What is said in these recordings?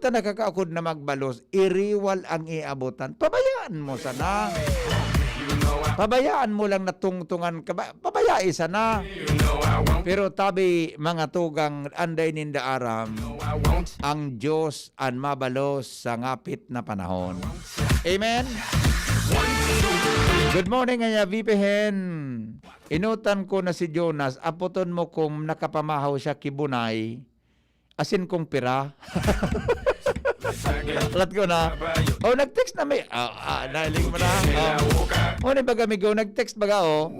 kita nakakaakod na magbalos, iriwal ang iabutan. Pabayaan mo sana. Pabayaan mo lang natungtungan ka. Pabayai sana. Pero tabi mga tugang anday ninda aram, ang Diyos ang mabalos sa ngapit na panahon. Amen? Good morning, nga VP Hen. Inutan ko na si Jonas, aputon mo kung nakapamahaw siya kibunay, asin kong pira. Lat ko na. Oh, nag-text na may. Nailing mo na. Oh, ni baga migo, nag-text baga oh.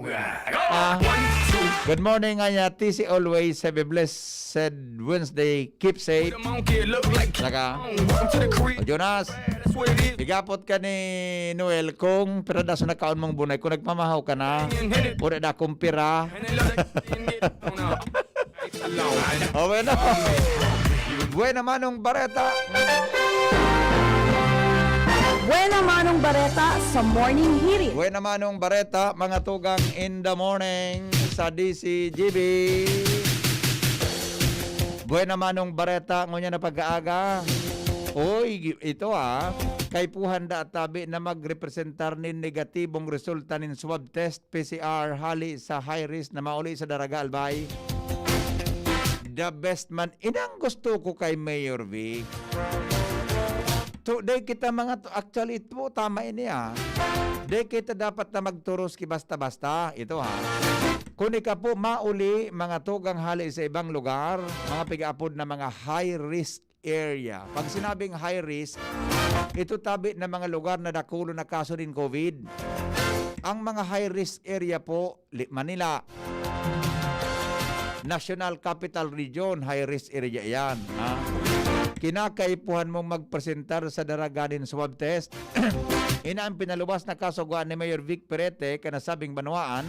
Good morning nga TC always. Have a blessed Wednesday. Keep safe. Saka. Jonas. Higapot ka ni Noel kung piradaso na kaon mong bunay. Kung nagmamahaw ka na. Pura na kong pira. Oh, bueno. Buena manong bareta. Buena manong bareta sa Morning Hirit. Buena manong bareta, mga tugang in the morning sa DZGB. Buena manong bareta, ngunya na pag-aaga. Oy, ito kay puhanda at tabi na magrepresentar nin negatibong resulta nin swab test PCR hali sa high risk na mauli sa Daraga Albay. The best man. Inang gusto ko kay Mayor Vic. Today kita actually ito tama ini Day kita dapat na magturos ki basta-basta. Ito Kung ka po mauli mga tugang hali sa ibang lugar, mga pigaapod na mga high risk area. Pag sinabing high risk, ito tabi na mga lugar na dakulo na kaso din COVID. Ang mga high risk area po, Manila, National Capital Region, high-risk area yan. Kinakaipuhan mong magpresentar sa daraganin swab test. Ina ang pinaluwas na kasugaan ni Mayor Vic Perete kanasabing banwaan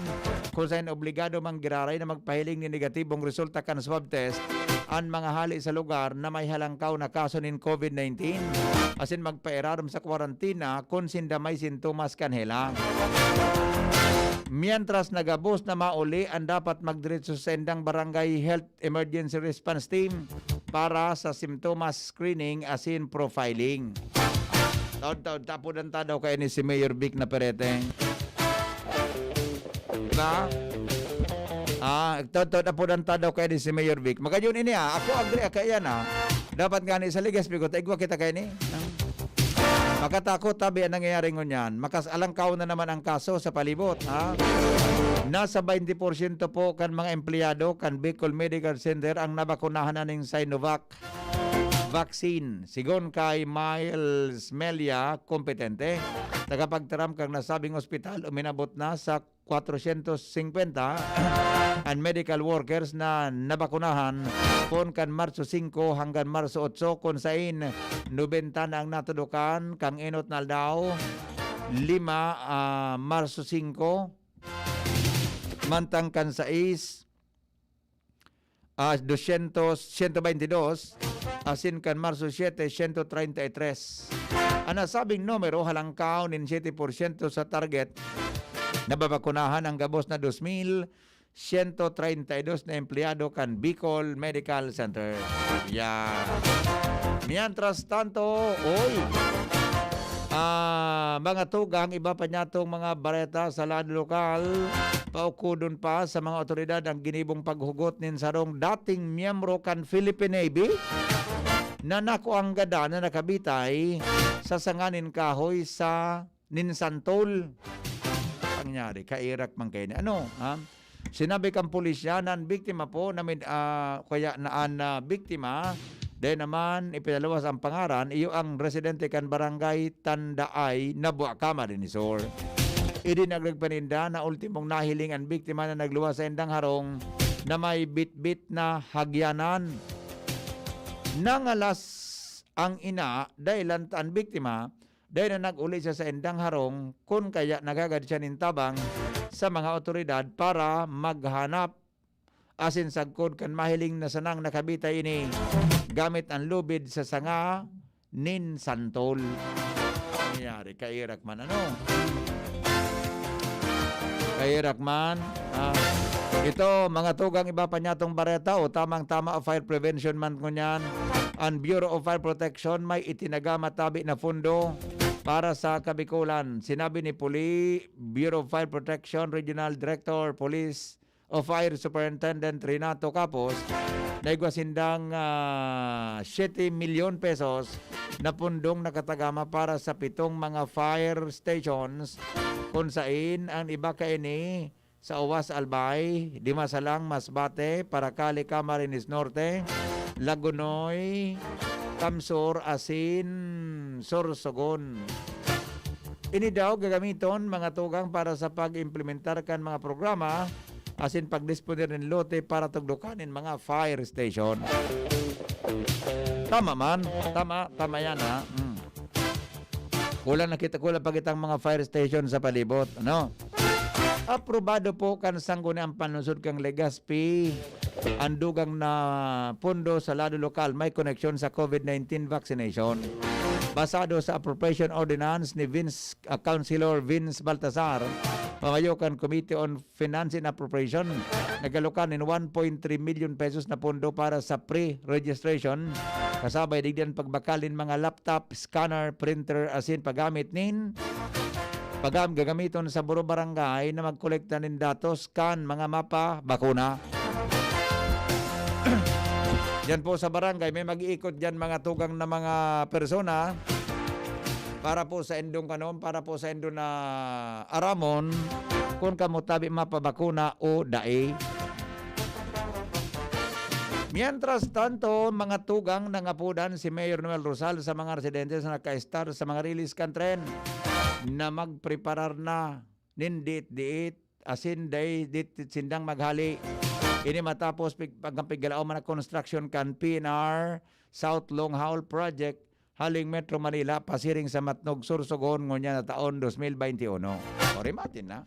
kung saan obligado mang giraray na magpahiling ni negatibong resulta kan swab test ang mga hali sa lugar na may halangkaw na kaso nin COVID-19 asin magpairaram sa kwarantina kung sinda may sintomas kanhelang. Mientras nagabos na mauli ang dapat magdiretso sa endang Barangay Health Emergency Response Team para sa simptomas screening asin profiling. Tapudan daw kayo ni si Mayor Vic na Perete. Diba? Tapudan daw kayo ni si Mayor Vic. Magayun ini ako agree kaya yan Dapat nga ni sa ligas bigot, igwa kita kayo ni. Makatakot tabi ang nangyayari ngunyan. Makasalangkaw na naman ang kaso sa palibot. Nasa 20% po kan mga empleyado kan Bicol Medical Center ang nabakunahan na ng Sinovac vaccine. Sigon kay Miles Melia, kompetente. Tagapagtaram kang nasabing ospital, uminabot na sa 450 ang medical workers na nabakunahan kon kan Marso 5 hanggang Marso 8 kon sain 90 na ang natudukan kang inot na daw 5 Marso 5 mantang kan 6 122 asin kan Marso 7 133 ang nasabing numero halangkaw nin 7% sa target nababakunahan ang gabos na 2,132 na empleyado kan Bicol Medical Center. Yan. Mientras tanto, mga tugang, iba pa niya itong mga bareta sa lado lokal, paukudon pa sa mga otoridad ang ginibong paghugot nin sarong dating miyembro kan Philippine Navy na nakuang gada na nakabitay sa sanganin kahoy sa Ninsantol. Nangyari, kairak man kayo. Sinabi kang pulisya na ang biktima po, kaya naan na biktima, dahil naman ipinalawas ang pangaran, iyo ang residente kan barangay Tandaay na Buakama din isor. Idinagpaninda na ultimong nahiling ang biktima na nagluwas sa endang harong na may bit-bit na hagyanan. Nangalas ang ina dahil ang biktima dahil na nag-uli siya sa endang harong kung kaya nagagad siya nintabang sa mga otoridad para maghanap asin sagkod kan mahiling na sanang nakabitay ini gamit ang lubid sa sanga nin santol. Nangyari, kairak man Kairak man. Ito, mga tugang iba pa niya tong bareta o tamang-tama o fire prevention man ko niyan. ang Bureau of Fire Protection may itinagama-tabi na pondo para sa Kabikulan. Sinabi ni Bureau of Fire Protection Regional Director Police of Fire Superintendent Renato Capos na igwasindang 7 milyon pesos na pundong nakatagama para sa 7 mga fire stations kung saan ang iba kaini sa Uwas Albay, Dimasalang, Masbate, Paracali, Camarines Norte, Lagunoy, Kamsur, Asin, Sorsogon. Ini daw gagamiton mga tugang para sa pag-implementar kan mga programa asin pagdisponer ng lote para tugdukanin mga fire station. Tama man. Tama yan ha. Kulang pagitang mga fire station sa palibot. Ano? Aprobado po kan sangguniang panlusod kang Legazpi ang dugang na pondo sa lado lokal may koneksyon sa COVID-19 vaccination. Basado sa appropriation ordinance ni Councilor Vince Baltazar, Pamayokan Committee on Finance and Appropriation, nagalukan ng 1.3 million pesos na pondo para sa pre-registration. Kasabay digdan pagbakalin mga laptop, scanner, printer, asin paggamit nin gagamiton sa buro barangay na magkolekta ng datos, scan, mga mapa, bakuna. Yan po sa barangay, may mag-iikot dyan mga tugang na mga persona para po sa endong kanon, para po sa endong na aramon kung kamutabi mapabakuna o dae. Mientras tanto, mga tugang nangapudan si Mayor Noel Rosal sa mga residente na naka-star sa mga release kan tren na magpreparar na nindit-diit asin day dit sindang maghali. Ini matapos pagkampigalaw man na construction kan PNR South Long Haul Project haling Metro Manila pasiring sa Matnog Sursogon ngunya na taon 2021. Sorry matin na.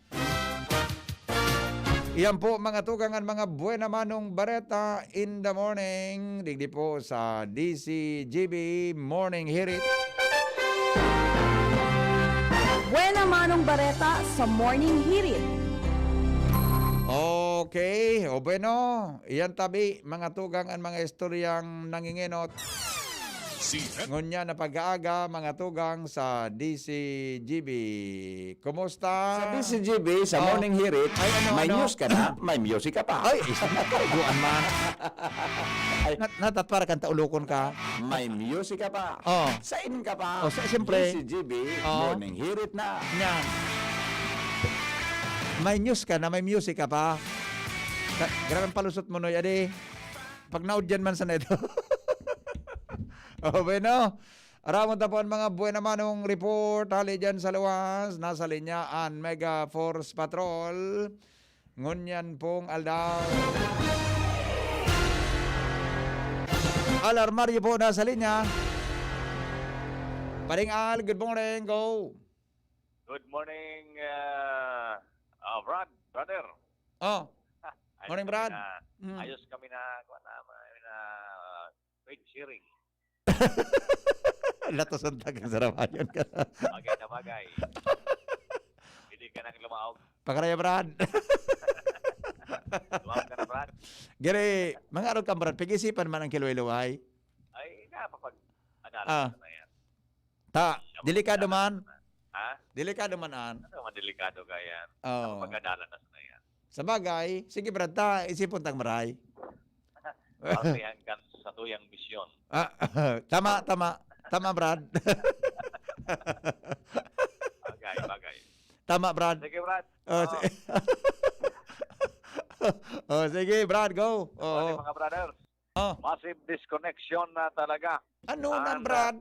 Iyan po mga tugangan, mga buena manong bareta in the morning. Digdi po sa DZGB Morning Hirit. Buena manong bareta sa Morning Hirit. Okay, o bueno, iyan tabi mga tugang ang mga istoryang nanginginot. Ngunya na pag-aaga mga tugang sa DZGB. Kumusta? Sa DZGB, sa Morning Hirit, may news ka na, may music ka pa. Ay, isang man. Natatpara kang taulukon ka. May music ka pa. Oh. Sain ka pa. Oh, siyempre. DZGB, Oh. Morning Hirit na. Yan. May news ka na, may music ka pa. Grabe palusot mo, Noy. Adi, pag naudyan man sa neto. O, bueno. Aramon tapon mga buena manong report. Hali dyan sa luwas. Nasa linyaan Mega Force Patrol. Ngunyan pong aldaw. Alarmaryo po nasa linya. Paring Al, good morning. Go. Good morning, brother. Oh, morning, Brad. Ayos kami na weight sharing. Latos ang tagang sarawayan ka. Bagay na bagay. Hindi ka nang lumaog. Pakaraya, Brad. Lumaog ka na, Brad. Gere, mga araw ka, Brad. Pag-isipan man ang kiluay-luway. Ay, napapag-adalan Ah. na yan. Delikado man. Ha? Delikado man an. Ano naman delikado ka yan? Oh. Napapag-adalan na yan. Sa bagay, sige, Brad, isipon tang maray. Pasihan kan sa tuyang misyon. Tama, Brad. Bagay. Tama, Brad. Sige, Brad. Sige, Brad, go. Morning, mga brothers. Massive disconnection na talaga. Ano na, Brad?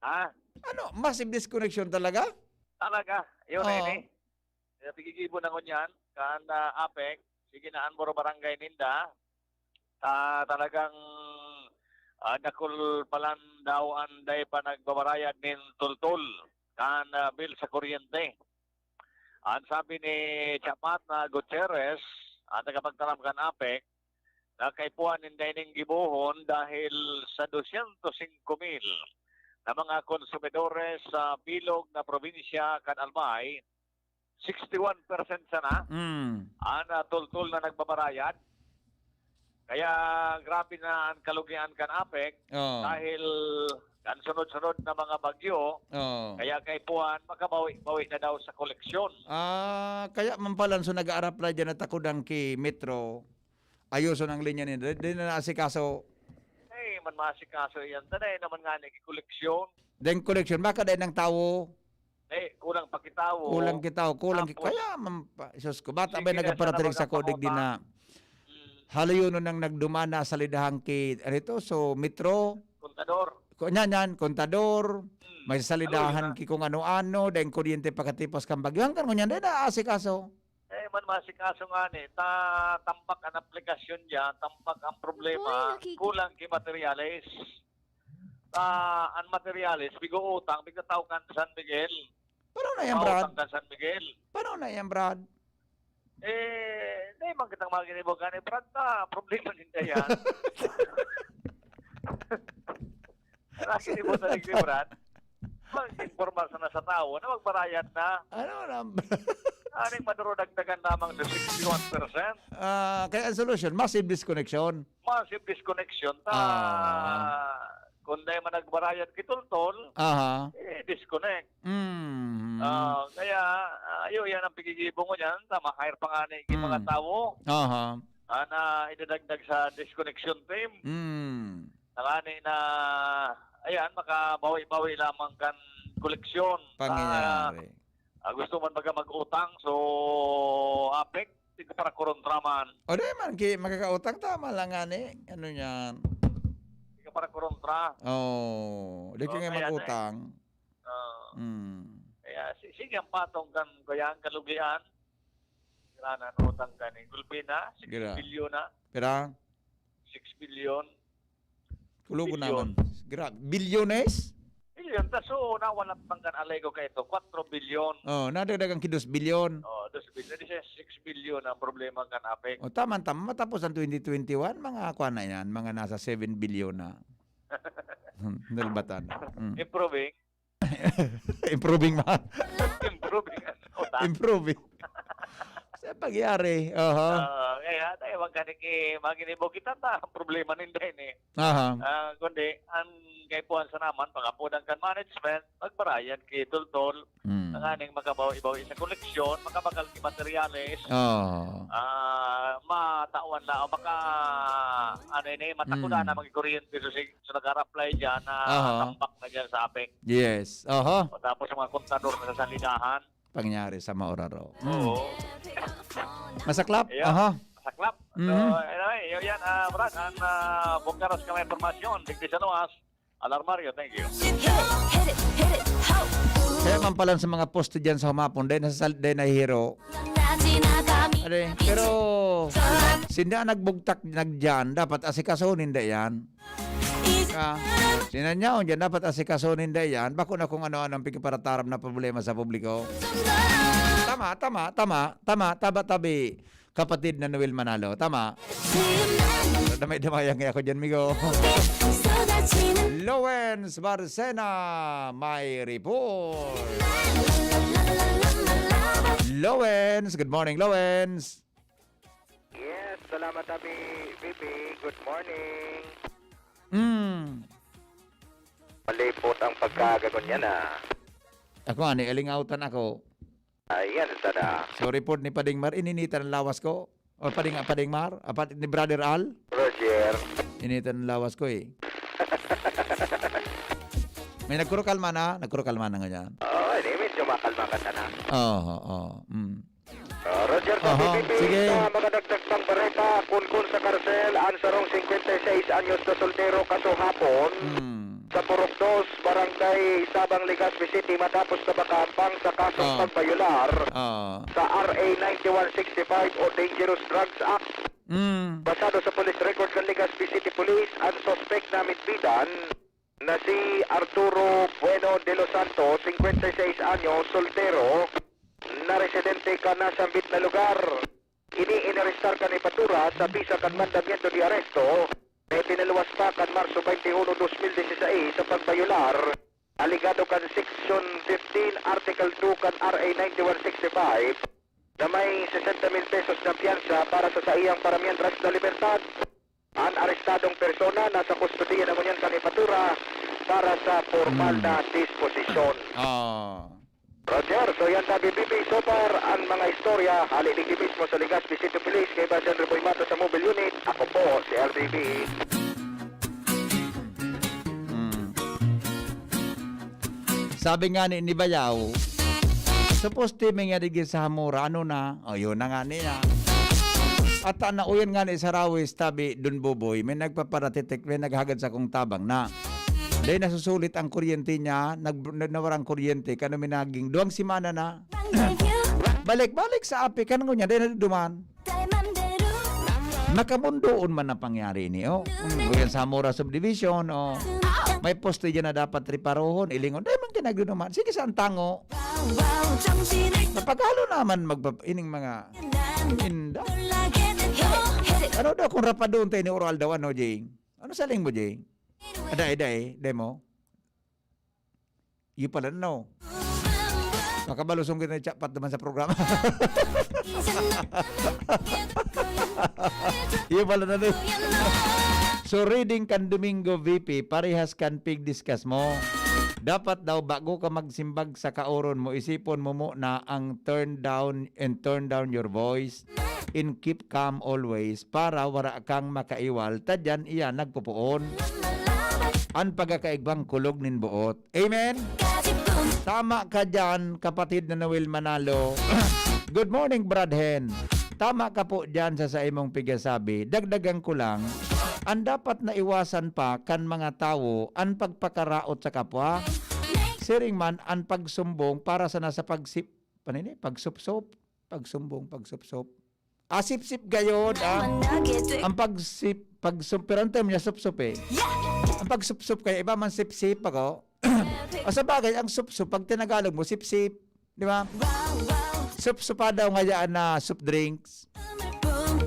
Ha? Ano, massive disconnection talaga? Talaga. Yun ini. Pigigibo na ko niyan. Kan APEC. Sige na Anboro Barangay Ninda. Talagang nakul palan daw anday pa nagbabarayad nin tultul. Kan bill sa kuryente. Ang sabi ni Chapat na Gutierrez, ang tagapagtaram kan APEC, na kaipuan ninday ning gibuhon dahil sa 205,000 na mga konsumidores sa bilog na probinsya kan Albay, 61% sana ang tultul na nagbabarayad. Kaya grabe na ang kalugian kan apek Oh. dahil kan sunod-sunod na mga bagyo. Oh. Kaya kay Puan, makabawi-bawi na daw sa koleksyon. Kaya mampalan so nag-aarap na dyan at ako ki Metro. Ayuso ng linya nila. Di na naasikaso. Eh, man masikaso yan. Tanay naman nga koleksyon. Den collection, baka dahil ng tao. Eh, kulang pakitawo. Kulang kita, Tapos, kaya Sus ko, bata ba sige, nagaparating sa sana kodig din na halayon nang nagdumana sa lidahang ki, rito, so Metro, Kontador. Yan, kontador, may salidahan Halayon na. ki kung ano-ano, dahil kuryente pagkatipos kang bagyo. Hanggang ngunyan, dahil naasikaso. Eh, man masikaso nga ni. Tampak ang aplikasyon dyan, tampak ang problema, Uy, kulang ki materialis. Ang materialis, bigo utang, bigo tao kan San Miguel. Paano na yan, Brad? Utang kan San Miguel. Paano na yan, Brad? Eh, hindi man kitang maginibogan. Eh, Brad na, problema din na yan. Nakinibogan ni Brad. Mag-informal sana sa tao na magbarayad na. Ano na? Aning madurudagdagan lamang sa 61%. Kaya ang solution, massive disconnection. Massive disconnection. Kung dahil man nagbarayad kitultol, Aha. disconnect. Kaya, ayo yan ang pigigibong ko dyan. Makair pa nga ni mga tao Aha. na idadagdag sa disconnection team. Nakani na, ayan, makabawi-bawi lamang kan koleksyon. Pangyayari. Gusto man mag-utang, so apek, hindi ka para korontraman. O di man, makakautang tama lang nga ni. Ano yan? Hindi ka para korontra. Oh, di ka nga kaya mag-utang. Kaya sige ang patong kan kaya ang kalugian. Kailangan utang ka ni Gulpina, 6 Gira. billion na. Pera? 6 billion. Kulubo Bilyon. naman. Bilyones? Billion. Taso na wala pang kan alego ka ito. 4 billion. Oh, nadagdagang ki 2 bilyon. 2 billion. Di siya 6 billion ang problema kan apek. O tama. Matapos ang 2021, mga kuha na yan. Mga nasa 7 bilyon na. Nalbatan. Improving. Improving man. Improving ang utang. Improving. Sa pagyari. Kaya tayo maginibo kita ta. Ang problema ninda ini. Aha. Kundi, ang kay Puan sa naman, pangapunang kan management, magbarayad kay Tultol, ang aning makabawi-bawi sa koleksyon, makabakal ki materialis, matawan na, o matakuda na mag-kuryente so nag-apply dyan na tampak na dyan sa apek. Yes. O tapos yung mga kontador na sa salidahan. Pangyari sa Maoraro. Oo. Masaklap? Ayan. Aha. Saklap. So, anyway, yan, Brad, ang bungkaras ka may informasyon, digdi sa Nuas, Alarmario, thank you. Kaya man pala sa mga posto dyan sa humapon, dahil na hero. Pero, sinda nagbugtak nagdyan, dapat asikasunin da yan. Sinanyaon dyan, dapat asikasunin da yan. Bako na kung ano-ano ang pikiparataram na problema sa publiko. Tabi. Kapatid na Noel Manalo. Tama. Damay-damayang ako dyan, migo. Lowens Barcena, may report. Lowens, good morning, Lowens. Yes, salamat Abi VP. Good morning. Malipot ang pagkagagon niya na. Ako ani, elingautan ako. Ayan, sana. So report ni Pading Mar, ininitan ang lawas ko. O Pading Mar, ni Brother Al. Roger. Initan ang lawas ko eh. May nagkurukalma na ganyan. Oo, hindi. Medyo makalma ka sana. Roger, VP. sige. Sa mga dagdag pang bareta, kun sa karsel, ang sarong 56 anyos na soltero kaso hapon. Sa Purok 2, Barangay Sabang Legazpi City matapos na makahampang sa kasong pagbayular sa RA 9165 o Dangerous Drugs Act. Basado sa police record ng Legazpi City Police, ang suspect na mitbidan na si Arturo Bueno de los Santos, 56 anyos, soltero, na residente ka na sa ambit na lugar. Ini-inarestar ka ni Patura sa bisa kan mandamiento de aresto. May pinaluwas pa kan Marso 21, 2016 sa pagbayular. Aligado kan Section 15, Article 2 kan RA 9165 na may 60,000 pesos na piyansa para sa iyang para mientras na libertad. Ang arestadong persona nasa kustodiya naman yan sa Nipatura para sa formal na disposisyon. Roger, so yan sabi Bibi, so far ang mga istorya, haliligid mismo sa Legazpi City Police, kay Bajan Ripoy Mato sa mobile unit. Ako po, si LDB. Sabi nga ni Bayaw, suppose timing nga digin sa Hamura, ano na? O, yun na nga niya. At nauyan nga ni sa Rawis, tabi dun buboy, may nagpaparatitik, may naghagad sa kong tabang na. Dahil nasusulit ang kuryente niya, nawarang kuryente, kano minaging 2 simana na. Balik-balik sa api, kanong niya, dahil naduduman. Nakamundoon man na pangyari ni, o. Uyan sa Hamura Subdivision, o. May poste dyan na dapat riparohon, ilingon. Dahil man kinagduduman. Sige, saan tango? Napagalo naman ining mga inda. Ano daw kung rapadon tayo ni oral daw, ano, Jing? Ano saling mo, Jing? Aday, demo. Iyo pala, no? Makabalusong kita na chapat naman sa programa. Iyo pala na, no? So, reading kan Domingo VP, parehas kan pig discuss mo. Dapat daw bago ka magsimbag sa kaoron mo, isipon mo na ang turn down your voice and keep calm always para wara kang makaiwal. Tadyan iya nagpupuon. Ang pagkakaigbang kulog nin buot. Amen? Tama ka dyan, kapatid na Noel Manalo. Good morning, Brad Hen. Tama ka po dyan sa imong pigasabi. Dagdagan ko lang, ang dapat na iwasan pa kan mga tao ang pagpakaraot sa kapwa. Siring man ang pagsumbong para sa nasa pagsupsop. Pagsupsop. Asip-sip gayod. Ang pagsumpirantem niya supsup eh. Ang pagsupsup kaya iba man sip-sip ako. O sa bagay, ang supsup, pag tinagalog mo, sip-sip. Di ba? Supsupa daw nga na soup drinks.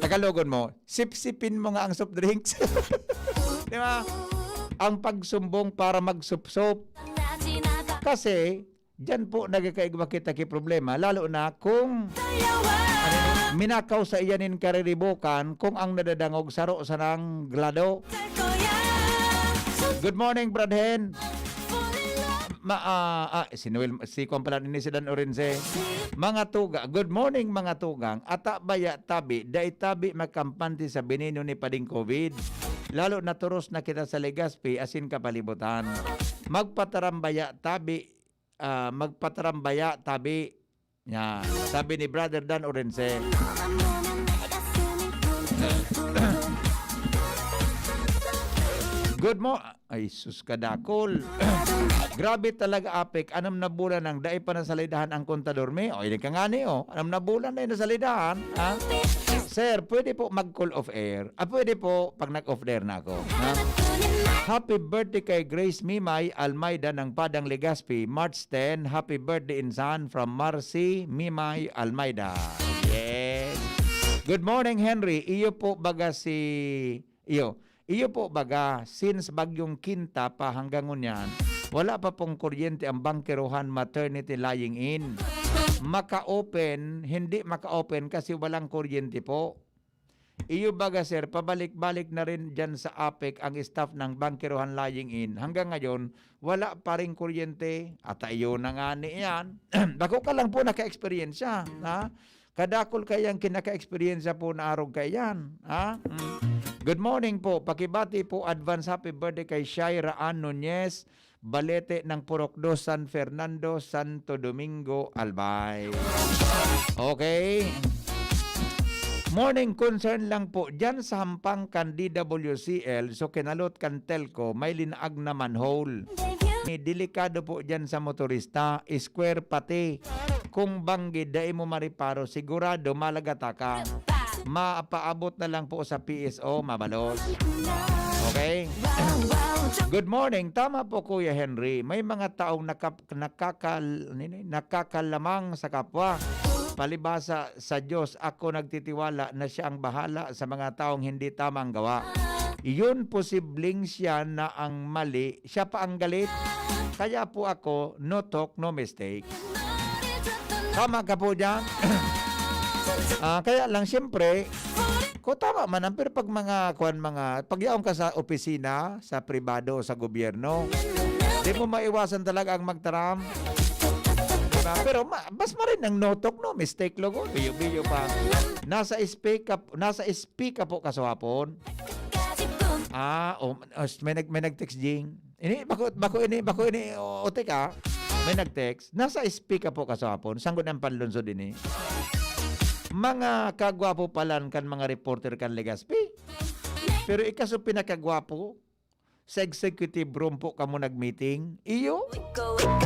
Tagalogon mo, sip-sipin mo nga ang soft drinks. Di ba? Ang pagsumbong para magsupsop. Kasi, dyan po nagkakaigwa kita ki problema, lalo na kung minakaw sa iyanin kariribukan kung ang nadadangog saro sa nang glado. Good morning, Brad Hen. Si Kuampalan ini si Dan Orense. Mga tuga, good morning mga tugang. Ata baya tabi, dai tabi makampanti sa binino ni pading COVID. Lalo na turos na kita sa Legazpi asin kapalibutan. Magpatarambaya tabi. Yan, sabi ni Brother Dan Orense. Good morning. Ay, sus kadakol. Grabe talaga, Apek. 6 na bulan nang dai pa nasalidahan ang kontador me. O, hindi ka nga ni, o. 6 na bulan na nasalidahan. Ha? Sir, pwede po mag-call off air. Pwede po pag nag-off air na ako. Ha? Happy birthday kay Grace Mimay Almayda ng Padang Legazpi, March 10. Happy birthday insan from Marcy Mimay Almayda. Yes. Good morning, Henry. Iyo po baga Iyo po baga, since bagyong Kinta pa hanggang ngunyan, wala pa pong kuryente ang bangkerohan maternity lying in. Hindi maka-open kasi walang kuryente po. Iyo baga sir, pabalik-balik na rin dyan sa APEC ang staff ng bangkerohan lying in. Hanggang ngayon, wala pa rin kuryente. At iyo na nga niyan. Bako ka lang po naka-experience ha? Kadakol kayang kinaka-experience po na arog kayan. Ha? Good morning po. Pakibati po advance happy birthday kay Shaira Ann Nunez, Balete ng Purok 2, San Fernando, Santo Domingo, Albay. Okay. Morning concern lang po. Diyan sa hampang kan DWCL, so kinalot kan telco, may linaag na manhole. Delikado po diyan sa motorista, square pati. Kung banggi, dai mo mariparo, sigurado malagata ka. Mapaabot na lang po sa PSO, mabalos. Okay? Good morning. Tama po, Kuya Henry. May mga taong nakakalamang sa kapwa. Palibasa sa Diyos, ako nagtitiwala na siya ang bahala sa mga taong hindi tamang gawa. Iyon posibleng siya na ang mali, siya pa ang galit. Kaya po ako, no talk, no mistake. Tama ka po dyan. Kaya lang siyempre, Ko tama man ang pero pag pag yaong ka sa opisina, sa pribado, sa gobyerno, di mo maiwasan talaga ang magtaram. Diba? Pero mas marin ang notok no, mistake logo, biyo pa. Nasa speak po kaswapon. May nag-text jing. Bako ini ote ka. May nag-text. Nasa speak po kaswapon. Sanggol ang panlunso din eh. Mga kagwapo palan kan mga reporter kan Legazpi. Pero ikaso pinakagwapo sa executive room po kamo nag-meeting. Iyo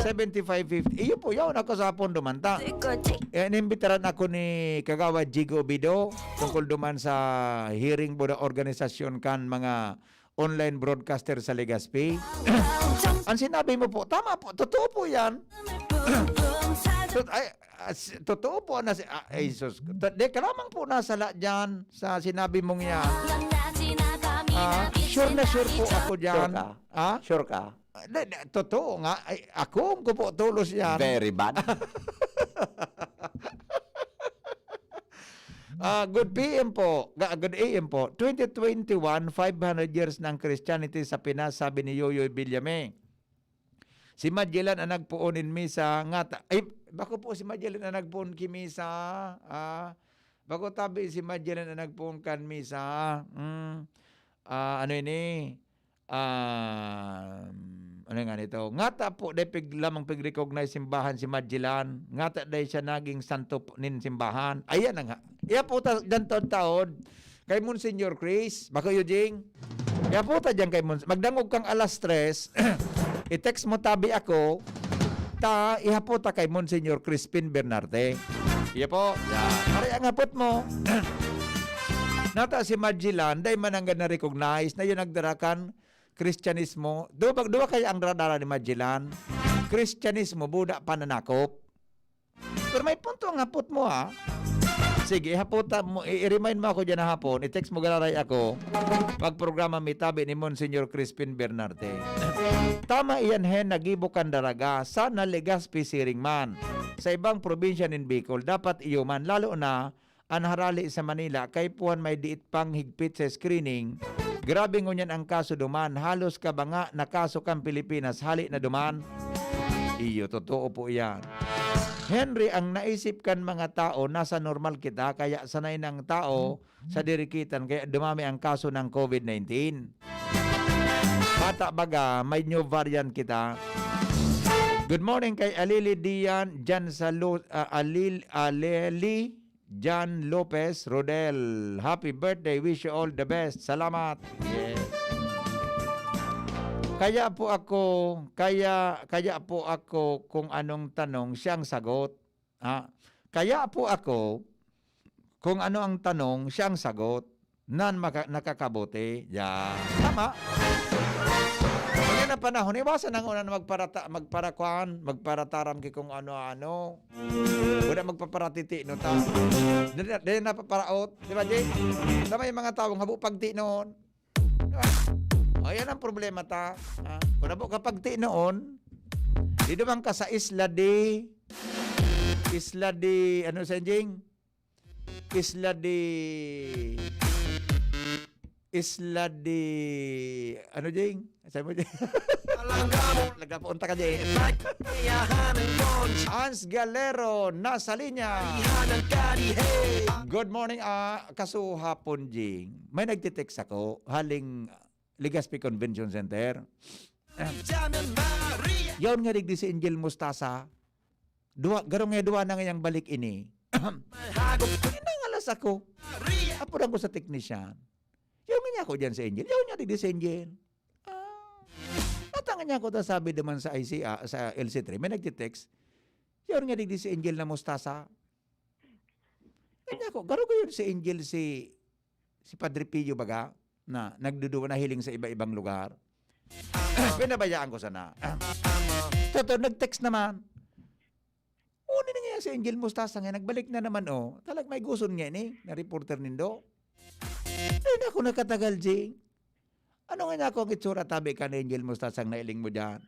7550. Iyo po yaw nakasapon dumanta. Inimbitaran ako ni Kagawad Jigo Bido tungkol duman sa hearing boda organisasyon kan mga online broadcaster sa Legazpi. Ang sinabi mo po, tama po, totoo po yan. Totoo po na Jesus. Kalamang po nasala dyan sa sinabi mong yan. Sure na sure po ako dyan. Sure ka? Totoo nga. Ako ko po tulos yan. Very bad. Good PM po. Good AM po. 2021, 500 years ng Christianity sa Pinas, sabi ni Yoyoy Villame. Si Magellan ang nagpuonin misa nga bako po si Magellan ang nagpuon ki misa. Bako tabi si Magellan ang nagpuon kan misa. Ano ini? Ano nga nito? Ngata po day lamang pig-recognize simbahan si Magellan. Ngata day siya naging santo nin simbahan. Ayan na nga. Iya po ta taon kay Monsignor Chris. Bako Eugene. Iya po ta diyan kay magdangog kang alas 3. I-text mo tabi ako, ihapot ta kay Monsignor Crispin Bernarte. Iya po. Aray ang hapot mo. Nata si Magellan, day man ang na-recognize na yun nagdarakan Kristyanismo. Duwa kaya ang radara ni Magellan. Kristyanismo, buda pananakop. Pero may punto ang hapot mo ha. Sige, hapota mo, i-remind mo ako dyan na hapon, i-text mo galaray ako, pag-programa may tabi ni Monsignor Crispin Bernarte. Tama iyan nagibo kan daraga, sana Legazpi siring man. Sa ibang probinsya nin Bicol, dapat iyo man, lalo na, ang harali sa Manila, kay puhan may diit pang higpit sa screening, grabe ngunyan ang kaso duman, halos ka ba nga na kaso kang Pilipinas, hali na duman? Iyo, totoo po yan. Henry, ang naisip kan mga tao, nasa normal kita, kaya sanay ng tao sa dirikitan, kaya dumami ang kaso ng COVID-19. Bata baga, may new variant kita. Good morning kay Alili Dian, Alili Jan Lopez Rodel. Happy birthday, wish you all the best. Salamat. Yes. Kaya po ako kung anong tanong siyang sagot. Kaya po ako kung ano ang tanong siyang sagot. Nakakabuti. Yeah. Tama. Ngayon na panahon, iwasan ang una na magparataram ki kung ano-ano. Wala magpaparatiti no ta. Dili na paparaot, di ba, Jay? Tama yung mga tawong habo pagti noon. Ayan ang problema ta. Kung nabo kapag ti noon, di naman ka sa isla di, ano sa Jing? Isla di, ano Jing? Sabi mo Jing? Nagpapunta ka Jing. Hans Galero, nasa linya. Good morning, kasuhapon Jing. May nagtitext ako, haling Legazpi Convention Center. Yawn nga digdi si Angel Mustasa. Garong nga duwa na ngayang balik ini. Inangalas ako. Apuran ko sa technician. Yawn nga ako dyan si Angel. Yawn nga digdi si Angel. Natangan niya ako ta sabi naman sa sa LC3. May nagtitext. Yawn nga digdi si Angel na Mustasa. Kanya ko, garo ko yun si Angel si Padre Pio baga. Na nagduduwa na hiling sa iba-ibang lugar. Pinabayaan ko sana. Totoo, nag-text naman. Una na nga si Angel Mustasa nga, nagbalik na naman Talag may guson nga na reporter nindo. Ay ako nakatagal, Jing. Ano nga ako ang itsura tabi ka ni Angel Mustasa ang nailing mo dyan?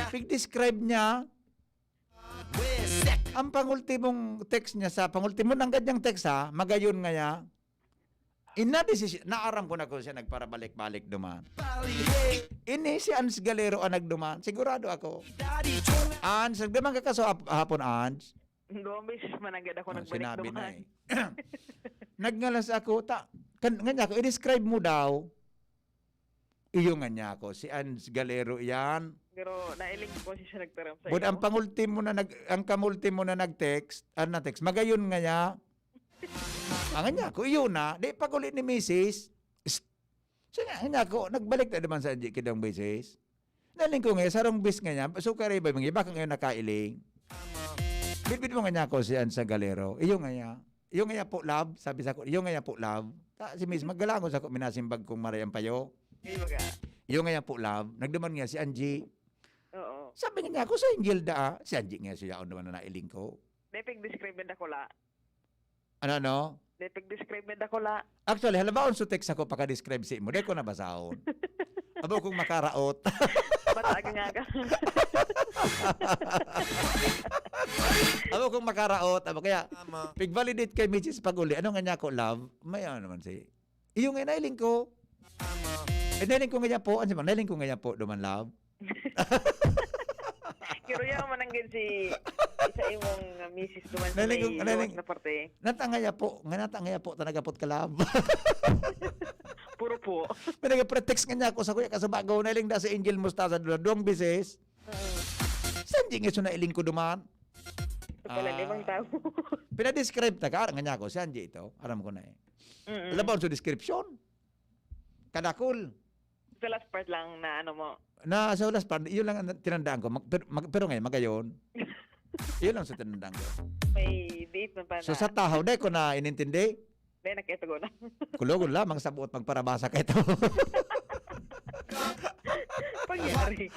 Pig-describe niya ang pangultimong text niya pangultimo ng ganyang text magayon nga niya. Naaram ko na ko siya nagparabalik-balik duman. Ini si Ans Galero ang nagduman. Sigurado ako. Ans, nagduman ka kaso hapon, Ans. Doon beses managad ako nagbalik Sinabi na duman. eh. Nagngalas ako, nga niya ako, i-describe mo daw. Iyo nga niya ako, si Ans Galero yan. Pero nailing ko siya nagtaram sa But ang pangultimo na kamultimo na nag-text, na-text, magayon nga niya. Ang niya ako, iyo na, di pagulit ni Mrs. Siya nga ako, nagbalik na naman sa Angie kidang beses. Naling ko nga, sarong bis nga niya, sukari ba mga baka ngayon nakailing. Bitbit mo nga niya ako si Ans Galero, iyo nga niya. Iyo nga niya po, love, sabi sa ko, iyo nga niya po, love. Si Miss, maggalangon sa ko, minasimbag kong marayang payo. Iyo nga niya po, love. Nagduman nga si Angie. Oo. Sabi nga niya ako sa Ingilda, si Angie nga siya, naman na nailing ko. Depig describe na ko la. Ano? Depig describe na ko la. Actually, halabaon so text ako paka-describe si mo. Di ko nabasahon. Abo kong makaraot. Bata ka nga ka. Abo kong makaraot. Abo kaya, pig-validate kay Mrs. Paguli. Ano nga niya ko, love? May ano naman si. Iyo nga nailing ko. Nailing ko nga niya po. Ano ba? Nailing ko nga niya po, duman love. Pero yan mananggit si isa imong misis duman sa Naling- may naling- luwas na parte. Natangaya po. Nga natangaya po. Tanagapot ka, love. Puro po. Pinag-pretext nga niya ako sa kuya kasabagaw. Nailing da si Angel Mustaza doon bises. Sanji nga so nailing ko duman. Ito pala limang tao. Pinadescribe ta ka. Nga niya ako. Si Angie ito. Aram ko na eh. Labaw sa description. Kadakul. Sa last part lang na ano mo. Na sa ulas pa, yun lang ang tinandaan ko. Pero ngayon, magayon. Yun lang sa tinandaan ko. May date na pa na. So sa tahaw, dahil ko na inintindi. Dahil nakita ko na. Kulogol lamang sa buot magparabasa ka ito. Pangyari.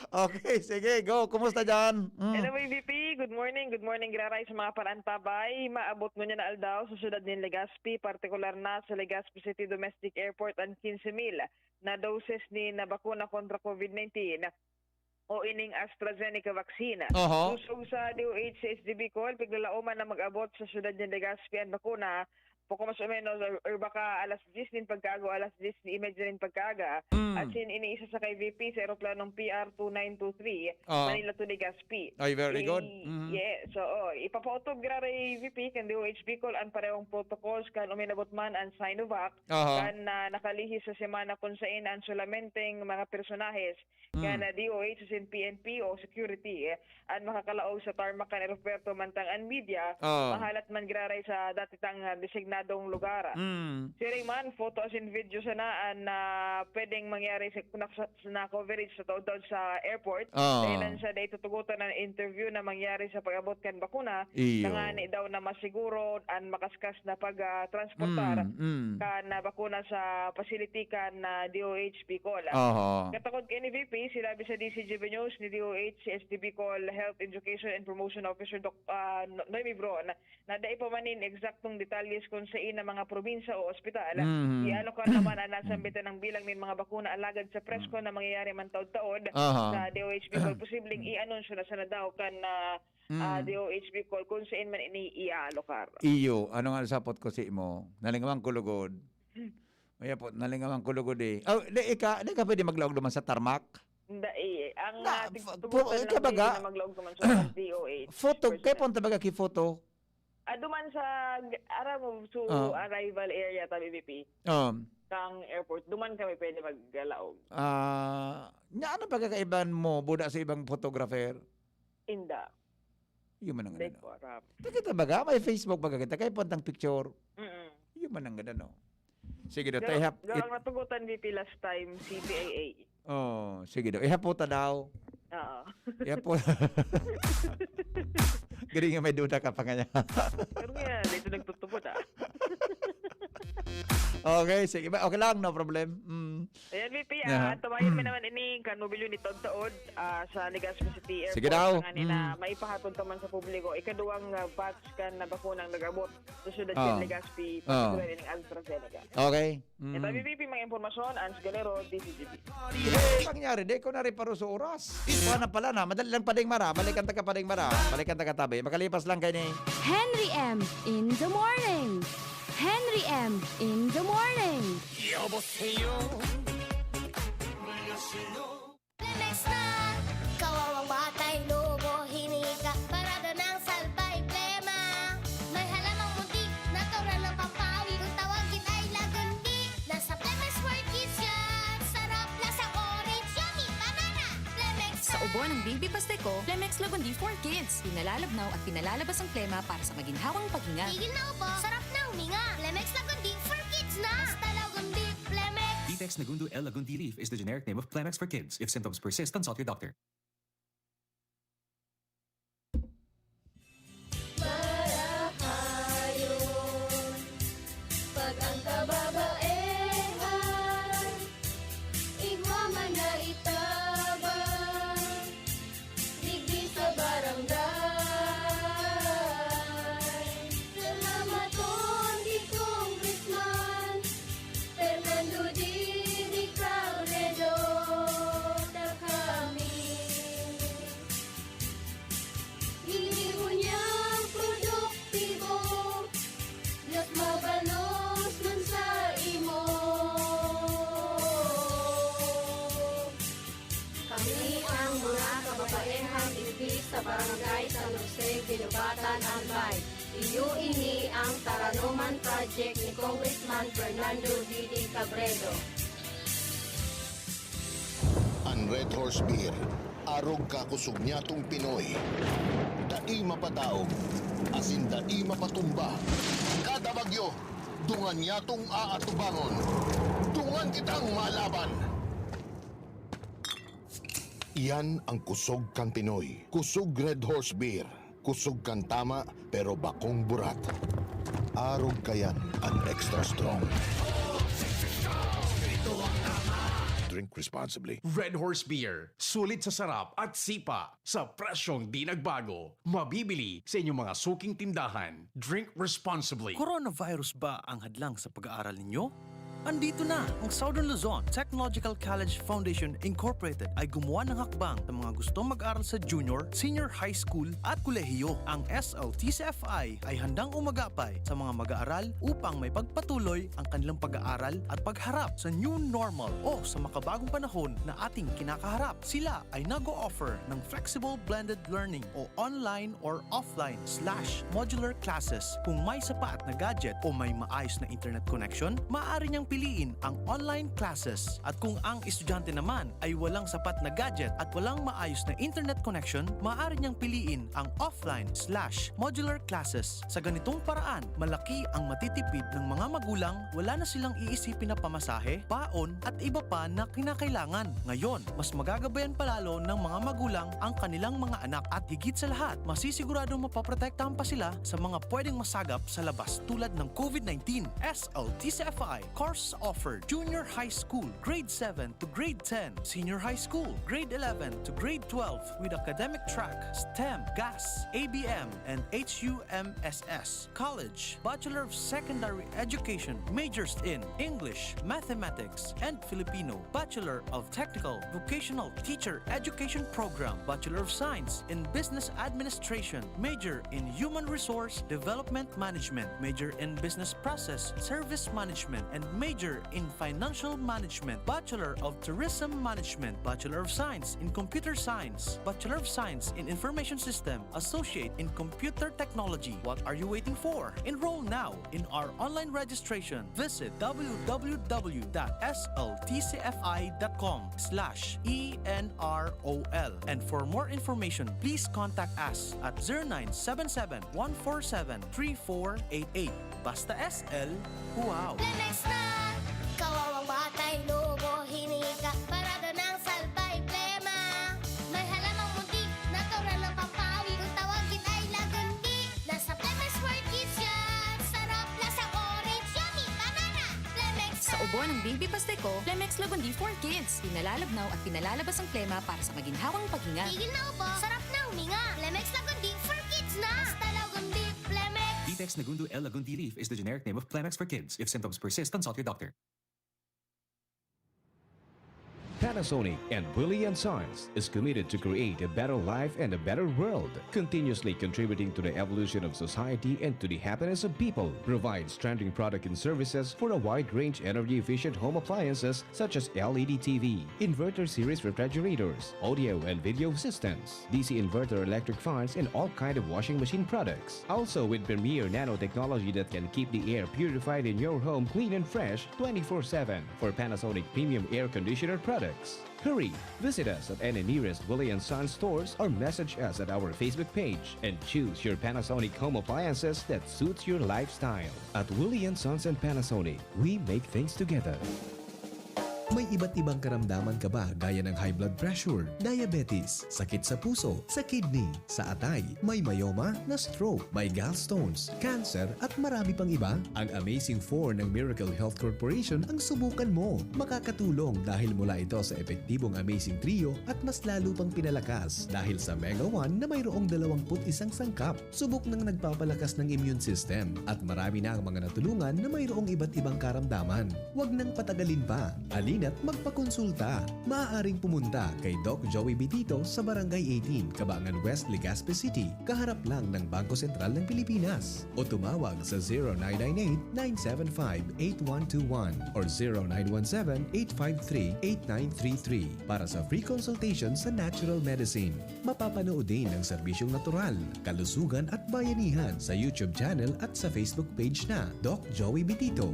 Okay, sige, go. Kumusta dyan? Hello, VP. Good morning. Good morning, Graray sa mga parantabay. Maabot mo niya na aldaw sa syudad ni Legazpi, partikular na sa Legazpi City Domestic Airport ang 15,000 na doses ni na bakuna kontra COVID-19 o ining AstraZeneca vaccine. Susog sa DOH sa SDB call, piglalauman na mag-abot sa syudad ni Legazpi ang bakuna poko mas o menos or baka alas 10 din pagkago, alas 10 ni imedyo din pagkaga. At sin iniisa sa kay VP sa aeroplanong PR2923 Manila to Legazpi. Ay, very good. Yeah, so ipapaotob graray VP kan DOHB call ang parehong protocols kan uminabot man ang Sinovac kan nakalihis sa semana kung saan ang solamenteng mga personahes kan DOH sin PNP o security ang makakalaog sa tarmac kan aeropuerto mantang ang media mahalat man graray sa datitang designadong lugar. Siring man photo as in video sana na pwedeng mangyari na coverage sa taod-taod sa airport. Dahil sa day tutugutan ng interview na mangyari sa pag-abot kan bakuna na nga daw na masiguro ang makaskas na pag-transportar kan na bakuna sa facility kan na DOH Bicol. Katakod kay ni VP, sinabi sa DZGB News ni DOH SDB Bicol Health Education and Promotion Officer Noemi Bron na dai pa manin eksaktong detalyes kung sa ina mga probinsya o ospital. Iano ka naman ang nasambitan ng bilang ng mga bakuna alagad sa presko na mangyayari man taod-taod sa DOH Bicol. Posibleng i-anunsyo na sana daw kan DOH Bicol kung saan man ini i-alokar. Iyo, ano nga sapot ko si mo? Nalingamang kulugod. Maya po, nalingamang kulugod eh. Oh, di ka pwede maglaog naman sa tarmac? Hindi, ang ikaw baga, na maglaog naman sa DOH. Photo, kaya po tabaga ki photo? Duman sa aram to arrival area tabi VP. Kang airport, duman kami pwede maggalaog. Nya ano ba kakaiban mo buda sa ibang photographer? Inda. Yung man ang Dahil ganda. po, arap. Kita baga, may Facebook baga kita, kaya puntang picture. Yung man ang ganda, no? Sige daw, tayo Galang natugutan VP last time, CPAA. Sige daw. Ihaputa daw. Oo. Ihaputa. Galing nga may duda ka pa kanya. Pero nga, dito nagtutubot Okay, sige. Okay lang, no problem. Ayan, VP, tawayin mo naman ini kanubilyo ni Todd sa Legazpi City Airport. Sige daw. Na maipahatod ka man sa publiko. Ikaduwang batch kan na bakunang nag-abot sa syudad ng Legazpi, particular ng AstraZeneca. Okay. Ito, VP, mga impormasyon, Ans Galero, DZGB. Pangyari, di ko na rin paro sa oras. Paano pala na? Madali lang pading mara. Balikan taga pading mara. Balikan taga tabi. Makalipas lang kayo ni Henry M. in the morning. Henry M. in the morning. Lemex na, kawawang batay, lobo, hinika, parada ng salbay, plema. May halamang muntik, natural ng pampawi, kung tawagin ay lagundi. Nasa Lemex for Kids yan, sarap, lasang orange, yummy, banana. Lemex na. Sa ubo ng baby pasteko, Lemex Lagundi for Kids. Pinalalabnaw at pinalalabas ang plema para sa maginhawang paghinga. Tigil na upo, sarap na huminga. Lemex Lagundi for Kids na. Basta Lagundi, Lemex. Vitex Nagundu L. Lagundi Leaf is the generic name of Plemex for kids. If symptoms persist, consult your doctor. Pag ang kababaehan, igwaman na itabang, digdi sa barangay. Salamat di Congressman Fernando Di Cauledo na kami. Hindi mo niyang produktibo, Diyos mabalos man sa imo. Kami ang mga kababaehang ibig sa barangay San Jose, Ginubatan, Albay. Iyo ini ang Taranuman Project ni Congressman Fernando Didi Cabredo. Ang Red Horse Beer, arog kakusog niya tong Pinoy. Dai mapadaog, asin dai mapatumba. Kada bagyo, dungan niya tong aatubangon. Dungan kitang malaban. Iyan ang kusog kang Pinoy. Kusog Red Horse Beer. Kusog kang tama, pero bakong burat. Arog kayan ang extra strong. Drink responsibly. Red Horse Beer. Sulit sa sarap at sipa. Sa presyong di nagbago. Mabibili sa inyong mga suking tindahan. Drink responsibly. Coronavirus ba ang hadlang sa pag-aaral ninyo? Andito na ang Southern Luzon Technological College Foundation Incorporated ay gumawa ng hakbang sa mga gustong mag-aral sa junior, senior high school at kolehiyo. Ang SLTCFI ay handang umagapay sa mga mag-aaral upang may pagpatuloy ang kanilang pag-aaral at pagharap sa new normal o sa makabagong panahon na ating kinakaharap. Sila ay nag-o-offer ng flexible blended learning o online or offline/modular classes. Kung may sapat na gadget o may maayos na internet connection, maaari niyang piliin ang online classes. At kung ang estudyante naman ay walang sapat na gadget at walang maayos na internet connection, maaari niyang piliin ang offline/modular classes. Sa ganitong paraan, malaki ang matitipid ng mga magulang, wala na silang iisipin na pamasahe, paon at iba pa na kinakailangan. Ngayon, mas magagabayan palalo ng mga magulang ang kanilang mga anak at higit sa lahat, masisiguradong mapaprotektahan pa sila sa mga pwedeng masagap sa labas tulad ng COVID-19. SLTCFI course offered junior high school, grade 7 to grade 10, senior high school, grade 11 to grade 12 with academic track, STEM, GAS, ABM, and HUMSS. College, Bachelor of Secondary Education, majors in English, Mathematics, and Filipino. Bachelor of Technical Vocational Teacher Education Program, Bachelor of Science in Business Administration, major in Human Resource Development Management, major in Business Process Service Management, and major in Financial Management, Bachelor of Tourism Management, Bachelor of Science in Computer Science, Bachelor of Science in Information System, Associate in Computer Technology. What are you waiting for? Enroll now in our online registration. Visit www.sltcfi.com/ENROL. And for more information, please contact us at 0977-147-3488. Basta SL, wow! Lemex na, kawawang batay, lobo, hinika, parada ng salbay, plema. May halamang muntik, natural ng pampawi, kung tawagin ay lagundi. Nasa Lemex for Kids yan, sarap, lasang orange, yummy, banana. Lemex na. Sa ubo ng baby pasteko, Lemex Lagundi for Kids. Pinalalabnaw at pinalalabas ang plema para sa maginhawang paghinga. Tigil na upo, sarap na huminga. Lemex Lagundi for Kids na. Basta Lagundi, Lemex. Vitex Nagundu L. Lagundi Leaf is the generic name of Plemex for kids. If symptoms persist, consult your doctor. Panasonic and Willie & Sons is committed to create a better life and a better world, continuously contributing to the evolution of society and to the happiness of people. Provides trending product and services for a wide range energy-efficient home appliances such as LED TV, inverter series refrigerators, audio and video systems, DC inverter electric fans, and all kind of washing machine products. Also with premier nanotechnology that can keep the air purified in your home clean and fresh 24/7 for Panasonic premium air conditioner products. Hurry! Visit us at any nearest Willie & Sons stores or message us at our Facebook page and choose your Panasonic home appliances that suits your lifestyle. At Willie & Sons and Panasonic, we make things together. May iba't ibang karamdaman ka ba gaya ng high blood pressure, diabetes, sakit sa puso, sa kidney, sa atay, may myoma, na stroke, may gallstones, cancer at marami pang iba? Ang Amazing 4 ng Miracle Health Corporation ang subukan mo. Makakatulong dahil mula ito sa epektibong Amazing Trio at mas lalo pang pinalakas dahil sa Mega 1 na mayroong 21 sangkap. Subok ng nagpapalakas ng immune system at marami na ang mga natulungan na mayroong iba't ibang karamdaman. Huwag nang patagalin pa. At magpakonsulta. Maaaring pumunta kay Doc Joey Bitito sa Barangay 18, Cabangan West, Legazpi City, kaharap lang ng Bangko Sentral ng Pilipinas. O tumawag sa 0998-975-8121 or 0917-853-8933 para sa free consultation sa natural medicine. Mapapanood din ang serbisyong natural, kalusugan at bayanihan sa YouTube channel at sa Facebook page na Doc Joey Bitito.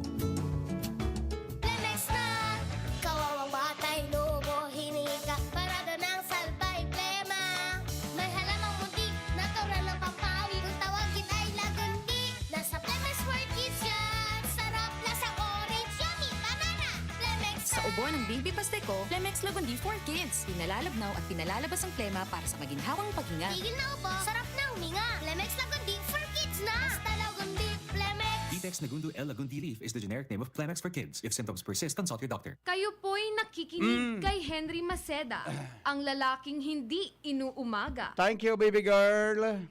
Ubo ng Baby Pasteco, Flemex Lagundi for Kids. Pinalalabnaw at pinalalabas ang plema para sa maginhawang paghinga. Tigil na upo, sarap na huminga. Flemex Lagundi for Kids na! Basta Lagundi, Flemex! Detex Nagundu L. Lagundi Leaf is the generic name of Flemex for Kids. If symptoms persist, consult your doctor. Kayo po'y nakikinig kay Henry Maceda, ang lalaking hindi inuumaga. Thank you, baby girl.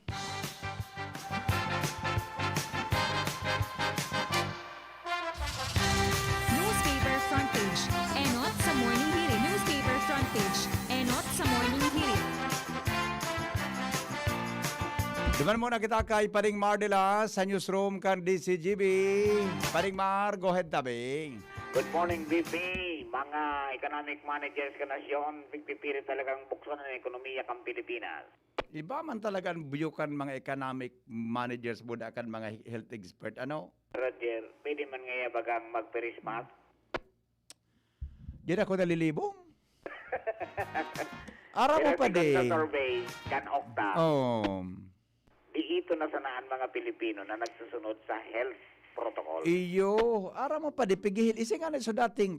Newspaper front page. Enot sa Morning Hirit. Newspaper front page. Enot sa Morning Hirit. Duman muna kita kay Paring Mar de la sa newsroom kan DZGB. Paring Mar, go ahead tabing. Good morning, BP. Mga economic managers ka nasyon, pagpipilit talagang buksan ng ekonomiya kang Pilipinas. Iba man talagang buyukan mga economic managers buda kan mga health expert. Ano? Roger, pwede man ngaya bagang magperismas? Diyan ako nalilibong. Araw mo pa din. Sa survey, kan Okta, di ito na sanaan mga Pilipino na nagsusunod sa health protocol. Iyo, araw mo pa di pigihil. Isi nga so dating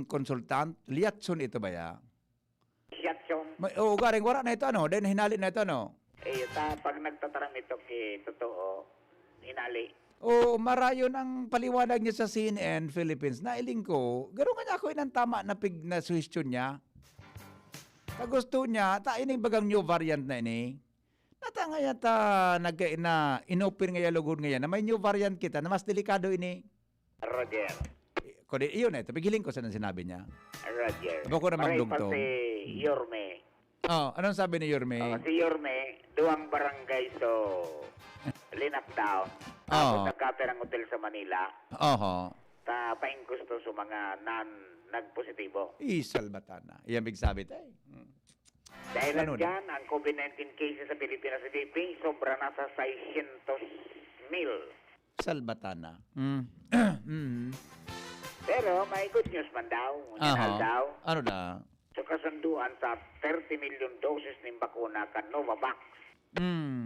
consultant, liatson ito ba ya? Liatson? Oo, garing wala na ito ano, then hinali na ito ano? Pag nagtataram ito totoo, hinali. Marayon ang paliwanag niya sa CNN Philippines. Nailing ko, gano'n nga ako inang tama na na suggestion niya. Gusto niya, ining bagang new variant na ini. Nata nga yata inopen nga lugod nga yan na may new variant kita na mas delikado ini. Roger. Kundi iyon ito, pigiling ko sa sinabi niya. Roger. Aba ko na magdugtong. Maray pa si Yorme. Anong sabi ni Yorme? Si Yorme, duwang barangay so linakdown. Tapos nagkaperang hotel sa Manila. Paing gusto sa mga nagpositibo. Isalbatana. Iyan bigsabi tayo. Dahil dyan, ang COVID-19 cases sa Pilipinas sa DP, sobra na sa 600,000. Salbatana. Pero may good news man daw. Ano na? So kasunduan sa 30 million doses ng bakuna kan Novavax.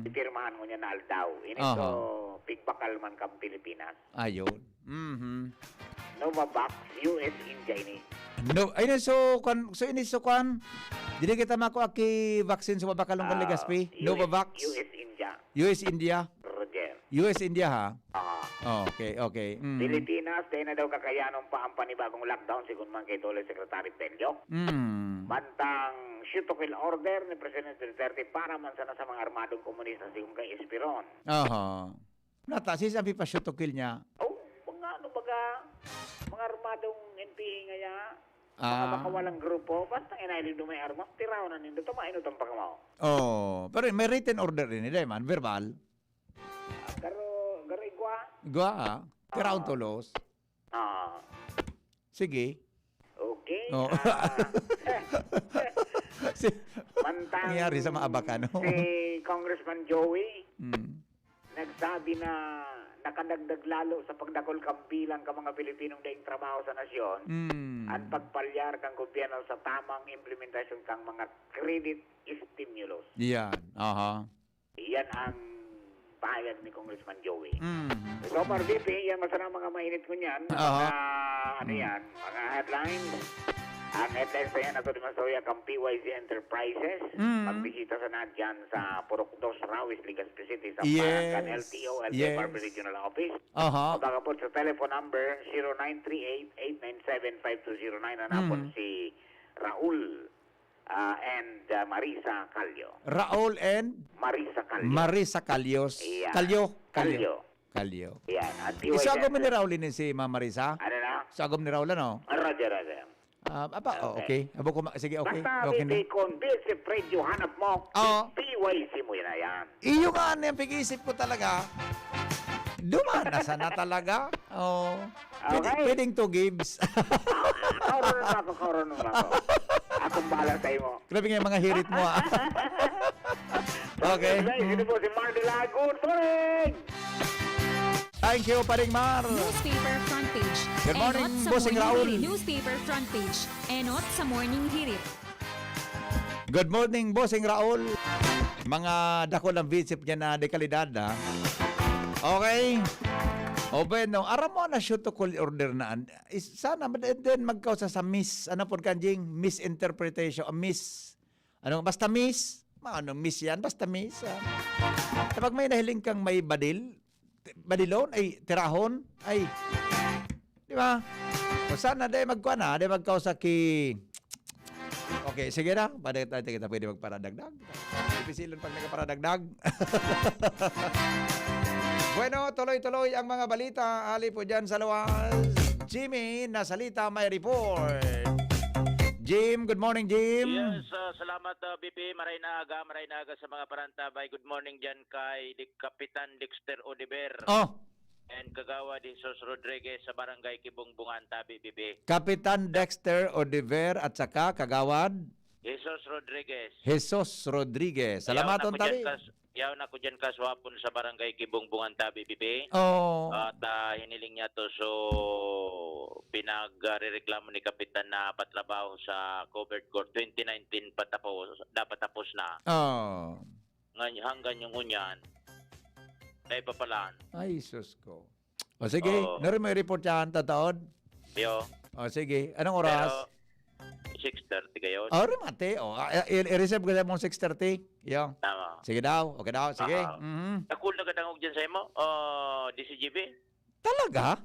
Ipirmahan mo niya na daw. Inito, pigbakal man kang Pilipinas. Ayun. Novavax, US, India ini. No, ay so kan. Dili kita mako aki vaccine sa babakalong kan Legazpi. Novavax. US, India. US, India. Roger. US, India ha. Okay. Pilipinas, dahil na daw kakayanon pa ang panibagong lockdown sigun man kay Dole Secretary Pelio. Bantang Shutokil order ni Presidente Duterte para man sana sa mga armadong komunista sigun kay Espiron. Nata, sabi pa Shutokil niya. Mga armadong NPA ngaya. Mga baka walang grupo, basta inailig do may armas, tiraw na nindo, tumainod ang pagkamaw. Oh, pero may written order rin nila, man, verbal. Garo igwa? Gwa, tiraw tulos. Sige. Okay. Oh. Mantang nangyari sa maabakan, no? si Congressman Joey, Mm. nagsabi na nakadagdag lalo sa pagdakol kang bilang ka mga Pilipinong daing trabaho sa nasyon at pagpalyar kang gobyerno sa tamang implementasyon kang mga credit stimulus. Yan. Aha. Yan ang pahayag ni Congressman Joey. So, VP, yan masarang mga mainit ko niyan. Ano yan? Mga headlines. Ang headlines na yan, ito di masoya kang PYZ Enterprises. Magbisita sa nadyan sa Purok 2, Rawis, Legazpi City, sa Paracan LTO, LTO Barber Regional Office. Baka po sa telephone number 0938-897-5209. Hanapon si Raul and Marisa Calio. Raul and? Marisa Calio. Marisa Calios. Yeah. Calio. Yan. At Isagom ni Raul ni si Ma'am Marisa? Ano na? Isagom ni Raul, ano? Roger. Okay. Abo ko sige, okay. Basta Okay na. kung si Fred yung hanap mo, PYC mo yan. Iyo nga ang pag-iisip ko talaga. Dumana na talaga. Oh. Pwedeng to gives. Kauron ako. Akong bahala sa mo. Grabe nga yung mga hirit mo. Okay. Sino po si Mardela? Good morning! Thank you, Paring Mar. Newspaper front page. Good morning, Enot sa Bossing Morning Raul. Hirit. Newspaper front page. Enot sa Morning Hirit. Good morning, Bossing Raul. Mga dako ng visit niya na dekalidad, ha? Okay. O bueno, aram mo na shoot to call order na. Sana, then magkausa sa ano po kanjing? Misinterpretation. Basta miss? Ano miss yan? Basta miss. Kapag may nahiling kang may badilon, ay tirahon, ay, di ba? O sana, magkuha na, magkausa ki... Okay, sige na. Kita pwede magparadagdag. Ipisilon pag nagparadagdag. Bueno, tuloy-tuloy ang mga balita. Ali po dyan sa luwas. Jimmy, nasalita may report. Jim, good morning, Jim. Yes, salamat BP. Maray na aga sa mga parantabay. Good morning dyan kay Kapitan Dexter Odiver. And Kagawad Jesus Rodriguez sa Barangay Kibungbungan, Tabi, BP. Kapitan Dexter Odiver at saka Kagawad Jesus Rodriguez. Salamaton, Tabi. Yaw na ko dyan kaswapon sa Barangay Kibungbungan, Tabi, BP. At hiniling niya to, so pinagrereklamo ni Kapitan na patrabaho sa covered court 2019 dapat tapos na. Hanggang yung unyan ay papalaan. Ay, sus ko. O sige, narin may report yan, tataon. Yo. O sige, anong oras? Pero 6:30 kayo. Remate. I-reserve ko sa mong 6:30. Yo. Tama. Sige daw, okay daw, sige. Nakul na kadangog dyan sa imo, DZGB. Talaga?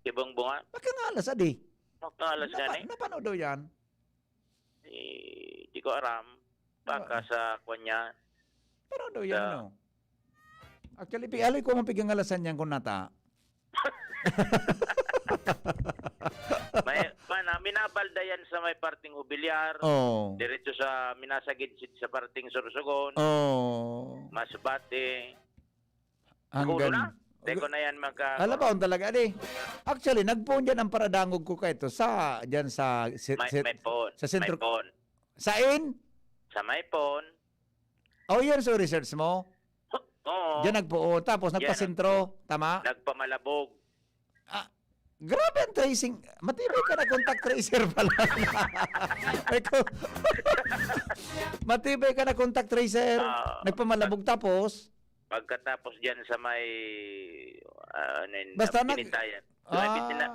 Kibungbungan. Makangalas, adi. Makangalas gani? Napanood daw yan? Di ko aram. Baka sa kanya. Pero daw yan, no? Actually, alay ko mapigangalasan yan kung nata. Minabalda yan sa may parting Hubilyar. Diretso sa Minasagid sa parting Sorsogon. Masbate. Hanggang... Teko na yan Alabaon talaga, adi. Actually, nagpoon dyan ang paradangog ko kayo sa may phone. Sa sentro. May phone. Sain? Sa may phone. Yan so research mo? Oo. Diyan nagpuo. Tapos nagpasentro. Tama? Nagpamalabog. Grabe ang tracing. Matibay ka na contact tracer pala. Matibay ka na contact tracer. Nagpamalabog tapos? Pagkatapos dyan sa may basta binitayan.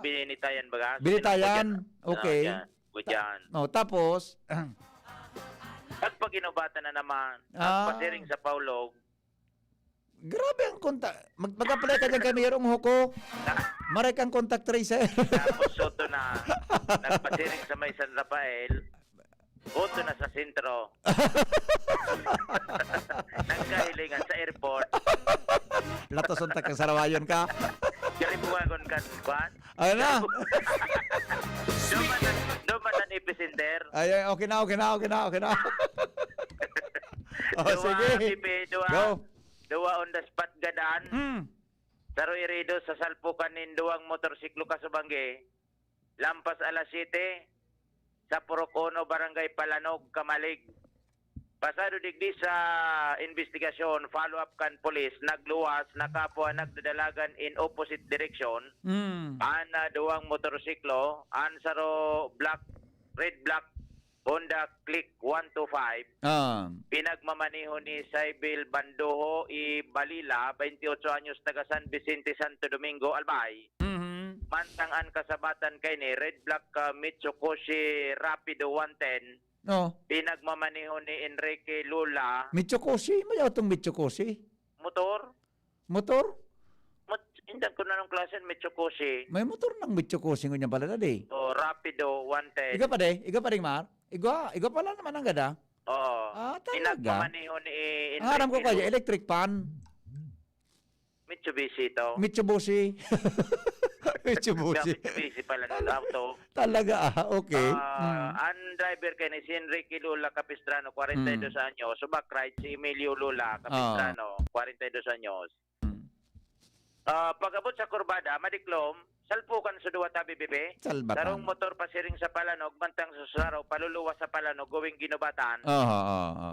Binitayan baga? Binitayan? Okay. Dyan. Tapos? At pag inubatan na naman, pasiring sa Paulog. Grabe ang contact. Mag-apply ka dyan kay mayroong huko. Maray kang contact tracer. Tapos soto na. Nagpasiring sa may San Rafael. Boto na sa sentro. Nagkahilingan sa airport. Latoson ta kang sarawayon ka. Kalibuwagon ka, Kwan. Ano na? Dumanan Center. Ay, okay na. Sige. Bibi, Go. duwa on the spot gadan. Saro irido sa salpukan nin duwang motorsiklo kasubangge. Lampas alas 7 sa Porocono, Barangay Palanog, Kamalig. Pasado digdi sa investigasyon, follow-up kan police, nagluwas, nakapwa, nagdadalagan in opposite direction. Ana duwang motorsiklo, ansaro red black, Honda Click 125. Pinagmamaniho ni Saibil Bandoho y Balila, 28 anyos, taga San Vicente, Santo Domingo, Albay. Mantangan kasabatan kay ni red black Mitsukoshi Rapido 110. Pinagmamaniho ni Enrique Lula. Mitsukoshi? May atong Mitsukoshi? Motor? Hindi ko na ng klase Mitsukoshi. May motor ng Mitsukoshi ngunya pala dadi. Rapido 110. Iga pa rin, Mar? Iga pala naman ang gada. Talaga? Pinagmamaniho ni Enrique Aram ko kaya, electric pan. Mitsubishi to. Mitsubishi. Mitsubishi pala ng auto. Talaga, okay. Ang driver kay ni si Enrique Lula Capistrano, 42 anyos. So backride si Emilio Lula Capistrano, 42 anyos. Pagabot sa kurbada, madiklom, salpukan sa duwa tabi bebe. Sarong motor pasiring sa Palanog, bantang sa Saraw, paluluwas sa Palanog, gawing ginubatan.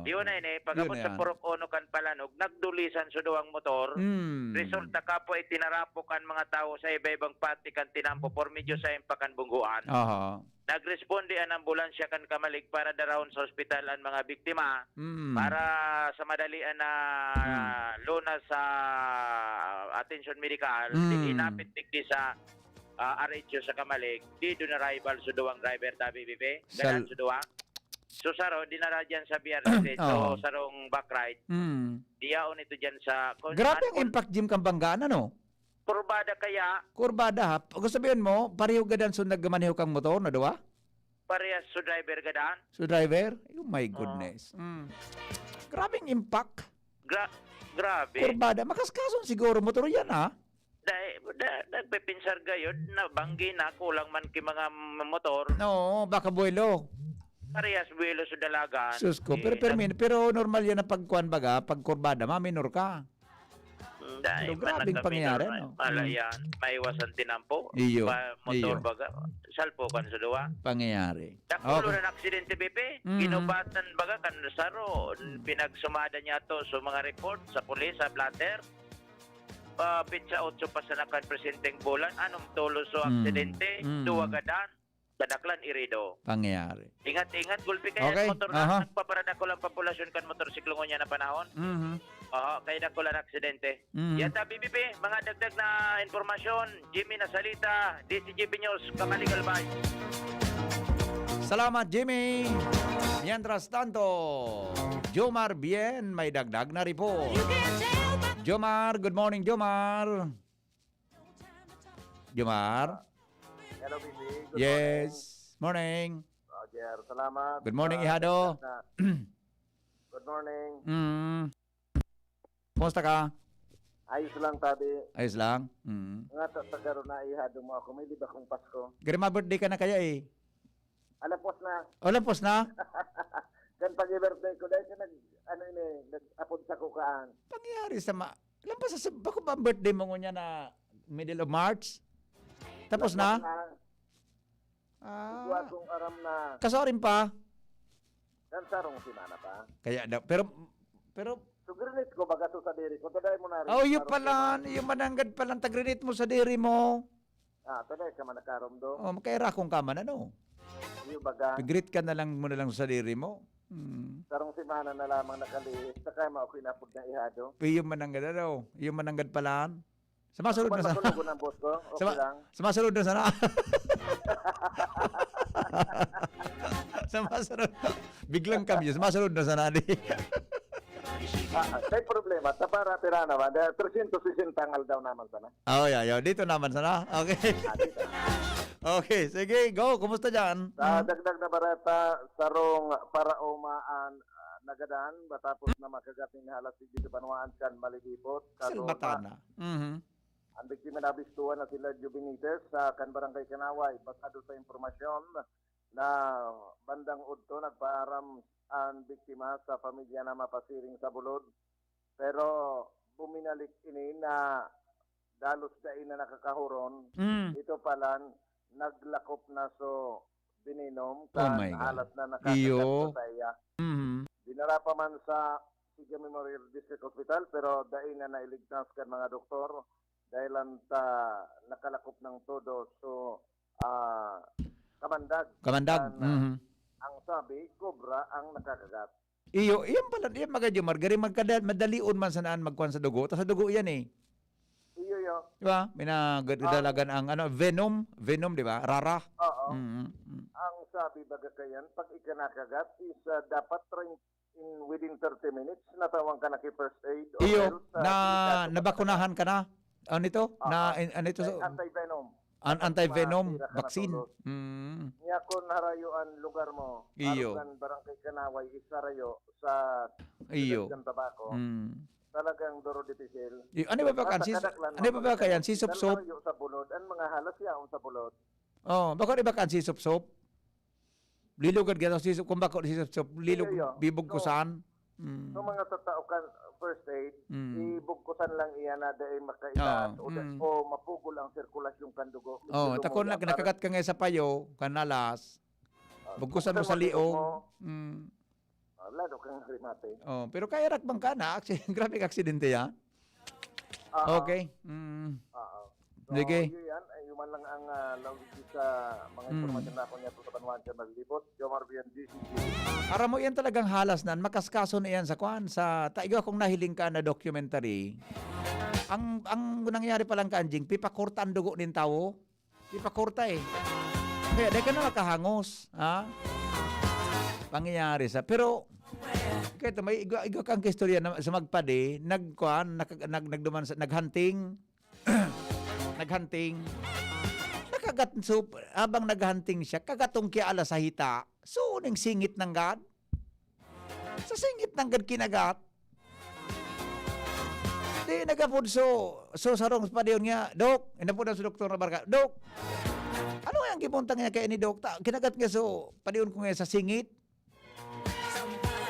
Yun na yun pagabot sa Porocono kan Palanog, nagdulisan sa duwang motor. Resulta ka po itinarapokan mga tao sa iba-ibang pati kan tinampo por medyo sa impakan bungguan. Nagresponde ang ambulansya kan Kamalig para darawon sa ospital ang mga biktima para sa madalian na luna sa attention medical. Inapit digdi sa Arecho sa Kamalig. Di doon arrival sa duwang driver tabi bibe. Ganan sa duwa. So saro, dinara dyan sa BRT. So sarong backride. Diyaon ito dyan sa... Grabe ang impact Jim Kambanggaan, ano? Kurbada kaya? Kurbada ha. Kung sabihin mo, pareho gadan so nagmaniho kang motor na duwa? Parehas so driver gadan? So driver? Oh my goodness. Grabing impact. Grabe. Kurbada. Makaskason siguro motor yan ha? Nagpepinsar gayod na banggi na kulang man ki mga motor. No, baka buwelo. Parehas buwelo sa dalagan. Sus ko. Pero normal yan na pagkuhan baga, pag kurbada, maminor ka. Dahil grabing pangyayari, no? Malayan, maiwasan tinampo. Iyo. Motor baga, salpukan sa duwa. Pangyayari. Nakulo na aksidente, Pepe. Ginubatan baga kan saro. Pinagsumada niya to sa mga report sa pulis, sa blatter. Pitsa 8 pa sa nakan presenteng bulan. Anong tulo sa aksidente? Duwagadan. Kadaklan irido. Pangyayari. Ingat-ingat, gulpi kaya motor na. Nagpaparada ko lang populasyon kan motorsiklo niya na panahon. Kaya na ko lang aksidente. Yan tabi, Bibi. Mga dagdag na informasyon. Jimmy Nasalita, DZGB News, Kamalig Albay. Salamat, Jimmy. Mientras tanto, Jomar Bien, may dagdag na report. Jomar, good morning, Jomar. Jomar? Hello, Bibi. Yes. Morning. Roger, salamat. Good morning, Ihado. Good morning. Kumusta ka? Ayos lang, tabi. Ayos lang? Nga, tagaro na ihado mo ako. May liba kong Pasko. Grima birthday ka na kaya eh. Alapos na. Alapos na? Kan pag-birthday ko, dahil ka nag-apod sa kukaan. Pangyari sa lampas sa bako ba ang birthday mo niya na middle of March? Tapos na? Kung aram na. Kasorin pa? Kan sarong simana pa. Kaya daw. Pero sugrinit ko baga to sa diri ko. Today mo na rin. Oh, yung pala. Yung mananggad palang tagrinit mo sa diri mo. Today ka man nakarom do. Oh, makaira kong kaman ano. Yung baga. Pigrit ka na lang mo na lang sa diri mo. Sarong simana na lamang nakalihis. Sakay mo ako inapod na ihado. Yung mananggad ano. Yung mananggad palaan. Sumasunod na sana. Pagpatulogo ng boss ko. Okay lang. Sumasunod na sana. Sumasunod. Biglang kami. Sumasunod na sana. May problema. Tapara tira naman. 360 tangal daw naman sana. Yeah. Dito naman sana. Okay. Okay. Sige, go. Kumusta dyan? Dagdag na barata. Sarong para umaan nagadan. Batapos na makagating halas dito panuaan kan maligipot. Silbatana. Ang biktima na abistuhan na sila Jubinites sa Barangay Kanaway. Basado sa informasyon, na bandang udto nagpaaram ang biktima sa pamilya na mapasiring sa bulod. Pero buminalik ini na dalos dai na nakakahuron. Ito pala naglakop na so bininom Oh my God. alas na nakakagat Iyo. sa iya. Mhm. Dinara pa man sa Siga Memorial District Hospital pero dai na nailigtas kan mga doktor dahil ta nakalakop ng todo. So kamandag. Ang sabi, cobra ang nakakagat. Iyo, iyan pala, iyan magadyo, Margari, madalion man sanaan magkuhan sa dugo. Ta sa dugo yan eh. Iyo yo. Di ba? Minagdalagan ang venom, di ba? Rara. Oo. Ang sabi baga kayan, pag ikanakagat is dapat within 30 minutes natawang ka na kay first aid. Iyo, nabakunahan ka na? Ano nito? Ano ito? Anti-venom. Anti-venom vaccine. Niya kung harayuan lugar mo, Iyo. arugan barangay Kanaway, isarayo sa Iyo. tabako. Talagang duro ditisil. Ano ba kayan? Si Sop-Sop? Sa bulod, ang mga halas yaon sa bulod. Oh, bakit iba kan si Sop-Sop? Lilugad gito si Sop, kung bakit si Sop-Sop, bibog ko saan? So mga tatao kan first aid, ibugkusan lang iyan na dahil makailan o mapugol ang sirkulasyon kan dugo. Oh, takon lang nakagat ka nga sa payo, kanalas. Bugkusan mo sa liog. Lalo kang rimate. Oh, pero kaya rak bang ka na? Grabe aksidente yan. Okay. Sige. Yan, yuman lang ang lawig sa mga informasyon na ako niya sa Banwan siya maglibot. Jomar DZGB. Para mo yan talagang halas nan, makaskaso na yan sa kwan. Sa taigo akong nahiling ka na documentary. Ang nangyari palang kanjing, pipakurta ang dugo ng tao. Pipakurta eh. Kaya dahil ka na nakahangos. Ha? Pangyayari sa. Pero, kaya may igo kang kistorya na sa magpade, naghunting. Naghunting. Nakagat, so, habang naghunting siya, kagatong kiala sa hita. So, ning singit ng gad. Sa singit ng gad kinagat. Di nagapod so sarong pa diyon nga, Dok, inapod sa doktor na barka, Dok, ano yung kipuntang niya kay ni Dok? Kinagat nga so, pa diyon ko nga sa singit.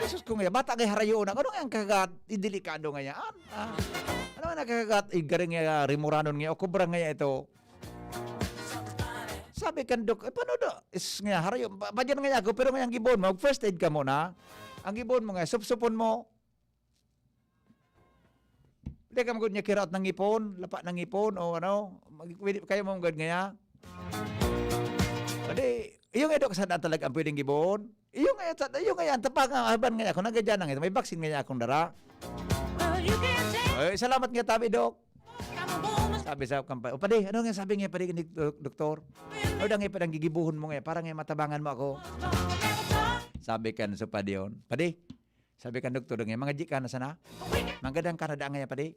Jesus ko nga, bata kay harayo na, ano nga ang kagagat, idelikado nga yan. Ano nga nakakagat, garing nga, rimuranon nga, o kubra nga ito. Sabi kan Dok, paano do? Is nga, harayo, padyan nga ako, pero nga ang gibon mo, first aid ka muna. Ang gibon mo nga, supsupon mo. Hindi ka magod niya kiraot ng ipon, lapa ng ipon, o ano, kayo mo magod nga. Adi, yung nga Dok, saan talaga ang pwedeng gibon? Yung nga yan, tapang haban nga ako, nagadyan nga ito, may vaccine nga akong dara. Ay, salamat nga tabi, Dok. Sabi sa kampay, o padi, ano nga sabi nga padi ni doktor? O da nga padang gigibuhon mo nga, parang nga matabangan mo ako. Sabi kan so padi yun. Padi, sabi kan doktor nga, mga jika na sana? Manggadang kanada nga padi.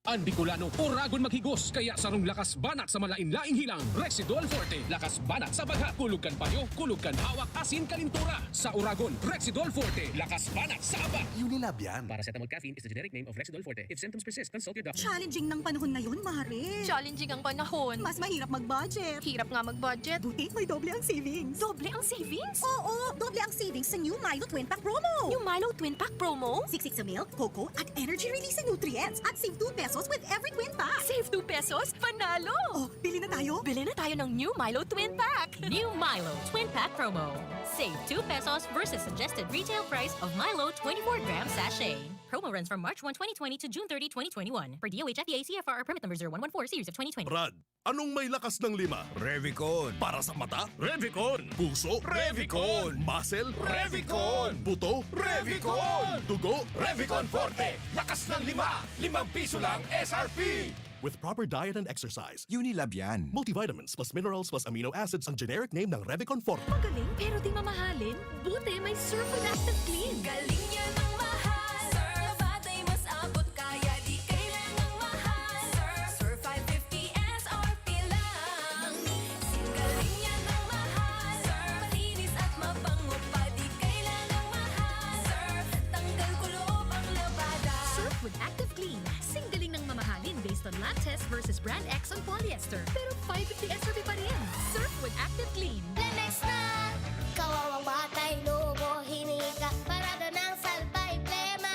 Ang Bicolano, oragon maghigos, kaya sarong lakas banat sa malain-laing hilang. Rexidol Forte, lakas banat sa baga. Kulog kan payo, kulog kan hawak, asin kalintura. Sa oragon, Rexidol Forte, lakas banat sa aba. Unilab yan. Paracetamol caffeine is the generic name of Rexidol Forte. If symptoms persist, consult your doctor. Challenging ng panahon ngayon, Mare. Challenging ang panahon. Mas mahirap mag-budget. Hirap nga mag-budget. Buti may doble ang savings. Doble ang savings? Oo, doble ang savings sa new Milo Twin Pack Promo. Yung Milo Twin Pack Promo? Siksik sa milk, cocoa, at energy-releasing nutrients. At save 2 pesos with every twin pack. Save 2 pesos? Panalo! Oh, bili na tayo? Bili na tayo ng new Milo Twin Pack. New Milo Twin Pack Promo. Save 2 pesos versus suggested retail price of Milo 24-gram sachet. Promo runs from March 1, 2020 to June 30, 2021. Per DOH FDA CFR permit number 0114 series of 2020. Brad, anong may lakas ng 5? Revicon. Para sa mata? Revicon. Puso? Revicon. Muscle? Revicon. Buto? Revicon. Dugo? Revicon Forte. Lakas ng 5. 5 piso lang SRP. With proper diet and exercise, Unilab yan. multivitamins plus minerals plus amino acids ang generic name ng Revicon Forte. Magaling pero di mamahalin. Buti may Surf with Active Clean. Galing niya ng mahal. Surf batay mas abot kaya di kailangang mahal. Surf 550 SRP lang. Galing niya ng mahal. Surf malinis at mabango pa di kailangang mahal. Surf tanggal kulob ang labada. Surf with Active Clean. Galing ng mamahalin based on lab test versus brand X on polyester. Pero 550 SRP pa rin. Surf with Active Clean. Lemex na! Kawawang batay, lobo, hinika, parada ng salbay, plema.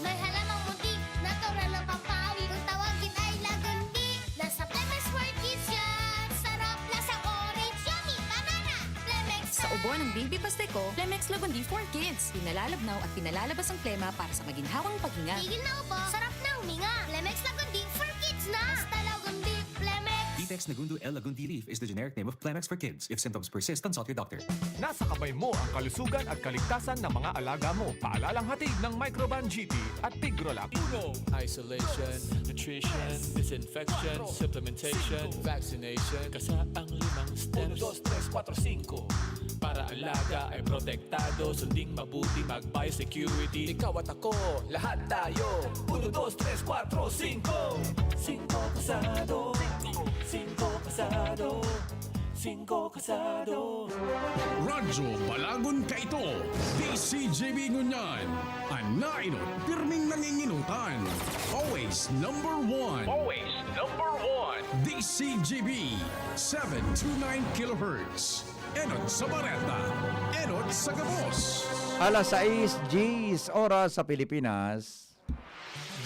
May halamang muntik, natural ng pampawi, kung tawagin ay lagundi. Nasa Plemex for Kids yan, sarap lasang orange, yummy, banana, Plemex. Sa ubo ng baby pasteco, Plemex Lagundi for Kids. Pinalalabnaw at pinalalabas ang plema para sa maginhawang paghinga. Tigil na ubo, sarap na huminga. Plemex Lagundi for Kids na. Basta Lagundi, Plemex. Vitex Nagundu L. Lagundi Leaf is the generic name of Plemex for kids. If symptoms persist, consult your doctor. Nasa kamay mo ang kalusugan at kaligtasan ng mga alaga mo. Paalalang hatid ng Microban GT at Tigrolac. Isolation, nutrition, disinfection, supplementation, vaccination. Kasa ang 5 steps. 1, 2, 3, 4, 5. Para alaga ay protektado, sunding mabuti, mag-biosecurity. Ikaw at ako, lahat tayo. 1, 2, 3, 4, 5. 5 kasado. 5 kasado. 5 kasado. Radyo Balagon ka ito. DZGB ngunyan. Anainot, pirming nanginginutan. Always number 1. Always number 1. DZGB 729 kHz. Enot sa Bareta. Enot sa Gabos. Alas 6 G's oras sa Pilipinas.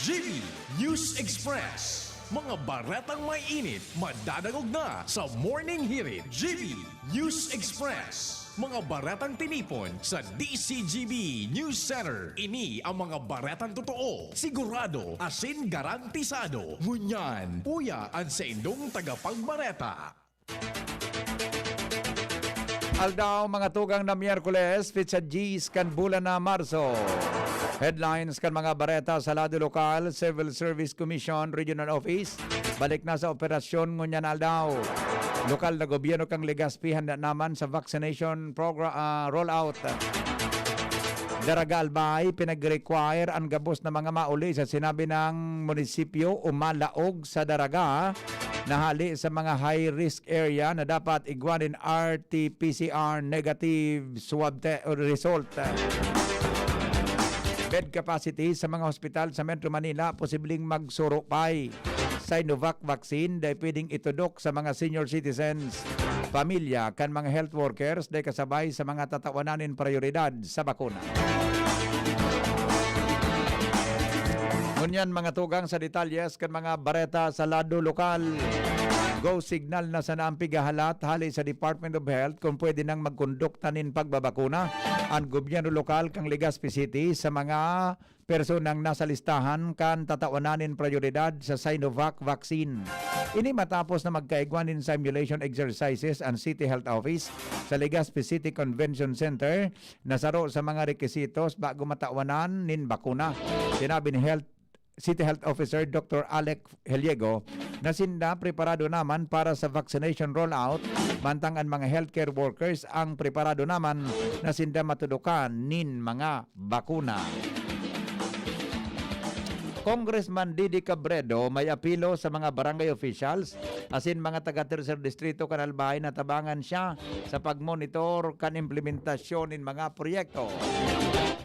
GB News Express. Mga baretang may init, madadagog na sa Morning Hirit. GB News Express. Mga baretang tinipon sa DZGB News Center. Ini ang mga baretang totoo, sigurado, asin garantisado. Ngunyan, puya ang sa indong tagapagbareta. Aldaw mga tugang na Miyerkules, Pizza G's kan bulan na Marso. Headlines kan mga bareta sa lado lokal, Civil Service Commission Regional Office. Balik na sa operasyon ngunyan aldaw. Lokal na gobyerno kang Legazpi handa naman sa vaccination program rollout. Daraga Albay, pinag-require ang gabos na mga mauli sa sinabi ng munisipyo umalaog sa Daraga nahali sa mga high-risk area na dapat igwanin RT-PCR negative swab result. Bed capacity sa mga hospital sa Metro Manila posibleng magsurupay. Sinovac vaccine dahil pwedeng itudok sa mga senior citizens, pamilya, kan mga health workers dahil kasabay sa mga tatawanan prioridad sa bakuna. Ngunyan mga tugang sa detalyes kan mga bareta sa lado lokal. Go signal na sa naampigahalat hali sa Department of Health kung pwede nang magkondukta nin pagbabakuna ang gobyerno lokal kang Legazpi City sa mga personang nasa listahan kan tatawananin prioridad sa Sinovac vaccine. Ini matapos na magkaigwanin simulation exercises ang City Health Office sa Legazpi City Convention Center na saro sa mga requisitos bago matawanan nin bakuna. Sinabi ni City Health Officer Dr. Alec Heliego na sinda preparado naman para sa vaccination rollout, mantang ang mga healthcare workers ang preparado naman na sinda matudukan nin mga bakuna. Congressman Didi Cabredo may apilo sa mga barangay officials asin mga taga-tercer distrito kan Albay na tabangan siya sa pagmonitor kan implementasyon nin mga proyekto.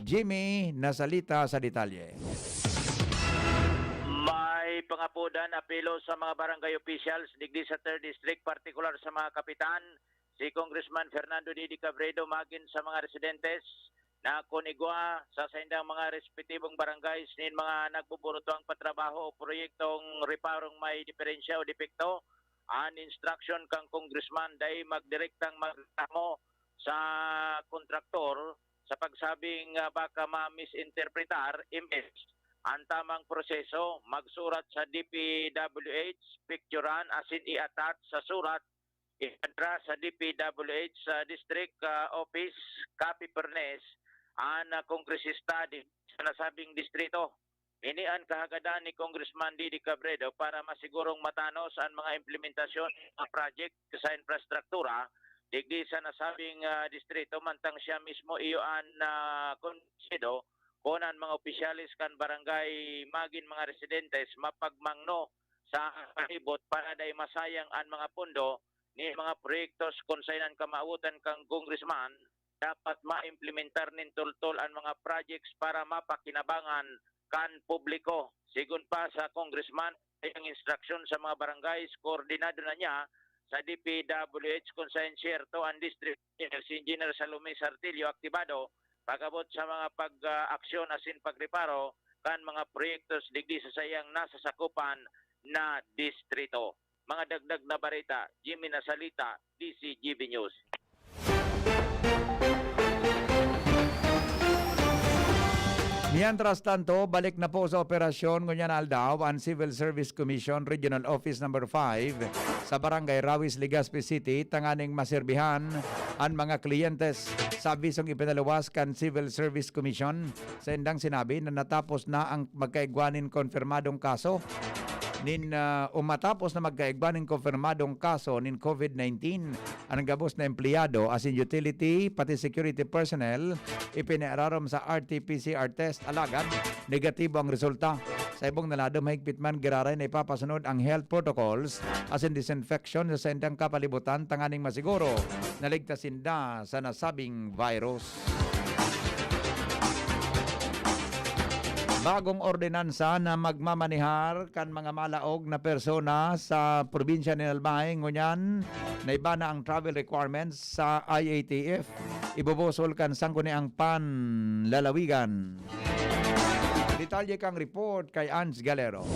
Jimmy nasalita sa detalye. May pangapudan apelo sa mga barangay officials digdi sa 3rd District, partikular sa mga kapitan, si Congressman Fernando Didi Cabredo magin sa mga residentes na kunigwa sa saindang mga respetibong barangays nin mga nagbuburutoang patrabaho o proyektong reparong may diferensya o depekto. An instruction kang Congressman day magdirektang magtamo sa kontraktor sa pagsabing baka ma-misinterpretar imbes ang tamang proseso, magsurat sa DPWH, picturean, asin i-attach sa surat, i-address sa DPWH sa District Office, copy pernes, ang kongresista sa nasabing distrito. Ini ang kahagadan ni Congressman Didi Cabredo para masigurong matanos ang mga implementasyon ng project sa infrastruktura digdi sa nasabing distrito, mantang siya mismo iyo ang konsido kunan mga opisyalis kan barangay magin mga residentes mapagmangno sa palibot para day masayang ang mga pondo ni mga proyektos kung sainan kamautan kang congressman dapat maimplementar nin tultol ang mga projects para mapakinabangan kan publiko. Sigun pa sa congressman ay ang instruksyon sa mga barangays, koordinado na niya sa DPWH Consign Sierto and District si Engineer Salome Sartilio aktibado pagabot sa mga pag-aksyon asin pagreparo kan mga proyektos digdi sa sayang nasasakupan na distrito. Mga dagdag na barita, Jimmy Nasalita, DZGB News. Mientras tanto, balik na po sa operasyon ngunyan Aldao ang Civil Service Commission Regional Office Number 5 sa Barangay Rawis, Legazpi City, tanganing maserbihan ang mga kliyentes. Sa abisong ipinaluwas kan Civil Service Commission, sa indang sinabi na natapos na ang magkaigwanin konfirmadong kaso umatapos na magkaigbaning konfirmadong kaso nin COVID-19 ang gabos na empleyado as in utility pati security personnel ipinaararom sa RT-PCR test alagad negatibo ang resulta. Sa ibong nalado mahigpit man giraray na ipapasunod ang health protocols as in disinfection sa sendang kapalibutan tanganing masiguro naligtasin da sa nasabing virus. Bagong ordinansa na magmamanihar kan mga malaog na persona sa probinsya ni Albay ngunyan na iba na ang travel requirements sa IATF. Ibubusol kan sangguniang panlalawigan. Detalye kang report kay Ans Galero.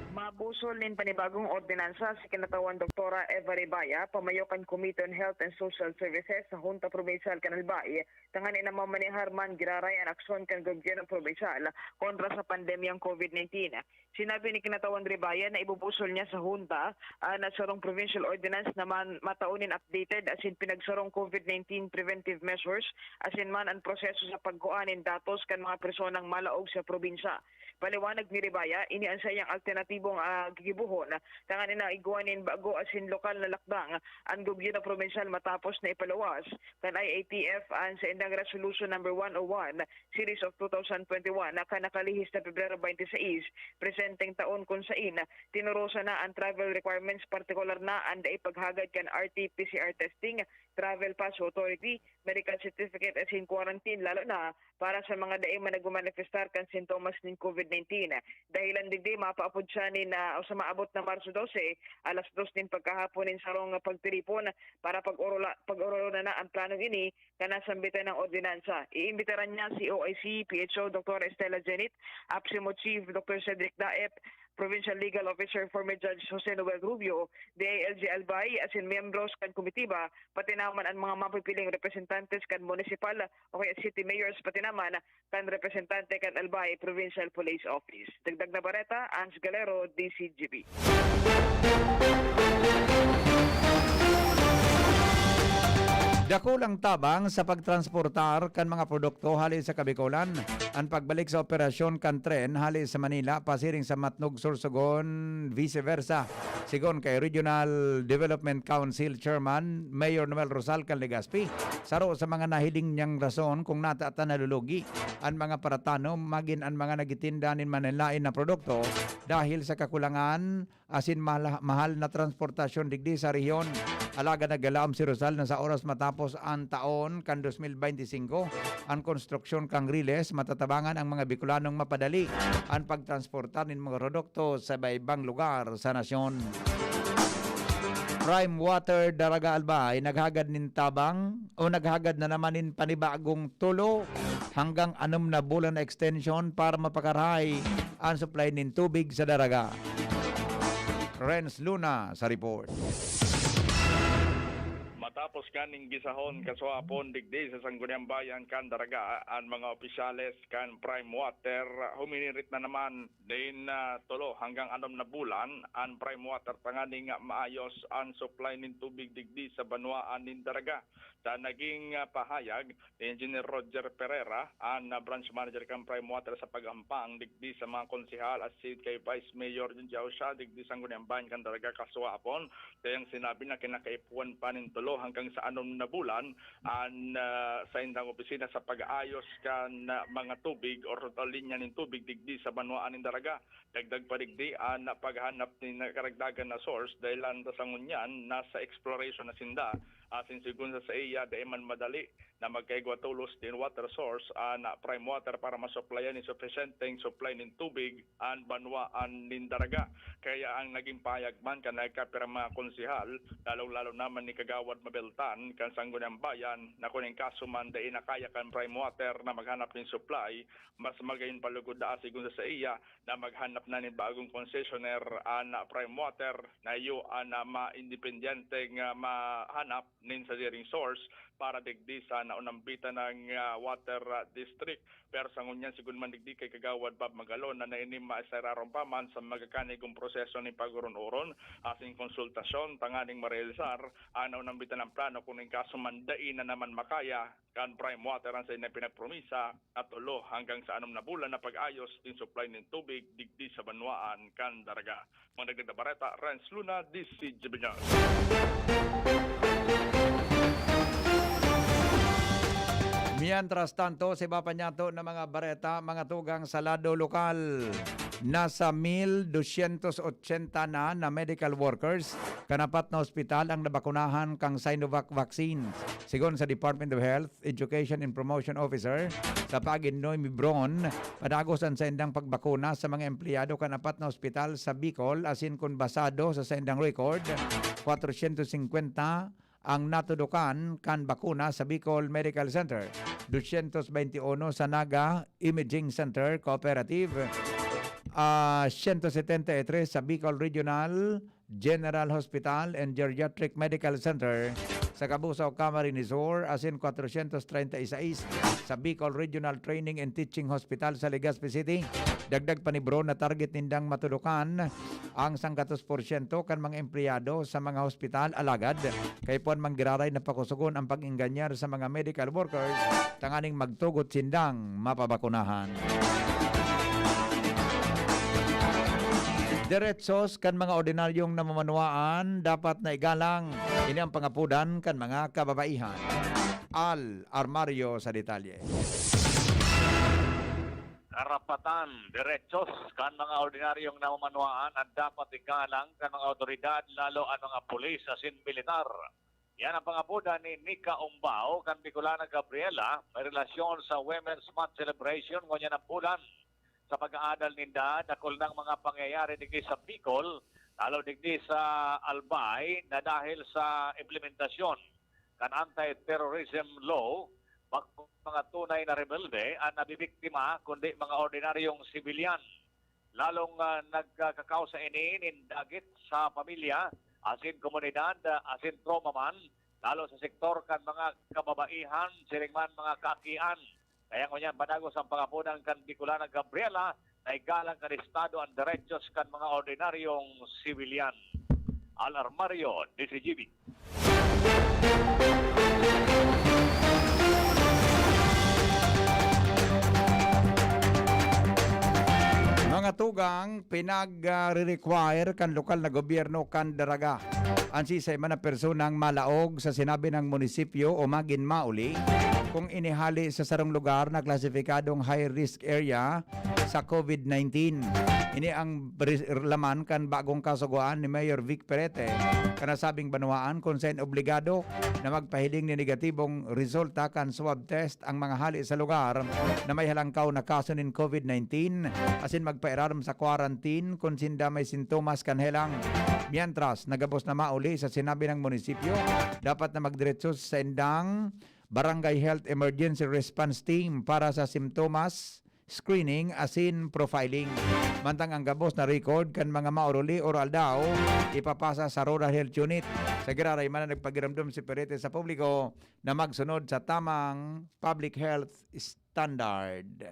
Mabusol nin panibagong ordinansa si kinatawan Doktora Eva Ribaya, pamayokan Committee on Health and Social Services sa Junta Provincial Canalbay, tanganin na mamanihar man giraray ang aksyon kan gobyerno provincial kontra sa pandemyang COVID-19. Sinabi ni kinatawan Ribaya na ibubusol niya sa Junta na sarong provincial ordinance na mataunin updated as in pinagsarong COVID-19 preventive measures as in man ang proseso sa pagkuanin datos kan mga personang malaog sa probinsya. Paliwanag ni Ribaya, ini ang sayang alternatibong gigibuhon tanganin na iguanin bago asin lokal na lakbang ang gobyerno provincial matapos na ipalawas kan IATF ang sa indang resolution number 101 series of 2021 na nakalihis na Pebrero 26 presenteng taon kung sain tinurusa na ang travel requirements partikular na ang ipaghagad kan RT-PCR testing, travel pass authority, medical certificate as in quarantine lalo na para sa mga daing managmanifestar kan sintomas ng COVID-19. Dahilan digdi mapaapod siya o sa maabot na Marso 12, alas 2 din pagkahapon nin sarong pagtiripon para pag-orolo na ang planong ini kanasambitan ng ordinansa. Iimbitaran niya si OIC, PHO Dr. Estela Jenit, APSIMO Chief Dr. Cedric Daep, Provincial Legal Officer former Judge Jose Noel Rubio, DILG Albay, as in membros kan komitiba, pati naman ang mga mapipiling representantes kan municipal o kaya city mayors, pati naman kan representante kan Albay Provincial Police Office. Dagdag na bareta, Ans Galero, DZGB. Dakulang tabang sa pagtransportar kan mga produkto hali sa Kabikulan. Ang pagbalik sa operasyon kan tren hali sa Manila pasiring sa Matnog, Sorsogon, vice versa. Sigon kay Regional Development Council Chairman Mayor Noel Rosal kan Legazpi. Saro sa mga nahiling niyang rason kung natata nalulugi ang mga paratano magin ang mga nagitinda nin manilain na produkto dahil sa kakulangan asin mahal na transportasyon digdi sa rehiyon. Alaga nagalaam si Rosal na sa oras matapos ang taon kan 2025 ang konstruksyon kang riles matatabangan ang mga Bicolanong mapadali ang pagtransportar ng mga produkto sa ibang lugar sa nasyon. Prime Water Daraga Albay naghagad nin tabang o naghagad na naman nin panibagong tulo hanggang 6 na bulan na extension para mapakaray ang supply nin tubig sa Daraga. Renz Luna sa report. Matapos kaning gisahon kaswapon digdi sa Sangguniang Bayan kan Daraga ang mga opisyales kan Prime Water huminirit na naman din tulo hanggang 6 na bulan ang Prime Water tanganing maayos ang supply nin tubig digdi sa banwaan nin Daraga. Sa naging pahayag ni Engineer Roger Pereira ang branch manager kan Prime Water sa pagampang digdi sa mga konsehal at kay Vice Mayor Junjao siya digdi sa Sangguniang Bayan kan Daraga kaswapon kayang sinabi na kinakaipuan pa nin tulo hanggang sa 6 na bulan ang sa indang opisina sa pag-aayos kan mga tubig o linya ng tubig digdi sa banwaan ng Daraga. Dagdag pa digdi ang paghanap ng karagdagan na source dahil ang sangunyan nasa exploration na sinda asin sigun sa iya dahil man madali na magkaigwatulos din water source na prime water para masuplayan ni sufficienteng supply ng tubig an banwaan nin daraga. Kaya ang naging payag man kan nagkapirang mga konsihal, lalo naman ni Kagawad Mabeltan kan Sangguniang Bayan na kuning kaso man dahil nakaya kan prime water na maghanap ng supply, mas magayon palugod da sigun sa iya na maghanap na ni bagong concessionaire na prime water na iyo na ma-independenteng mahanap nin sa diring source para digdi sa naunambitan ng water district. Pero sa ngunyan sigun man digdi kay Kagawad Bob Magalon na nainim maisararon pa man sa magakanigong proseso ni paguron-uron asing konsultasyon tanganing marealisar ang naunambitan ng plano kung in kaso mandain na naman makaya kan prime water ang sa inang pinagpromisa at ulo hanggang sa 6 na bulan na pag-ayos din supply ng tubig digdi sa banwaan kan daraga. Mga nagdagda bareta, Renz Luna, DZGB News. Mientras tanto, sa iba pa nyato na mga bareta, mga tugang sa lado lokal, nasa 1,280 na medical workers, kanapat na ospital ang nabakunahan kang Sinovac vaccine. Sigon sa Department of Health, Education and Promotion Officer, sa Paginoy Mibron, padagosan sa indang pagbakuna sa mga empleyado kanapat na ospital sa Bicol, asin kun basado sa indang record, 450 ang natudukan kan bakuna sa Bicol Medical Center, 221 sa Naga Imaging Center Cooperative, 173 sa Bicol Regional General Hospital and Geriatric Medical Center, sa Kabusaw Camarines Sur, asin 436 sa Bicol Regional Training and Teaching Hospital sa Legazpi City. Dagdag pa ni Bro na target nindang matudukan ang 100% kan mga empleyado sa mga hospital alagad. Kay pon manggiraray na pakusugon ang pag-inganyar sa mga medical workers tanganing magtugot sindang mapabakunahan. Diretsos kan mga ordinaryong namamanuaan dapat na igalang. Ini ang pangapudan kan mga kababaihan. Al Armario sa detalye. Karapatan, diretsos kan mga ordinaryong namamanuaan ang dapat igalang kan mga otoridad lalo ang mga pulis asin militar. Yan ang pangapudan ni Nika Umbao kan Bicolana Gabriela may relasyon sa Women's Month Celebration ngunyan ang bulan. Sa pag-aadal ninda, dakol ng mga pangyayari digdi sa Bicol, lalo digdi sa Albay na dahil sa implementasyon kan anti-terrorism law, mga tunay na rebelde ang nabibiktima kundi mga ordinaryong sibilyan. Lalong nagkakausa ini nindagit sa pamilya, asin komunidad, asin trauma man, lalo sa sektor kan mga kababaihan, siring man mga kakian. Kaya ngunyan padagos ang pangapunan kan Bicolana Gabriela na igalang kan Estado ang derechos kan mga ordinaryong sibilyan. Al Armario, DZGB. Mga tugang pinag-require kan lokal na gobyerno kan daraga. Ang sisay man na personang malaog sa sinabi ng munisipyo o magin mauli kung inihali sa sarong lugar na klasifikadong high-risk area sa COVID-19. Ini ang laman kan bagong kasuguan ni Mayor Vic Perete kanasabing banwaan kung saan obligado na magpahiling ni negatibong resulta kan swab test ang mga hali sa lugar na may halangkaw na kaso ng COVID-19 asin magpairaram sa quarantine kung sinda may sintomas kan helang. Mientras nagabos na mauli sa sinabi ng munisipyo, dapat na magdiretso sa indang Barangay Health Emergency Response Team para sa simptomas, screening, asin profiling. Mantang ang gabos na record kan mga mauruli oral daw, ipapasa sa Rural Health Unit. Sa giraray man na nagpagiramdam si Perete sa publiko na magsunod sa tamang public health standard.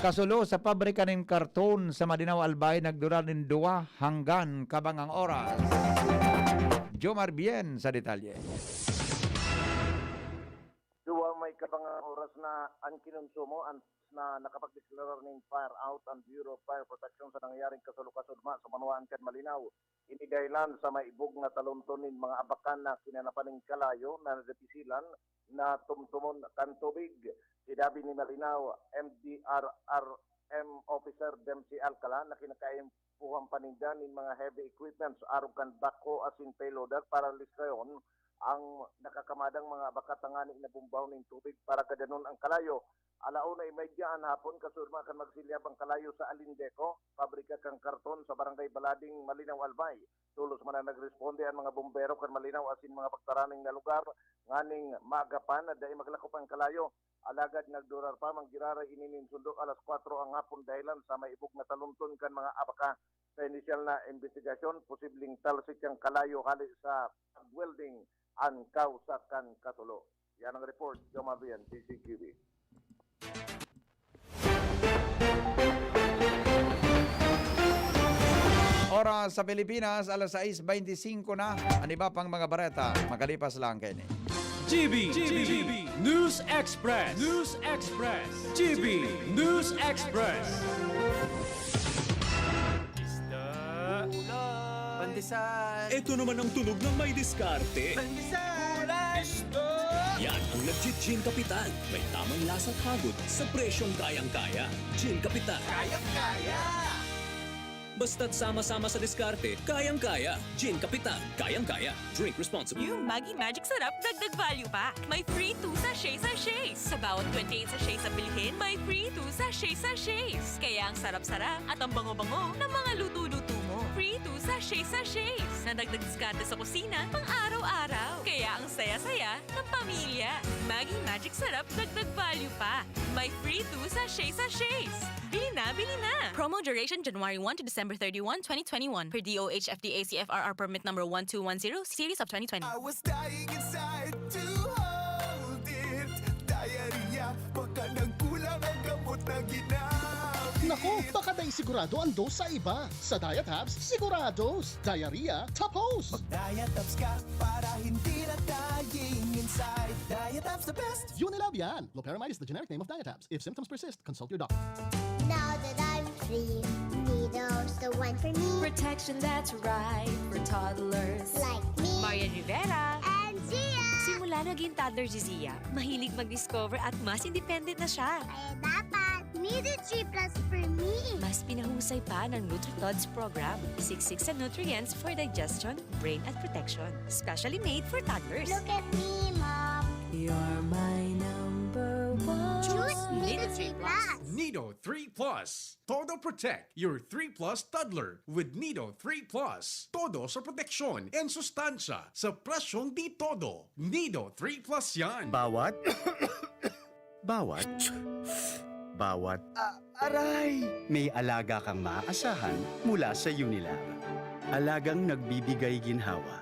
Kasulo sa pabrika ng karton sa Madinaw Albay nagdura ng 2 hanggang kabangang oras. Jomar Bien sa detalye. Duwa may kabangang oras na ang kinonsumo na nakapagdeklarar ng fire out ang Bureau of Fire Protection sa nangyaring kasulukasudma sa Manuan kan Malinaw. Ini dahilan sa maibog na taluntonin mga abakan na kinanapaning kalayo na nadepisilan na tumtumon kan tubig. Sidabi ni Malinaw, MDRRM Officer Dempsey Alcala na kinakaimpuhan paninda ng mga heavy equipments arugan bako asin payloader para listrayon ang nakakamadang mga bakatangani na bumbaw ng tubig para kadanon ang kalayo. Alauna imedyaan hapon kasurma kan magsilyab ang kalayo sa Alindeco, pabrika kang karton sa barangay Balading, Malinaw, Albay. Tulos man na nagresponde ang mga bumbero kan Malinaw asin mga pagtaraning na lugar nganing magapan na dahil maglakop ang kalayo. Alagad nagdurar pa manggirara inining sundok alas 4 ang hapon dahilan sa maibog na talunton kan mga abaka. Sa inisyal na investigasyon, posibleng talsik ang kalayo hali sa welding ang kausakan katulo. Yan ang report, Jomabian, DZGB. Oras sa Pilipinas, alas 6:25 na. Ang iba pang mga bareta, makalipas lang kayo ni. GB News Express. GB News Express. Pandesal. Ito naman ang tunog ng may diskarte. Pandesal. Yan ang legit Gin Kapitan. May tamang lasa't hagod sa presyong kayang-kaya. Gin Kapitan. Kayang-kaya. Basta't sama-sama sa diskarte, kayang-kaya. Gin Kapitan, kayang-kaya. Drink responsibly. Yung Maggi Magic Sarap, dagdag value pa. May free 2 sachets. Sa bawat 28 sachets sa bilhin, may free 2 sachets. Kaya ang sarap-sarap at ang bango-bango ng mga luto-luto mo. Free 2 sachets. Na dagdag diskarte sa kusina pang araw-araw. Kaya ang saya-saya ng pamilya. Maggi Magic Sarap, dagdag value pa. May free 2 sachets. Bili na, bili na! Promo duration January 1 to December 31, 2021. Per DOH FDA CFRR permit number 1210, series of 2020. I was dying inside to hold it. Diarrhea, baka nagkulang ang gamot na ginamit. Naku, baka dahil sigurado ang dose sa iba. Sa Diet Hubs, sigurados. Diarrhea, tapos. Mag-Diet Hubs ka para hindi na dying inside. Diet Hubs the best. Unilab yan. Loperamide is the generic name of Diet Hubs. If symptoms persist, consult your doctor. Now that I'm free, Nido's the one for me. Protection that's right for toddlers. Like me. Marian Rivera. And Zia. Simula naging toddler si Zia, mahilig mag-discover at mas independent na siya. Kaya dapat, Nido G Plus for me. Mas pinahusay pa ng NutriTods program. Isiksik sa nutrients for digestion, brain at protection. Specially made for toddlers. Look at me, Mom. You're my number one. Choose Nido G Plus. Nido 3 Plus. Todo Protect your 3 Plus toddler with Nido 3 Plus. Todo sa proteksyon and sustansya sa presyong di todo. Nido 3 Plus yan. Bawat aray! May alaga kang maaasahan mula sa Unilab. Alagang nagbibigay ginhawa.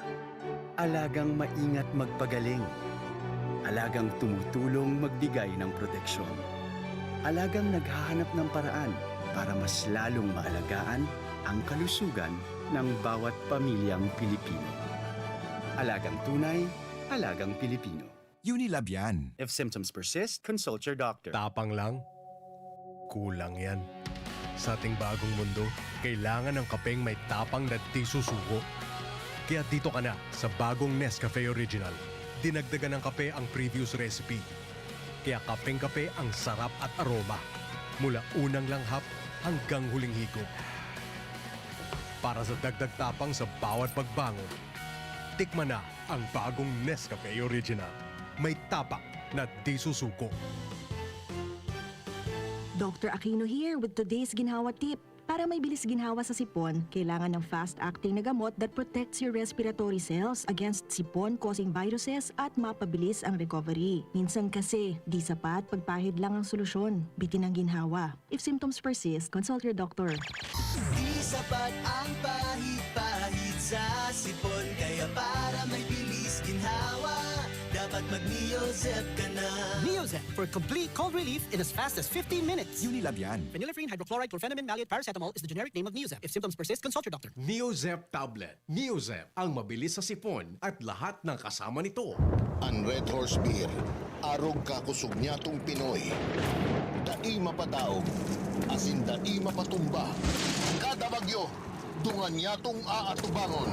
Alagang maingat magpagaling. Alagang tumutulong magbigay ng proteksyon. Alagang naghahanap ng paraan para mas lalong maalagaan ang kalusugan ng bawat pamilyang Pilipino. Alagang tunay, alagang Pilipino. Unilab yan. If symptoms persist, consult your doctor. Tapang lang? Kulang yan. Sa ating bagong mundo, kailangan ng kapeng may tapang na di susuko. Kaya dito ka na sa bagong Nescafe Original. Dinagdagan ng kape ang previous recipe. Kaya kapeng-kape ang sarap at aroma. Mula unang langhap hanggang huling higop. Para sa dagdag tapang sa bawat pagbangon, tikman na ang bagong Nescafe Original. May tapak na di susuko. Dr. Aquino here with today's ginhawa tip. Para may bilis ginhawa sa sipon, kailangan ng fast-acting na gamot that protects your respiratory cells against sipon-causing viruses at mapabilis ang recovery. Minsan kasi, di sapat pagpahid lang ang solusyon. Bitin ang ginhawa. If symptoms persist, consult your doctor. Di sapat ang pahid-pahid sa sipon. Kaya para may bilis ginhawa, dapat mag-Neozep ka na. Neozep for complete cold relief in as fast as 15 minutes. Unilab yan. Phenylephrine, hydrochloride, chlorpheniramine, maleate, paracetamol is the generic name of Neozep. If symptoms persist, consult your doctor. Neozep Tablet. Neozep, ang mabilis sa sipon at lahat ng kasama nito. Ang Red Horse Beer, arog kakusog niyatong Pinoy. Dai mapadaog, asin dai mapatumba. Kada bagyo, dungan niyatong aatubangon.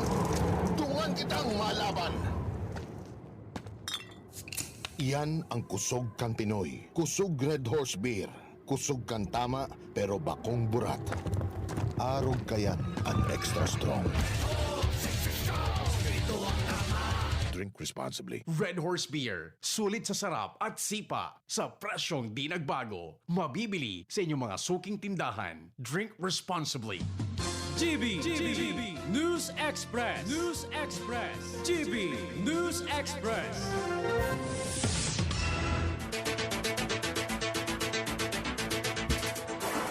Dungan kitang malaban. Iyan ang kusog kang Pinoy. Kusog Red Horse Beer. Kusog kang tama pero bakong burat. Arog kayan ang extra strong. Drink responsibly. Red Horse Beer, sulit sa sarap at sipa sa presyong di nagbago. Mabibili sa inyong mga suking tindahan. Drink responsibly. GB News Express. News Express. GB News Express.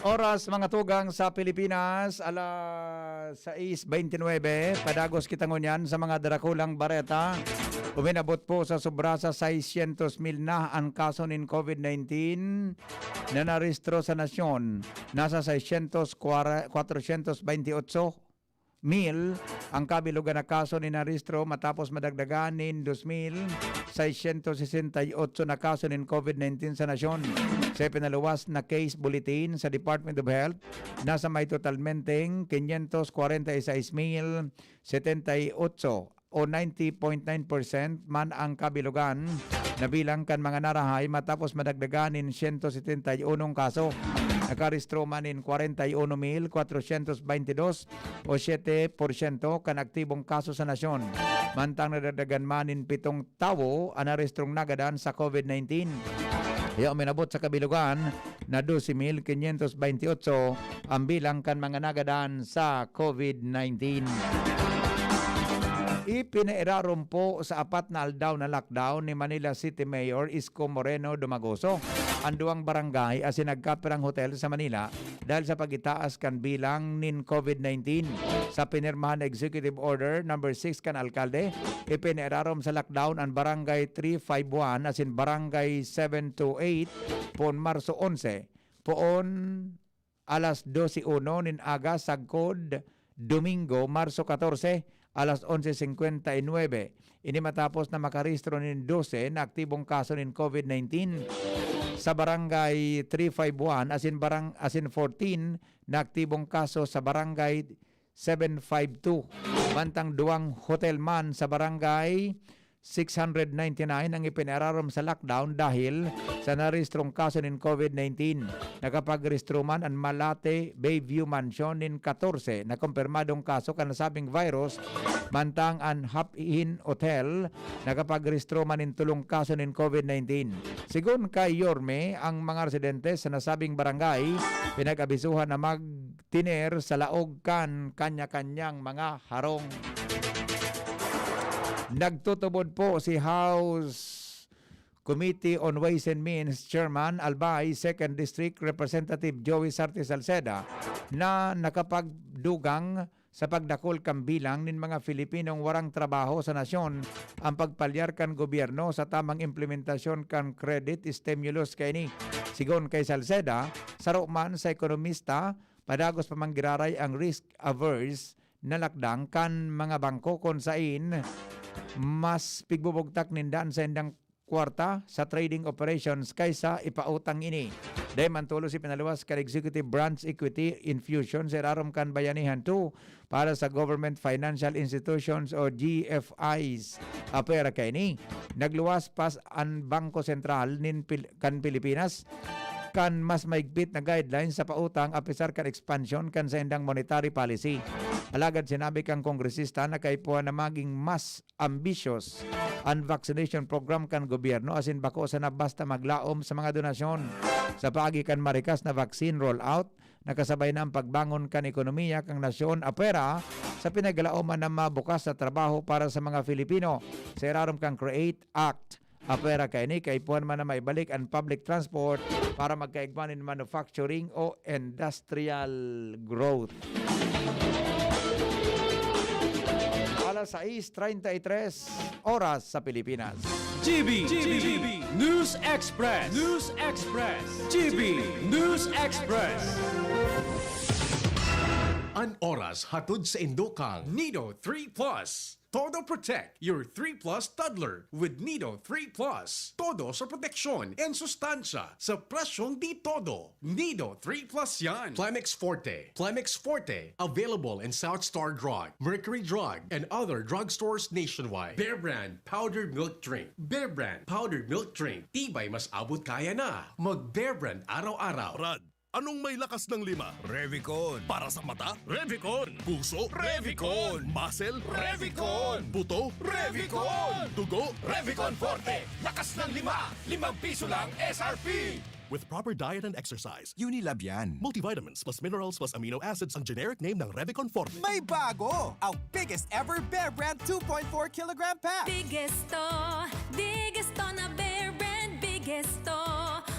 Oras mga tugang sa Pilipinas, alas 6:29. Padagos kita ngunyan sa mga darakulang bareta. Uminabot po sa sobra sa 600,000 na ang kaso ng COVID-19 na narehistro sa nasyon. Nasa 428,000 ang kabilugan na kaso ni narehistro matapos madagdagan ng 2,668 na kaso ng COVID-19 sa nasyon. Sa pinaluwas na case bulletin sa Department of Health, nasa may totalmenteng 546,078 o 90.9% man ang kabilugan na bilang kan mga narahay matapos madagdaganin 171 kaso. Nakarehistro man in 41,422 o 7% kan aktibong kaso sa nasyon. Mantang nadagdagan man in 7 tawo ang narehistrong nagadan sa COVID-19. Kaya uminabot sa kabilugan na 12,528 ang bilang kan mga nagadan sa COVID-19. Ipinairarom po sa 4 na aldaw na lockdown ni Manila City Mayor Isko Moreno Dumagoso ang duwang barangay as nagkapirang hotel sa Manila dahil sa pagitaas kan bilang nin COVID-19. Sa pinirmahan na Executive Order number 6 kan alkalde, ipinairarom sa lockdown ang barangay 351 as in barangay 728 poon Marso 11 poon alas 12:01 nin aga sagkod Domingo Marso 14 alas 11:59. Ini matapos na makarehistro ng 12 na aktibong kaso ng COVID-19. Sa barangay 351 as in 14 na aktibong kaso sa barangay 752. Bantang duwang hotel man sa barangay 699 ang ipinararom sa lockdown dahil sa narehistrong kaso ng COVID-19. Nakapag-rehistro man ang Malate Bayview Mansion ng 14 na kumpirmadong kaso kan nasabing virus, mantang ang Hop-In Hotel nakapag-rehistro man ng 3 kaso ng COVID-19. Sigun kay Yorme, ang mga residente sa nasabing barangay pinag-abisuhan na magtiner sa laog kan kanya-kanyang mga harong. Nagtutubod po si House Committee on Ways and Means Chairman Albay 2nd District Representative Joey Sarte Salceda na nakapagdugang sa pagdakol kang bilang ng mga Filipinong warang trabaho sa nasyon ang pagpalyar kan gobyerno sa tamang implementasyon kan credit stimulus kaini. Sigon kay Salceda, saro man sa ekonomista, padagos pamanggiraray ang risk-averse na lakdang kan mga bangko kung sain mas pigbubugtak nindaan sa indang kwarta sa trading operations kaysa ipautang ini. Dahil mantulo si pinaluwas kan Executive Branch Equity Infusion sa irarom kan bayanihan 2 para sa Government Financial Institutions o GFIs. Apera kay ni, nagluwas pas ang Bangko Sentral kan Pilipinas kan mas maigpit na guidelines sa pautang apisar kan expansion kan sa indang monetary policy. Alagad sinabi kang kongresista na kaipuan na maging mas ambitious ang vaccination program kan gobyerno asin bako sa na basta maglaom sa mga donasyon. Sa paagi kan marikas na vaccine rollout, nakasabay na ang pagbangon kan ekonomiya kang nasyon apera sa pinaglaoman na mabukas sa trabaho para sa mga Filipino. Sa irarom kang Create Act, apera kay ni kaipuan man na maibalik ang public transport para magkaigman in manufacturing o industrial growth. Alas 6:33 oras sa Pilipinas. GB News Express. News Express. GB News Express. An oras hatod sa Indokang Nido 3 Plus. Todo protect your 3 Plus toddler with Nido 3 Plus. Todo sa proteksyon and sustansya sa presyong di todo. Nido 3 Plus yan. Plemex Forte. Plemex Forte. Available in South Star Drug, Mercury Drug, and other drugstores nationwide. Bear Brand Powdered Milk Drink. Bear Brand Powdered Milk Drink. Tibay mas abot kaya na. Mag Bear Brand araw-araw. Brad, Anong may lakas ng 5? Revicon. Para sa mata? Revicon. Puso? Revicon. Muscle? Revicon. Buto? Revicon. Dugo? Revicon Forte. Lakas ng 5. 5 piso lang SRP. With proper diet and exercise, Unilab yan. Multivitamins plus minerals plus amino acids ang generic name ng Revicon Forte. May bago! Ang biggest ever Bear Brand 2.4 kilogram pack! Biggest to na Bear Brand, biggest to.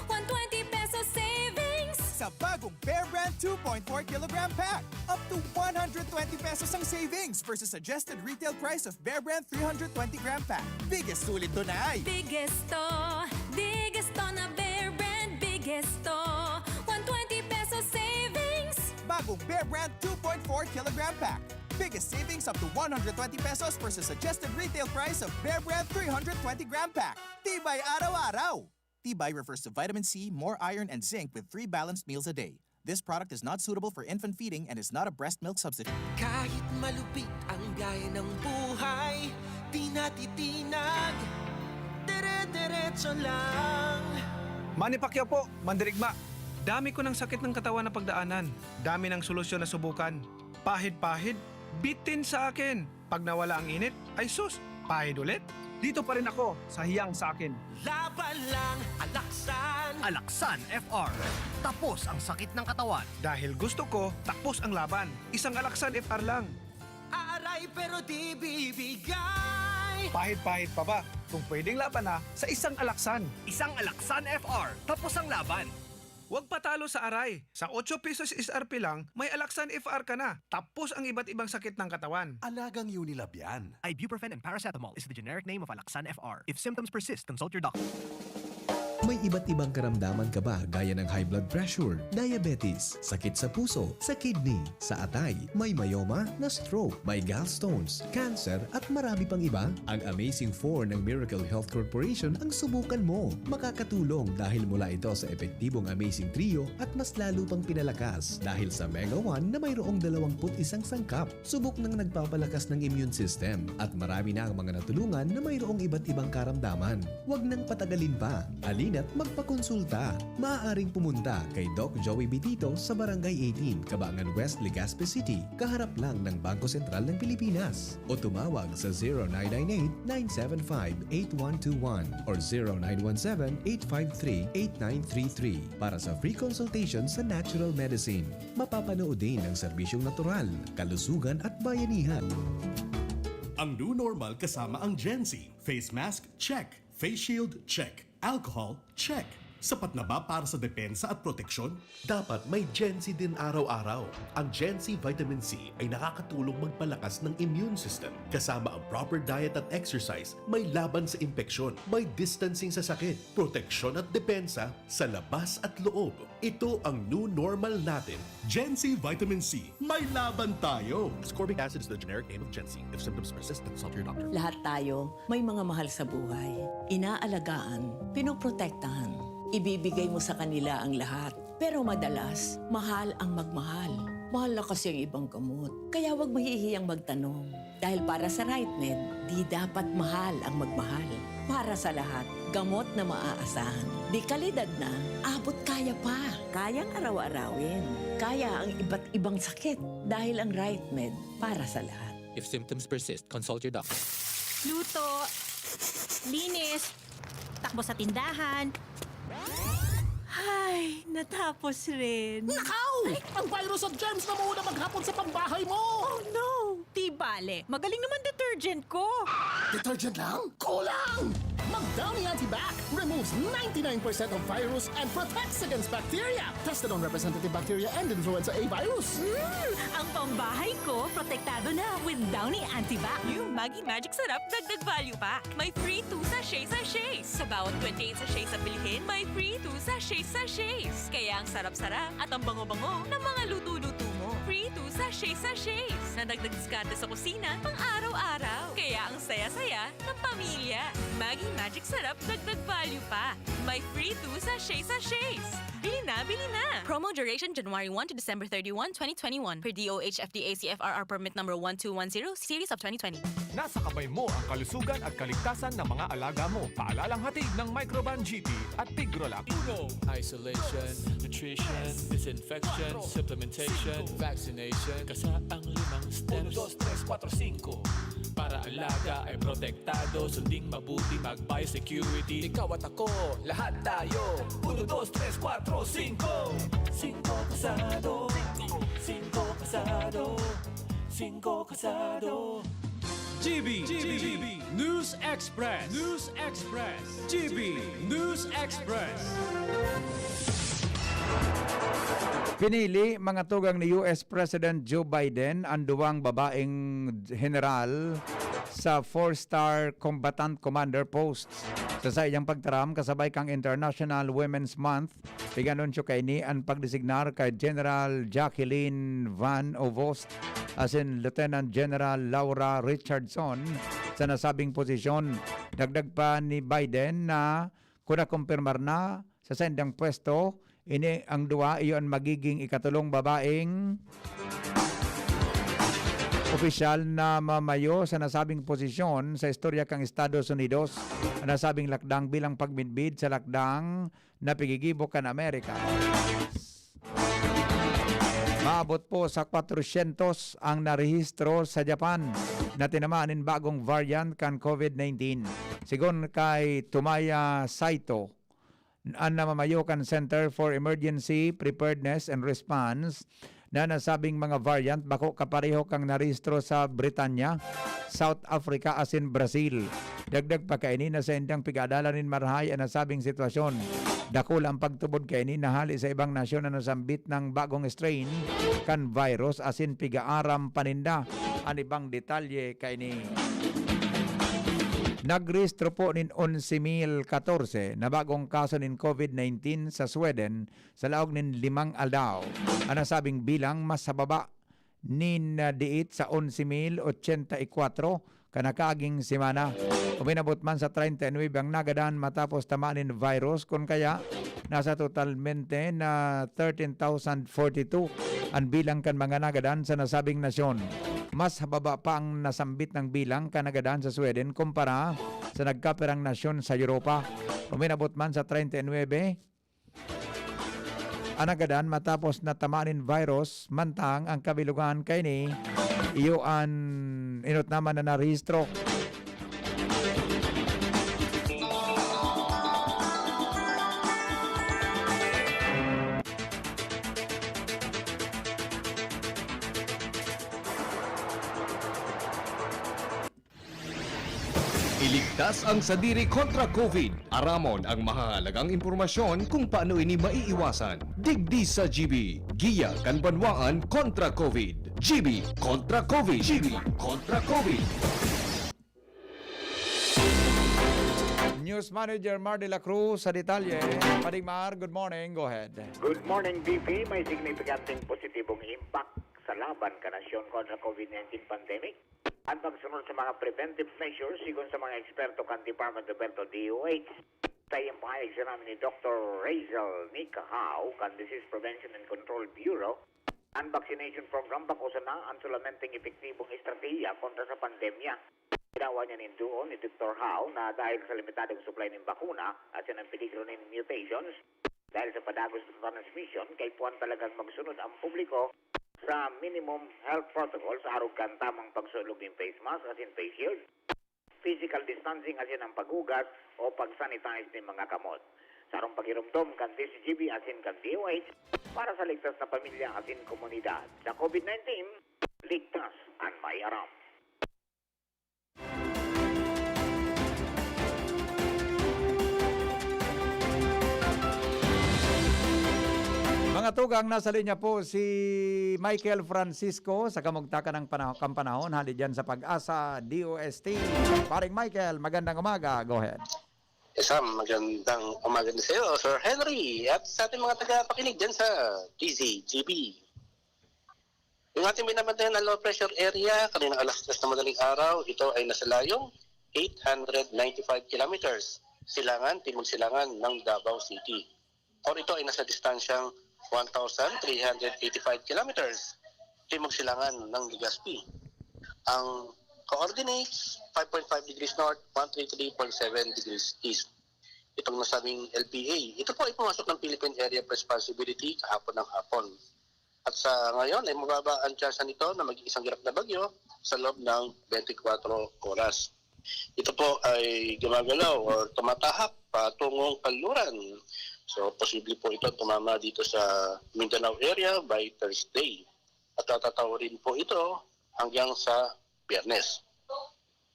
120 peso savings! Sa bagong Bear Brand 2.4 kilogram pack, up to 120 pesos ang savings versus suggested retail price of Bear Brand 320 gram pack. Biggest sulit doon ay... Biggest to na Bear Brand, biggest to. 120 peso savings! Bagong Bear Brand 2.4 kilogram pack. Biggest savings up to 120 pesos versus suggested retail price of Bear Brand 320 gram pack. Tibay araw-araw! Tibay refers to vitamin C, more iron, and zinc with 3 balanced meals a day. This product is not suitable for infant feeding and is not a breast milk substitute. Kahit malupit ang biyahe ng buhay, di natitinag, dire-diretso lang. Manny Pacquiao po, mandirigma. Dami ko ng sakit ng katawan na pagdaanan. Dami ng solusyon na subukan. Pahid-pahid, bitin sa akin. Pag nawala ang init, ay sus, pahid ulit. Dito pa rin ako, sa hiyang sa akin. Laban lang, Alaksan. Alaksan FR. Tapos ang sakit ng katawan. Dahil gusto ko, tapos ang laban. Isang Alaksan FR lang. Aaray pero di bibigay. Pahid-pahid pa ba? Kung pwedeng laban na, sa isang Alaksan. Isang Alaksan FR. Tapos ang laban. Huwag patalo sa aray. Sa 8 pesos SRP lang, may Alaksan FR ka na. Tapos ang iba't ibang sakit ng katawan. Alagang Unilab yan. Ibuprofen and paracetamol is the generic name of Alaksan FR. If symptoms persist, consult your doctor. May iba't ibang karamdaman ka ba gaya ng high blood pressure, diabetes, sakit sa puso, sa kidney, sa atay, may myoma na stroke, may gallstones, cancer at marami pang iba? Ang Amazing 4 ng Miracle Health Corporation ang subukan mo. Makakatulong dahil mula ito sa epektibong Amazing Trio at mas lalo pang pinalakas dahil sa Mega 1 na mayroong 21 sangkap. Subok ng nagpapalakas ng immune system at marami na ang mga natulungan na mayroong iba't ibang karamdaman. Huwag nang patagalin pa. At magpakonsulta. Maaaring pumunta kay Doc Joey Bitito sa Barangay 18, Cabangan West, Legazpi City, kaharap lang ng Bangko Sentral ng Pilipinas. O tumawag sa 0998-975-8121 or 0917-853-8933 para sa free consultation sa natural medicine. Mapapanood din ang serbisyong natural, kalusugan at bayanihan. Ang new normal kasama ang Gen Z. Face mask? Check. Face shield? Check. Alcohol? Check. Sapat na ba para sa depensa at proteksyon? Dapat may Gen Z din araw-araw. Ang Gen Z Vitamin C ay nakakatulong magpalakas ng immune system. Kasama ang proper diet at exercise, may laban sa impeksyon, may distancing sa sakit, proteksyon at depensa sa labas at loob. Ito ang new normal natin. Gen Z Vitamin C. May laban tayo! Ascorbic acid is the generic name of Gen Z. If symptoms persist, consult your doctor. Lahat tayo may mga mahal sa buhay. Inaalagaan, pinoprotektahan. Ibibigay mo sa kanila ang lahat. Pero madalas, mahal ang magmahal. Mahal na kasi ang ibang gamot. Kaya huwag mahihiyang magtanong. Dahil para sa RightMed, di dapat mahal ang magmahal. Para sa lahat, gamot na maaasahan. Di kalidad na, abot kaya pa. Kayang araw-arawin. Kaya ang iba't ibang sakit. Dahil ang RightMed, para sa lahat. If symptoms persist, consult your doctor. Luto, linis, takbo sa tindahan. Ay, natapos rin. Nakaw! Ang virus at germs na muna maghapon sa pambahay mo! Oh no! Di bale, magaling naman detergent ko. Detergent lang? Kulang! Mag-Downy Antibac removes 99% of virus and protects against bacteria. Tested on representative bacteria and influenza A virus. Ang pambahay ko, protektado na with Downy Antibac. Yung Maggi Magic Sarap, dagdag value pa. May free 2 sachets. Sa bawat 28 sachets na bilhin, may free 2 sachets. Kaya ang sarap-sarap at ang bango-bango ng mga luto-luto mo. Free 2 sachets na dagdag diskarte sa kusina pang araw-araw. Kaya ang saya-saya ng pamilya. Maggi Magic Sarap, dagdag value pa. May free 2 sachets. Bili na, bili na! Promo duration January 1 to December 31, 2021 per DOH FDA CFRR permit number 1210 series of 2020. Nasa kamay mo ang kalusugan at kaligtasan ng mga alaga mo. Paalalang hatid ng Microban GT at Pigrolac. Isolation, nutrition, disinfection, supplementation, vaccination. Kasaang 5 steps. 1, 2, 3, 4, 5. Para alaga ay protektado, sunding mabuti, mag-biosecurity. Ikaw at ako, lahat tayo. 1, 2, 3, 4, 5. 5 kasado. 5 kasado. 5 kasado. GB News Express. GB News Express. Pinili mga tugang ni US President Joe Biden ang duwang babaeng general sa 4-star combatant commander posts. Sa iyang pagtaram, kasabay kang International Women's Month, piganunsyo kay ni ang pagdesignar kay General Jacqueline Van Ovost as in Lieutenant General Laura Richardson sa nasabing posisyon. Dagdag pa ni Biden na kung nakumpirmar na sa sendang pwesto, ini ang duwa iyon magiging ikatulong babaeng opisyal na mamayo sa nasabing posisyon sa istorya kang Estados Unidos. Ang nasabing lakdang bilang pagminbid sa lakdang na pigigibok kan Amerika. Maabot po sa 400 ang narehistro sa Japan na tinamaanin bagong variant kan COVID-19. Sigon kay Tumaya Saito, ang namamayo kan Center for Emergency Preparedness and Response, na nasabing mga variant bako kapareho kang narehistro sa Britanya, South Africa asin Brazil. Dagdag pa kaini na sa indang pigadalanin marhay ang nasabing sitwasyon. Dakul ang pagtubod kaini nahali sa ibang nasyon na nasambit ng bagong strain kan virus asin pigaaram paninda. Ang ibang detalye kaini. Nagrehistro po nin 11,014 na bagong kaso nin COVID-19 sa Sweden sa laog nin 5 aldaw. Ang nasabing bilang mas sa baba nin diit sa 11,084 kanakaging simana. Uminabot man sa 39 ang nagadan matapos tamanin virus, kung kaya nasa totalmente na 13,042 ang bilang kan mga nagadan sa nasabing nasyon. Mas hababa pa ang nasambit ng bilang kanagadan sa Sweden kumpara sa nagkapirang nasyon sa Europa. Uminabot man sa 39 ang nagadan matapos na tamanin virus, mantang ang kabilugan kay ni iyo an inot naman na narehistro. Iligtas ang sadiri kontra COVID. Aramon ang mahalagang impormasyon kung paano ini maiiwasan. Digdi sa GB. Giya kan banwaan kontra COVID. GB kontra COVID. GB kontra COVID. News Manager Mar de la Cruz sa detalye. Padigmar, good morning. Go ahead. Good morning, BP. May signifikanteng positibong impact sa laban kanasyon kontra COVID-19 pandemic. At pagsunod sa mga preventive measures, sigon sa mga eksperto kan Department of Health o DOH. Tayo ang pahayag sa namin ni Dr. Razel Nikahau kan Disease Prevention and Control Bureau. Ang vaccination program bako sa na ang sulamenteng epektibong estratehiya kontra sa pandemya. Ginawa niya nin doon ni Dr. Hau na dahil sa limitadong supply ng bakuna at sa ng peligro ng mutations, dahil sa padagos ng transmission, kay puwan talagang magsunod ang publiko sa minimum health protocols, arog kan tamang pagsulog ng face mask as in face shield, physical distancing as in ang paghugas o pag-sanitize ng mga kamot. Sarong pagirumdom kan DZGB as in kan DOH para sa ligtas na pamilya as in komunidad. Sa COVID-19, ligtas ang may aram. Mga tugang, nasa linya po si Michael Francisco sa kamugtakan ng kampanahon. Hali dyan sa Pag-asa, DOST. Paring Michael, magandang umaga. Go ahead. Sam, magandang umaga na sa iyo, Sir Henry, at sa ating mga tagapakinig dyan sa DZGB. Yung ating binabantayan na low pressure area, kaninang alas 3 na madaling araw, ito ay nasa layong 895 kilometers, silangan, timog silangan ng Davao City. Or ito ay nasa distansyang 1,385 kilometers, timog silangan ng Legazpi. Ang coordinates, 5.5 degrees north, 133.7 degrees east. itong nasabing LPA. Ito po ay pumasok ng Philippine Area of Responsibility kahapon ng hapon. At sa ngayon ay mababa ang tsansa nito na maging isang girap na bagyo sa loob ng 24 oras. Ito po ay gumagalaw o tumatahak patungong kanluran. So, posible po ito tumama dito sa Mindanao area by Thursday. At tatataw rin po ito hanggang sa Biyernes.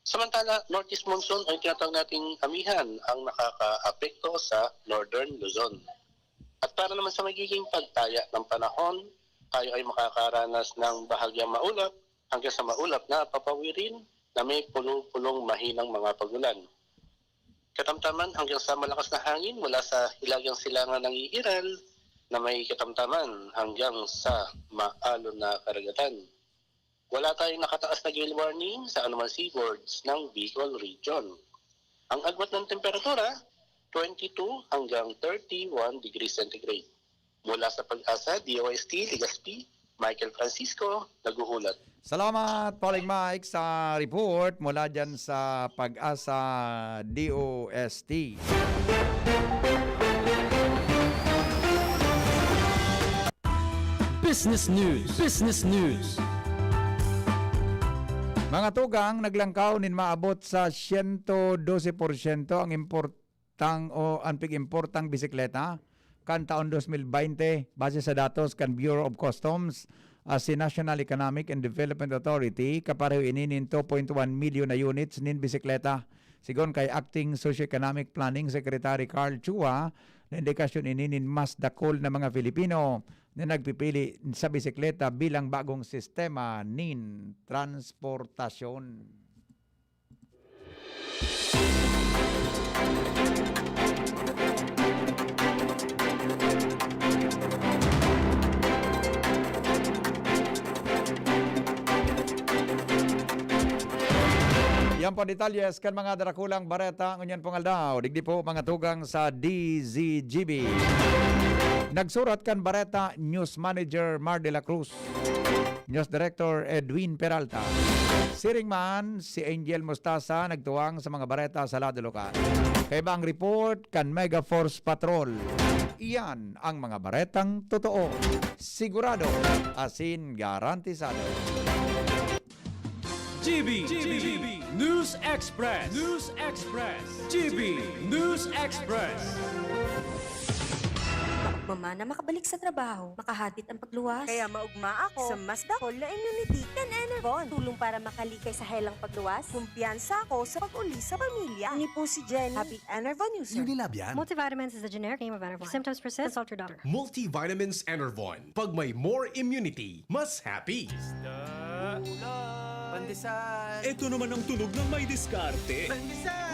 Samantala, Northeast Monsoon ay tinatawag nating amihan ang nakaka-apekto sa Northern Luzon. At para naman sa magiging pagtaya ng panahon, tayo ay makakaranas ng bahagyang maulap hanggang sa maulap na papawirin na may pulong-pulong mahinang mga pagulan. Katamtaman hanggang sa malakas na hangin mula sa hilagang silangan ng Iiral na may katamtaman hanggang sa maalon na karagatan. Wala tayong nakataas na gale warning sa anumang seaboards ng Bicol Region. Ang agwat ng temperatura, 22 hanggang 31 degrees centigrade. Mula sa Pag-asa, DOST, Legazpi, Michael Francisco, naghuhulat. Salamat, Paling Mike, sa report mula dyan sa Pag-asa DOST. Business News. Business News. Mga tugang, naglangkaw nin maabot sa 112% ang importang o ang pig-importang bisikleta kan taon 2020 base sa datos kan Bureau of Customs si National Economic and Development Authority kapareho ininin 2.1 million na units nin bisikleta. Sigon kay Acting Socio-Economic Planning Secretary Carl Chua, na indikasyon ininin mas dakol na mga Filipino na nagpipili sa bisikleta bilang bagong sistema nin transportasyon. Yan po detalyes kan mga darakulang bareta ngunyan pong aldaw. Digdi po mga tugang sa DZGB. Nagsurat kan bareta News Manager Mar de la Cruz, News Director Edwin Peralta. Siring man si Angel Mostasa nagtuwang sa mga bareta sa lado lokal. Kaya ba ang report kan Mega Force Patrol? Iyan ang mga baretang totoo, sigurado, asin garantisado. GB News Express. News Express. GB News Express. Mamana makabalik sa trabaho, makahatid ang pagluwas. Kaya maugma ako sa mas dakol na immunity kan Enervon. Tulong para makalikay sa helang pagluwas. Kumpiyansa ako sa pag-uli sa pamilya. Ni po si Jenny, happy Enervon user. Unilab yan. Multivitamins is the generic name of Enervon. If symptoms persist, consult your doctor. Multivitamins Enervon. Pag may more immunity, mas happy. Pandesal. Ito naman ang tunog ng may diskarte. Pandesal.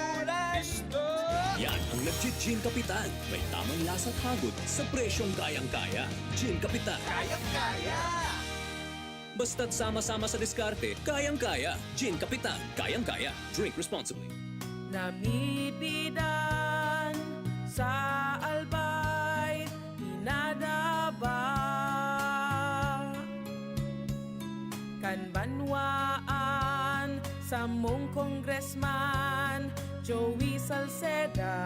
Yan ang legit Gin Kapitan. May tamang lasa't hagod sa presyong kayang-kaya. Gin Kapitan. Kayang-kaya! Basta't sama-sama sa diskarte, kayang-kaya. Gin Kapitan. Kayang-kaya. Drink responsibly. Namipidan sa albay, inadaba kan banwaan sa mong congressman Joey Salceda.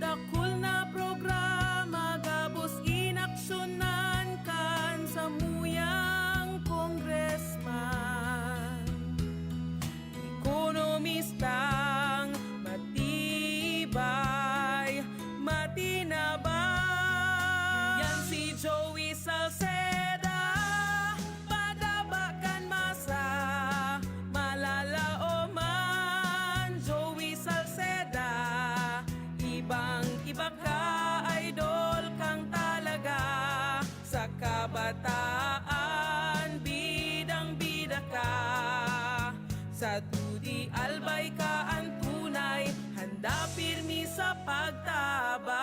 Dakul na programa gabos inaksyonan kan sa muyang congressman. Ekonomistang matibay, matinabay. Yan si Joey Salceda. Kabataan, bidang-bida ka. Sa tudi albay ka ang tunay, handa pirmi sa pagtabang.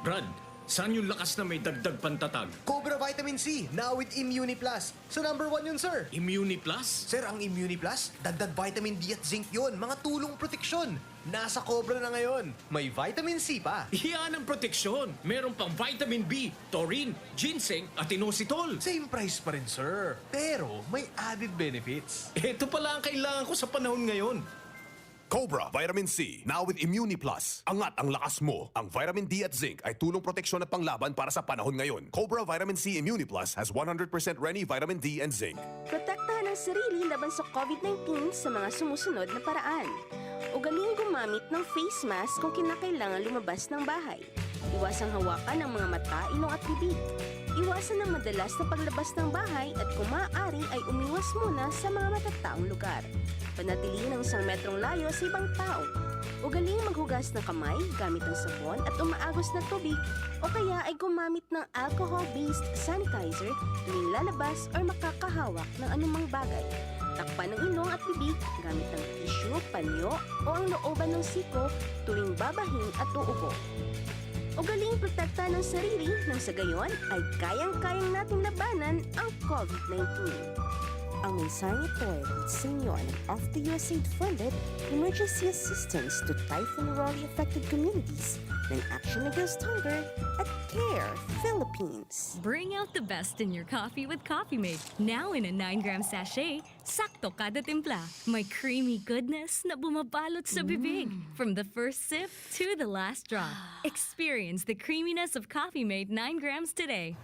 Brad, saan yung lakas na may dagdag pantatag? Cobra vitamin C, now with Immuni Plus. So number 1 yun, sir. Immuni Plus? Sir, ang Immuni Plus, dagdag vitamin D at zinc yun. Mga tulong proteksyon. Nasa Cobra na ngayon. May vitamin C pa. Yan ang proteksyon. Meron pang vitamin B, taurine, ginseng at inositol. Same price pa rin, sir. Pero may added benefits. Ito pala ang kailangan ko sa panahon ngayon. Cobra Vitamin C, now with Immuni Plus. Angat ang lakas mo. Ang vitamin D at zinc ay tulong proteksyon at panglaban para sa panahon ngayon. Cobra Vitamin C Immuni Plus has 100% Reni vitamin D and zinc. Protektahan ang sarili laban sa COVID-19 sa mga sumusunod na paraan. Ugaling gumamit ng face mask kung kinakailangan lumabas ng bahay. Iwasang hawakan ang mga mata, ilong at bibig. Iwasan ang madalas na paglabas ng bahay at kung maaari ay umiwas muna sa mga matataong lugar. Panatilihin ang 1 metrong layo sa ibang tao. Ugaling maghugas ng kamay gamit ang sabon at umaagos na tubig o kaya ay gumamit ng alcohol-based sanitizer tuwing lalabas o makakahawak ng anumang bagay. Takpan ng ilong at bibig gamit ang tissue, panyo o ang looban ng siko tuwing babahin at uubo. Ugaling protekta ng sarili nang sa gayon ay kayang-kayang nating labanan ang COVID-19. Ang mensaheng ito ay sa inyo ng of the USAID-funded Emergency Assistance to Typhoon-affected communities ng Action Against Hunger at CARE Philippines. Bring out the best in your coffee with Coffee Mate. Now in a 9-gram sachet, sakto kada timpla. May creamy goodness na bumabalot sa bibig. From the first sip to the last drop. Experience the creaminess of Coffee Mate 9 grams today.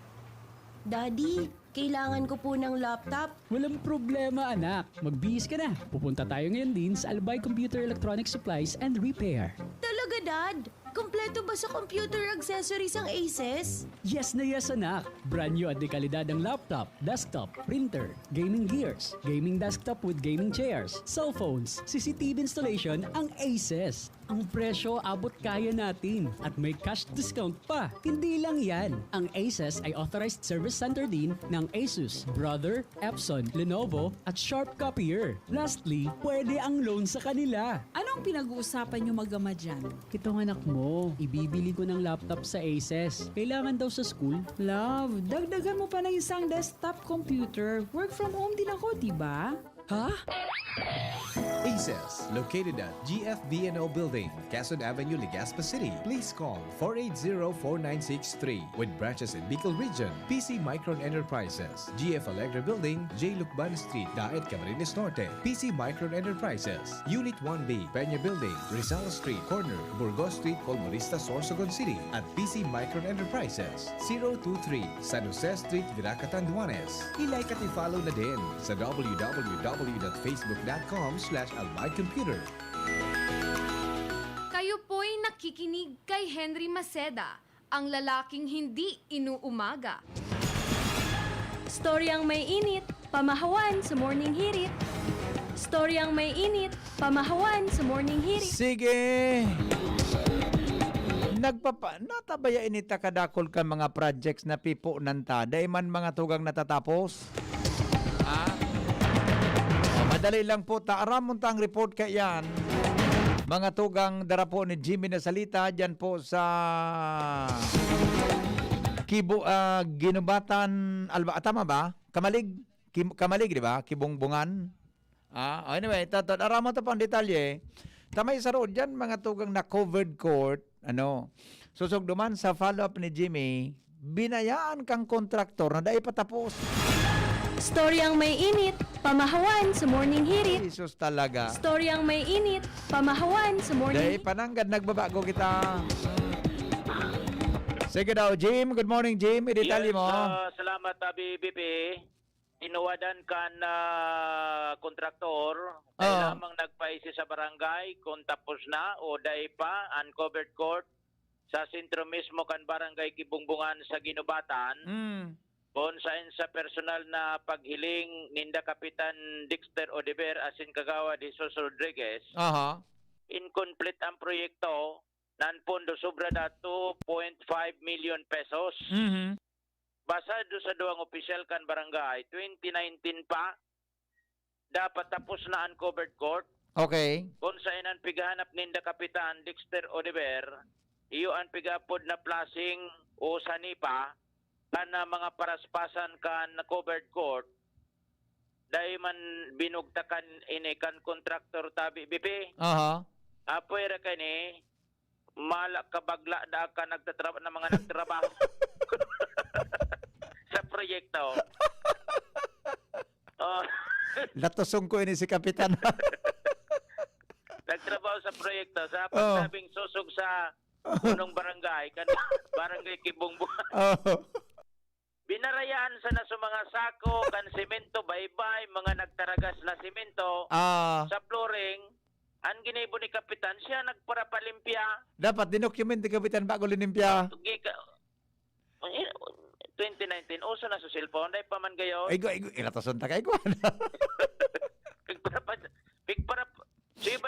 Daddy, kailangan ko po ng laptop. Walang problema, anak. Magbihis ka na. Pupunta tayo ngayon din sa Albay Computer Electronic Supplies and Repair. Talaga, Dad? Kompleto ba sa computer accessories ang Aces? Yes na yes, anak. Brand new at dekalidad ang laptop, desktop, printer, gaming gears, gaming desktop with gaming chairs, cell phones, CCTV installation ang Aces. Ang presyo abot kaya natin at may cash discount pa. Hindi lang yan. Ang Aces ay authorized service center din ng Asus, Brother, Epson, Lenovo at Sharp Copier. Lastly, pwede ang loan sa kanila. Anong pinag-uusapan nyo mag-ama dyan? Itong anak mo, ibibili ko ng laptop sa Aces. Kailangan daw sa school. Love, dagdagan mo pa ng isang desktop computer. Work from home din ako, diba? Ha? Aces, located at GFB&O Building, Quezon Avenue, Legazpi City. Please call 480-4963 with branches in Bicol Region, PC Micron Enterprises, GF Allegra Building, J. Lucban Street, Daet, Camarines Norte, PC Micron Enterprises, Unit 1B, Peña Building, Rizal Street, Corner, Burgos Street, Colmarista, Sorsogon City, at PC Micron Enterprises, 023, San Jose Street, Viraca, Tanduanes. I-like at i-follow na din sa www.facebook.com/albaycomputer. Kayo po'y nakikinig kay Henry Maceda, ang lalaking hindi inuumaga. Storyang may init, pamahawan sa Morning Hirit. Storyang may init, pamahawan sa Morning Hirit. Sige. Natabaya inita kadakol ka mga projects na pipo nanta. Day man mga tugang natatapos. Madali lang po. Taaramon tang report ka yan. Mga tugang darapo ni Jimmy na salita dyan po sa Ginubatan Alba. Tama ba? Kamalig, di ba? Kibungbungan. Anyway, aramon ta po ang detalye. Tamay sa road dyan, mga tugang na covered court. Susugduman sa follow-up ni Jimmy, binayaan kang kontraktor na dahil patapos. Storyang may init, pamahawan sa Morning Hirit. Jesus talaga. Storyang may init, pamahawan sa Morning Hirit. Dahil pananggad, nagbabago kita. Sige daw, Jim. Good morning, Jim. I-detalye mo. Salamat, BP. Inuwadan ka na kontraktor. Dahil lamang nagpaisi sa barangay kung tapos na o dahil pa, uncovered court sa sentro mismo kan barangay Kibungbungan sa Ginubatan. Kung sa personal na paghiling ninda Kapitan Dexter Odever asin kagawa de Jesus Rodriguez. Incomplete ang proyekto nan pondo sobra na 2.5 million pesos. Basado sa duwang opisyal kan barangay, 2019 pa dapat tapos na uncovered court. Okay. Kung saan ang pighanap ninda Kapitan Dexter Odever, iyo ang pigapod na plasing o sanipa kana mga paraspasan kan covered court, dahil man binugtakan ini kan kontraktor tabi BP. Aha. Apoy ra kani malak kabagla da ka nagtatrabaho na mga nagtrabaho sa proyekto. Oh. Latosong ko ini si Kapitan. Nagtrabaho sa proyekto sa pagsabing susog sa punong barangay kan barangay Kibungbuan. Binarayaan sa na sa mga sako kan semento baybay mga nagtaragas na semento sa flooring. Ang ginibo ni Kapitan siya nagparapalimpya. Dapat dinocument ni Kapitan bago linimpya. 2019 uso na sa cellphone dai pa man gayon. Ay go ilatoson ta kay ko.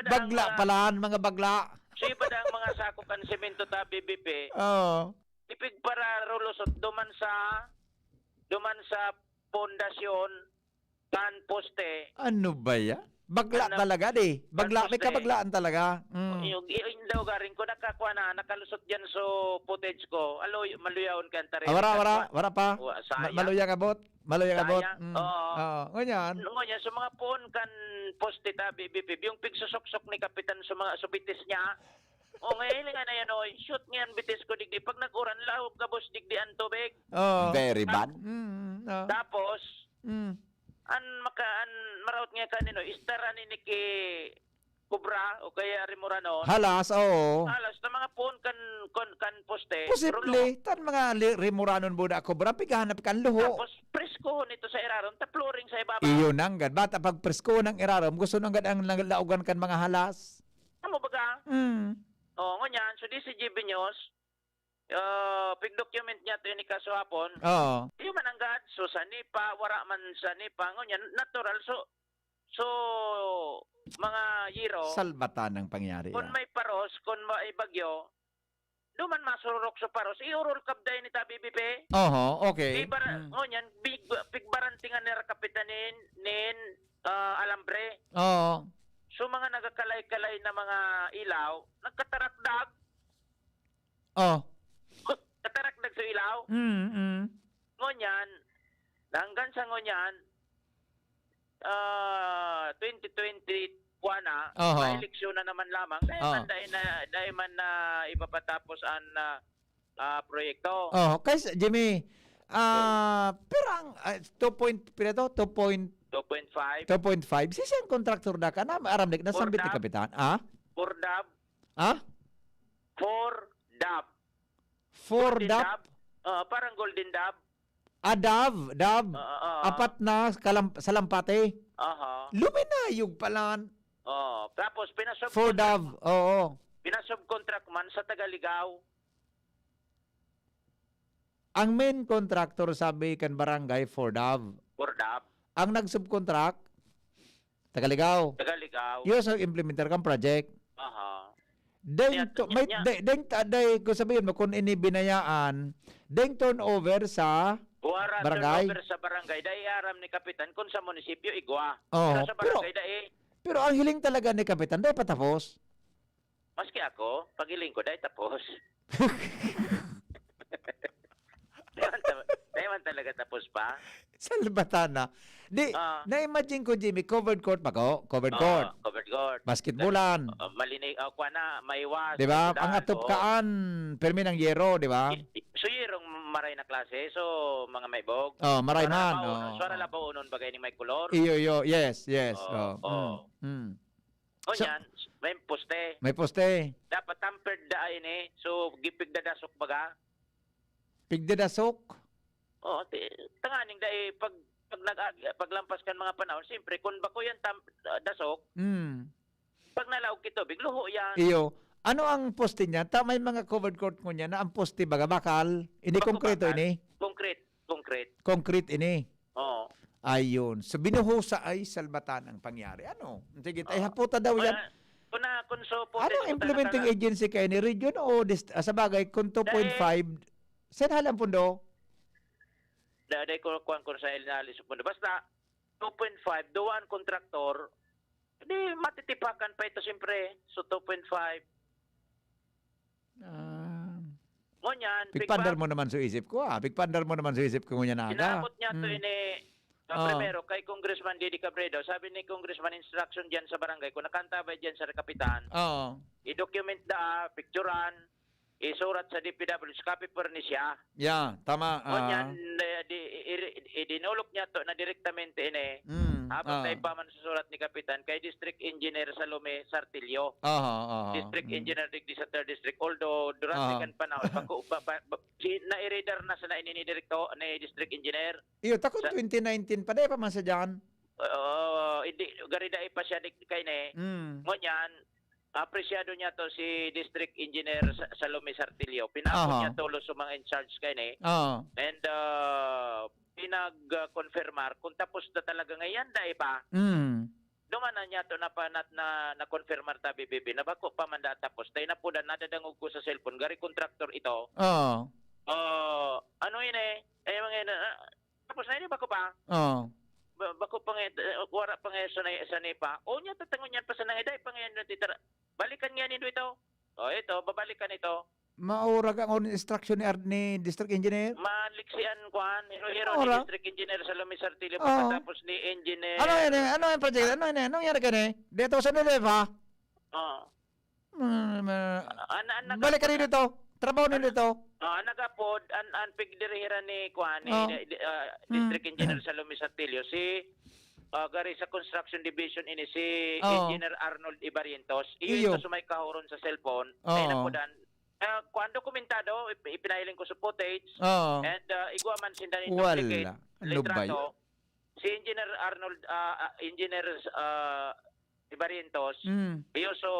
Bagla palaan mga bagla. Siya ba ang mga sako kan semento ta BBP? Ipig para rulusot duman sa pondasyon kan poste. Ano ba ya? Bagla talaga di. Bagla may kabaglaan talaga. Yung daw garing ko nakakuha na nakalusot diyan so footage ko. Aloy maluyawon kan tare. Wara pa. Maluyang abot. Maluyang abot. Oo. Ngonyan. Ngonyan sa mga phone kan poste ta BBP yung pigsusok-sok ni Kapitan sa mga subitis niya. O ngayon nga na yan oy. Shoot ngayon bitis ko digdi pag nag-uran lahog gabos digdi ang tubig. Very bad. Tapos an marawt nga kanino istaran ni ki Kubra o kaya Rimuranon. Halas, oo. Halas na mga phone kan poste. Posible. Tan mga Rimuranon buda Kubra pigahanap kan luho. Tapos presko nito sa iraron ta flooring sa ibabaw. Iyo nanggad. Bata pag presko ng irarom gusto nanggad ang laugan kan mga halas. Amo baga? O ngonyan so DZGB News pig-document niya ito ni kaso hapon. Iyo mananggad so sa nipa wara man sa nipa ngonyan natural so mga yero salbatan ang pangyari. Kung may paros, kung may bagyo, duman masururok sa paros, iurol kabday ni ta BBP. Okay. Ngonyan pigbarantingan ni kapitanin nin alambre. So mga nagakalay-kalay na mga ilaw, nagkatarakdag. Katarakdag sa ilaw. Ngonyan, hanggang sa ngonyan, 2020 na, ma-eleksyon na naman lamang. Dahil man na ipapatapos ang proyekto. Kasi Jimmy, pero ang 2.5 sisang kontraktor na ka na aramdik na sambit ni Kapitan. Fordab. Fordab. Parang Golden Dab. Dab. Apat na salampate. Luminayog palan. Tapos Fordab. Pinasubcontract man sa Tagaligaw. Ang main contractor sabi kan barangay Fordab. Ang nag-subcontract Tagaligaw. Yung sa implementer kang project. Deng kung sabihin mo kung inibinayaan, deng turnover sa barangay. Turnover sa barangay dahil aram ni Kapitan kung sa munisipyo igwa. Sa barangay pero ang hiling talaga ni Kapitan dahil patapos. Maski ako, pagiling ko dahil tapos. Dahil man talaga tapos pa. Salbatana. Na-imagine ko, Jimmy, covered court ba ko? Covered court. Basketballan. Malinig, maiwas. Diba? Ang atupkaan, permi ng yero, diba? So, yerong maray na klase. So, mga may bog. Maray man. Suara labaw unon bagay ni may kolor. Iyo. Yes. O yan, may poste. May poste. Dapat tampered daan so gipig dadasok baga. Pigdadasok? Tanganing dahil paglampas kan mga panahon, siyempre, kung bako yan dasok, pag nalaog kito, bigluho yan. Iyo. Ano ang poste niya? May mga covered court mo niya na ang poste baga bakal. Ini konkreto ini? Concrete ini? Ayun. So binuhusa ay salbatan ang pangyari. Ano? Sige, ay haputa daw yan. Anong implementing agency kayo ni region o sa bagay kung 2.5 sen halang pundo? Dahil ko sa inalis pundo. Basta 2.5 duwan kontraktor di matitipakan pa ito siyempre. So 2.5 ngonyan Ngunyan, Pigpandar mo naman sa isip ko, Pigpandar mo naman sa isip ko ngunya na aga. Inabot niya to ini primero kay Congressman Didi Cabredo. Sabi ni Congressman, instruction diyan sa barangay kung nakantabay diyan sa kapitan. Oo. I-document picturean, isurat sa DPW, copy per ni siya. Yeah, tama. Ngunyan, dinulok niya to na direktamente ini. Habang tayo pa man sa surat ni kapitan kay District Engineer Salome Sartilio. District Engineer Digdi sa 3rd District. Although durante kan panahon na-i-radar na sa ni Directo ni District Engineer. Iyo, takot 2019 pa pa man sa diyan. Hindi gariday pa siya kay ne. Ngunyan, apresyado niya to si District Engineer Salome Sartilio. Pinapon niya to sa mga in charge kay ne. And pinag-confirmar kung tapos na talaga ngayon dahil pa. Duman na niya to na confirmar ta BBB na bako pa man tapos tayo na po nadadangog ko sa cellphone gari contractor ito. Ano yun tapos na yun bako pa. Bako pa wala pa ngayon sa NEPA. O niya tatangon yan pa sa nangiday pa ngayon titira. Balikan nga nindo ito. Ito babalikan ito. Maura ka ng instruction ni District Engineer? Maliksian kuan, hero ni District Engineer Salome Sartilio pagkatapos ni Engineer. Ano yung project? Ano nangyari ka ni? Dito sa Nileva? Balik ka rin dito. Trabaho na dito. Nagapod, ang pigdirihiran ni kuan ni District Engineer Salome Sartilio si gari sa Construction Division ini si Engineer Arnold Ibarientos. Iyo ito sumay kahuron sa cellphone. Ay napudan. Kuan dokumentado, ipinahiling ko sa footage. And igwa man sinda ni duplicate litrato. Si Engineer Arnold, Engineer Ibarientos, iyo so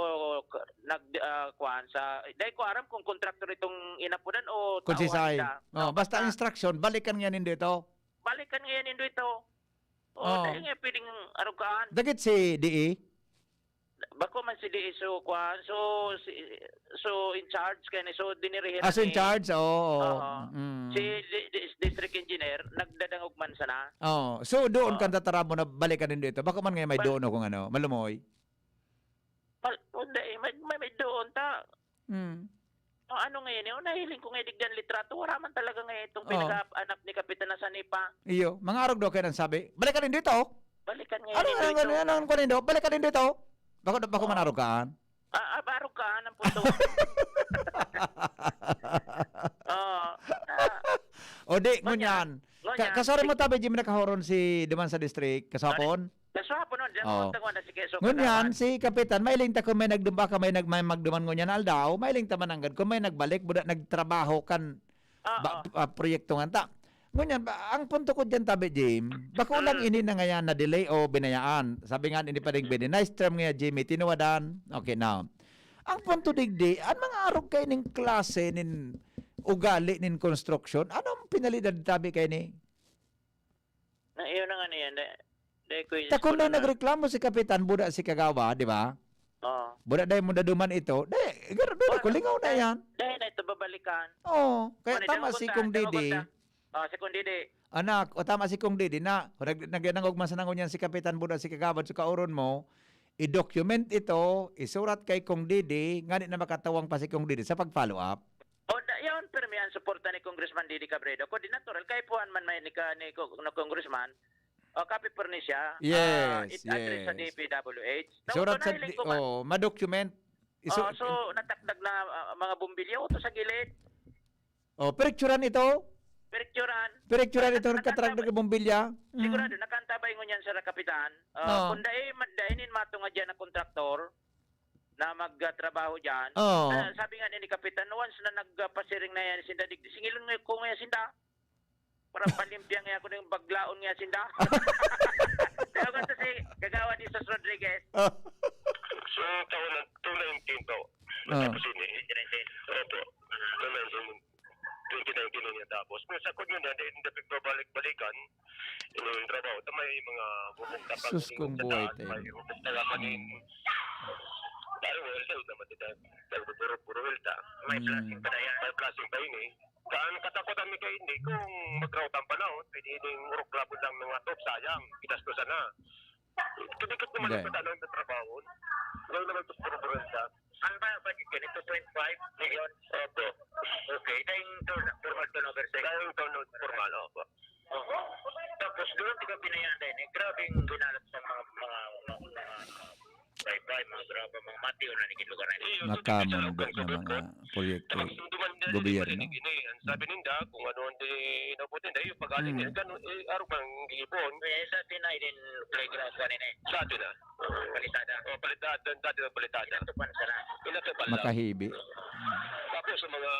kuan sa dahil ko aram kung contractor itong inapunan o Konsisay. Basta instruction, balikan nga nindo ito. Balikan nga nindo ito. Dahil nga pwedeng arugaan. Dagit si DE? Bako man si DE so kuan so in charge kay ni so dinirihin in charge si District Engineer nagdadangog man sana. So doon kan tatarabo na balikan din dito. Bako man ngay may doon kung ano, malumoy. May doon ta. Ano ngayon, nahiling ko ngayon digdan litrato. Wala man talaga ngayon itong pinaka-anak ni Kapitan na sa NEPA. Iyo, mga arog daw kayo nang sabi, balikan din dito. Balikan ngayon dito. Ano ko nindo? Balikan din dito. Bako man arog kaan? Arog kaan ang punto. O di, ngunyan. Kasari mo tabi, Jim, nakahoron si Duman sa district, kasapon? Kasapon nun, dyan mo na si Keso. Ngunyan, si Kapitan, mailing ta kung may nagdumba ka, may magduman ngunyan aldaw, mailing ta mananggad, kung may nagbalik, buda nagtrabaho kan proyekto nga ta. Ngunyan, ang punto ko dyan tabi, Jim, bako lang ini na ngayon na delay o binayaan. Sabi nga, hindi pa rin bini. Nice term nga, Jimmy, tinuwadan. Okay, now. Ang punto digdi, ang mga arog kayo ng klase, nin ugali, nin construction, anong pinalidad tabi kayo ni? Iyon na nga niyan. Takon na nagreklamo si Kapitan, buda si Kagawa, di ba? Buda dahil mo naduman ito, dahil, doon ako, lingaw na yan. Dahil na ito babalikan. Kaya tama si Kung Didi. Si Kung Didi. Anak, tama si Kung Didi na, nagyanangog man sa nangon yan si Kapitan Buda si Kagawad sa kauron mo, i-document ito, isurat kay Kung Didi, nga na makatawang pa si Kung Didi sa pag-follow up. Yun, pero may suporta ni Congressman Didi Cabredo. Coordinator, kay puan man may ni Congressman, copy per ni siya. Yes, address sa DPWH. Surat sa, ma-document. So, natakdag na mga bumbilya, ito sa gilid. Perikturan ito? Perikturan ito, nakatrag na bombilya? Sigurado, nakantabay ngunyan sa kapitan. Kung dainin mato nga dyan na kontraktor, na magtrabaho dyan. Sabi nga ni Kapitan, once na nagpasiring na yan, sinda, singilon nga ko nga sinda. Para palimpia nga ako ng baglaon nga sinda. Kaya ko ito si Kagawa ni Sos Rodriguez. So, taon ng 2019 to. Matapos yun Opo. 2019 niya tapos. Kung sa kanya na, hindi nagbabalik-balikan, yung trabaho, may mga bubukta pa. Sus kong buhay tayo. May bubukta pa rin. Pero welta, naman dito. Puro welta. May plasing pa na yan. May plasing pa yun eh. Kaan katakutan mi kayo hindi kung mag-routan pa na, pwede yung uruklabon lang mga top, sayang. Itastusan na. Kadikit naman ang patanong na trabaho. Ngayon naman ito puro welta. Ang budget ganito 25 million. Opo. Okay, dahil formal turnover sa formal, opo. Tapos doon di ka pinayaan din. Grabing binalat sa mga bye-bye, mga graba, mga matiyo na naging lugar na ito. Nakamundo ng mga proyekto gobyerno. Sabi ninda, kung ano ang inabutin, dahil yung pag-aling nila, araw bang gipon? Sa tinay din playground kanina eh. Sa atin na? Palitada. O, palitada, dati na palitada. Inatupan sana. Inatupan lang. Makahibi. Tapos sa mga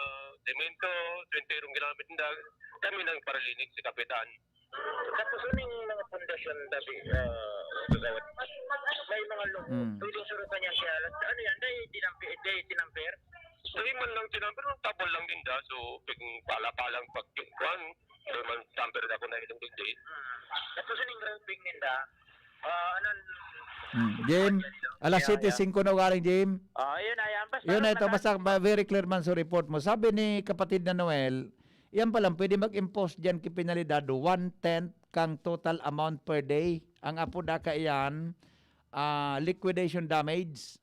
semento, 20 ginamit ninda, kami nang paralinig si Kapitan. Tapos ano yung mga pundasyon dati, gagawin? May mga pwedeng surutan niya siya. Ano yan? Dahil tinampir? Hindi man lang tinamper, tabol lang din da. So, biging pala-palang pagkikuan. Hindi man tamper ako na ilang din. Tapos ano yung grouping ninda? Jim, alas 7:05 na galing, Jim. Yun na yan. Yun na ito, basta very clear man sa report mo. Sabi ni kapatid na Noel, yan pa lang, pwede mag-impose dyan kipinalidad 1/10 kang total amount per day. Ang apo da ka iyan, liquidation damage.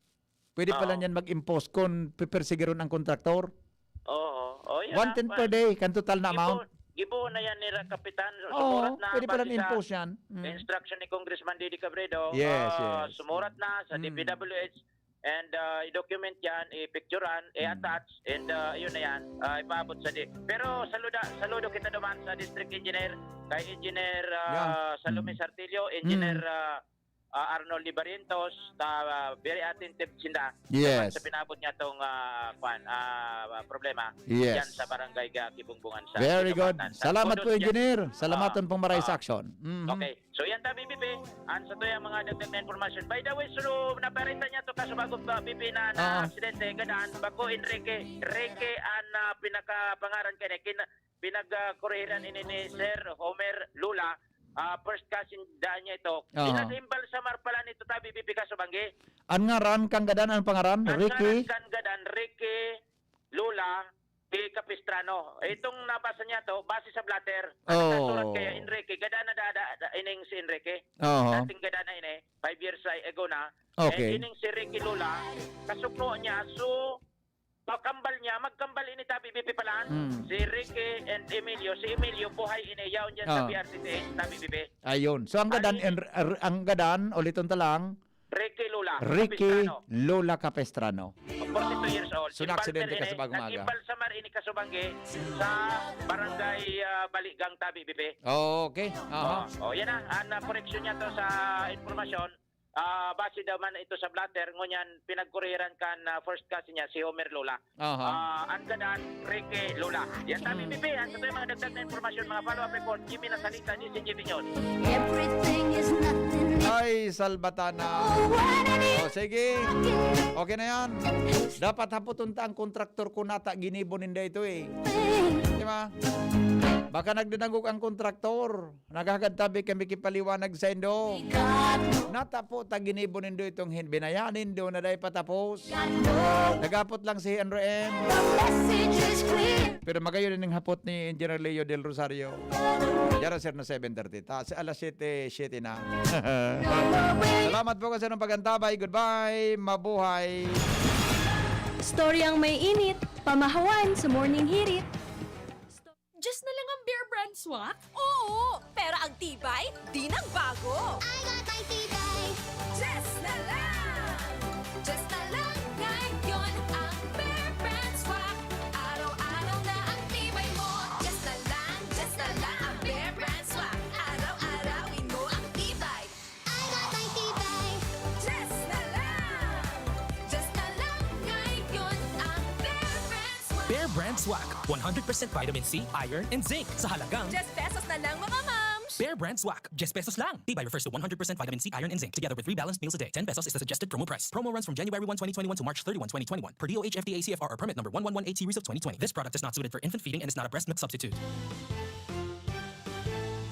Pwede pa lang yan mag-impose kung pipersigiron ang kontraktor. Oo. 1/10 per day, kan total na amount. Gibo na yan ni Kapitan. Oo, pwede pa lang impose yan. Instruction ni Congressman Didi Cabredo. Yes, yes. Sumurat na sa DPWH and i-document yan, i-picturean, i-attach, and yun na yan, ipaabot sa Pero saludo kita naman sa District Engineer, kay Engineer Salome Sartillo, Engineer Arnold Libarientos, very attentive sila sa pinabot niya itong problema yan sa barangay Kibungbungan. Sa Very good. Salamat po, Engineer. Salamaton pong maray sa action. Okay. So yan ta, BBP. An sa to yung mga dagdag na information. By the way, so naparita niya to kasubagod BBP na aksidente. Gadaan, bako Enrique ang pinakapangaran kanya. Pinagkurihiran ini ni Sir Homer Lula. First cousin daan niya ito. Pinag-imbal sa marpala nito ta BBP kasubanggi. Ang ngaran kang gadan ang pangaran? Ricky? Ang ngaran kang gadan, Ricky Lula de Capistrano. Itong nabasa niya to, base sa blatter. Nagkasulat kaya Enrique. Gadan na ining si Enrique. Dating gadan na ini, 5 years ago na. Okay. And ining si Ricky Lula, kasukno niya, so magkambal ini tabi BBP palaan. Si Ricky and Emilio. Si Emilio buhay ini yaw niya sa BRTT tabi BBP. Ayun. So ang gadan uliton ta lang. Ricky Lula Capistrano. 42 years old. So na-aksidente ka sa bagong aga. Nag-imbal sa Marini Kasubangge sa barangay Baligang tabi BBP. Okay. Yan na. Ang correction niya to sa informasyon. Base daw man ito sa blatter, ngunyan pinagkuriran kan first cousin niya, si Homer Lula. Ang gadan, Ricky Lula. Yan tabi BBP, ang sa mga dagdag na informasyon, mga follow-up report, Jimmy na salita, DZGB News. Everything is nothing. Ay, Salbatana. Sige. Okay na yan. Dapat haputunta ang kontraktor ko nata ginibon ninda ito eh. Di ba? Baka nagdadangog ang kontraktor. Naghagantabi kami kipaliwanag sa indo. Nata po taginibon nindo itong binayanin do na dahil patapos. Nagapot lang si Henry M. Pero magayon din ng hapot ni Engineer Leo del Rosario. Yara sir na 7:30. Sa alas 7:07 na. Salamat po kasi ng pagantabay. Goodbye. Mabuhay. Storyang may init, pamahawan sa Morning Hirit. Just na lang ang Bear Brand swak? Oo! Pero ang tibay, di nagbago! I got my tibay! Just na lang! Just na lang ngayon ang Bear Brand swak! Araw-araw na ang tibay mo! Just na lang ang Bear Brand swak! Araw-arawin mo ang tibay! I got my tibay! Just na lang ngayon ang Bear Brand swak! Bear Brand Swak. 100% vitamin C, iron, and zinc sa halagang Just pesos na lang mga moms! Bear Brand Swak. Just pesos lang. Tibay refers to 100% vitamin C, iron, and zinc together with 3 balanced meals a day. 10 pesos is the suggested promo price. Promo runs from January 1, 2021 to March 31, 2021 per DOH FDA CFR or permit number 1118 series of 2020. This product is not suited for infant feeding and is not a breast milk substitute.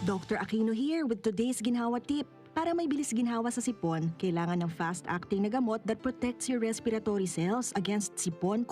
Dr. Aquino here with today's ginhawa tip. Para may bilis ginhawa sa sipon, kailangan ng fast-acting na gamot that protects your respiratory cells against sipon,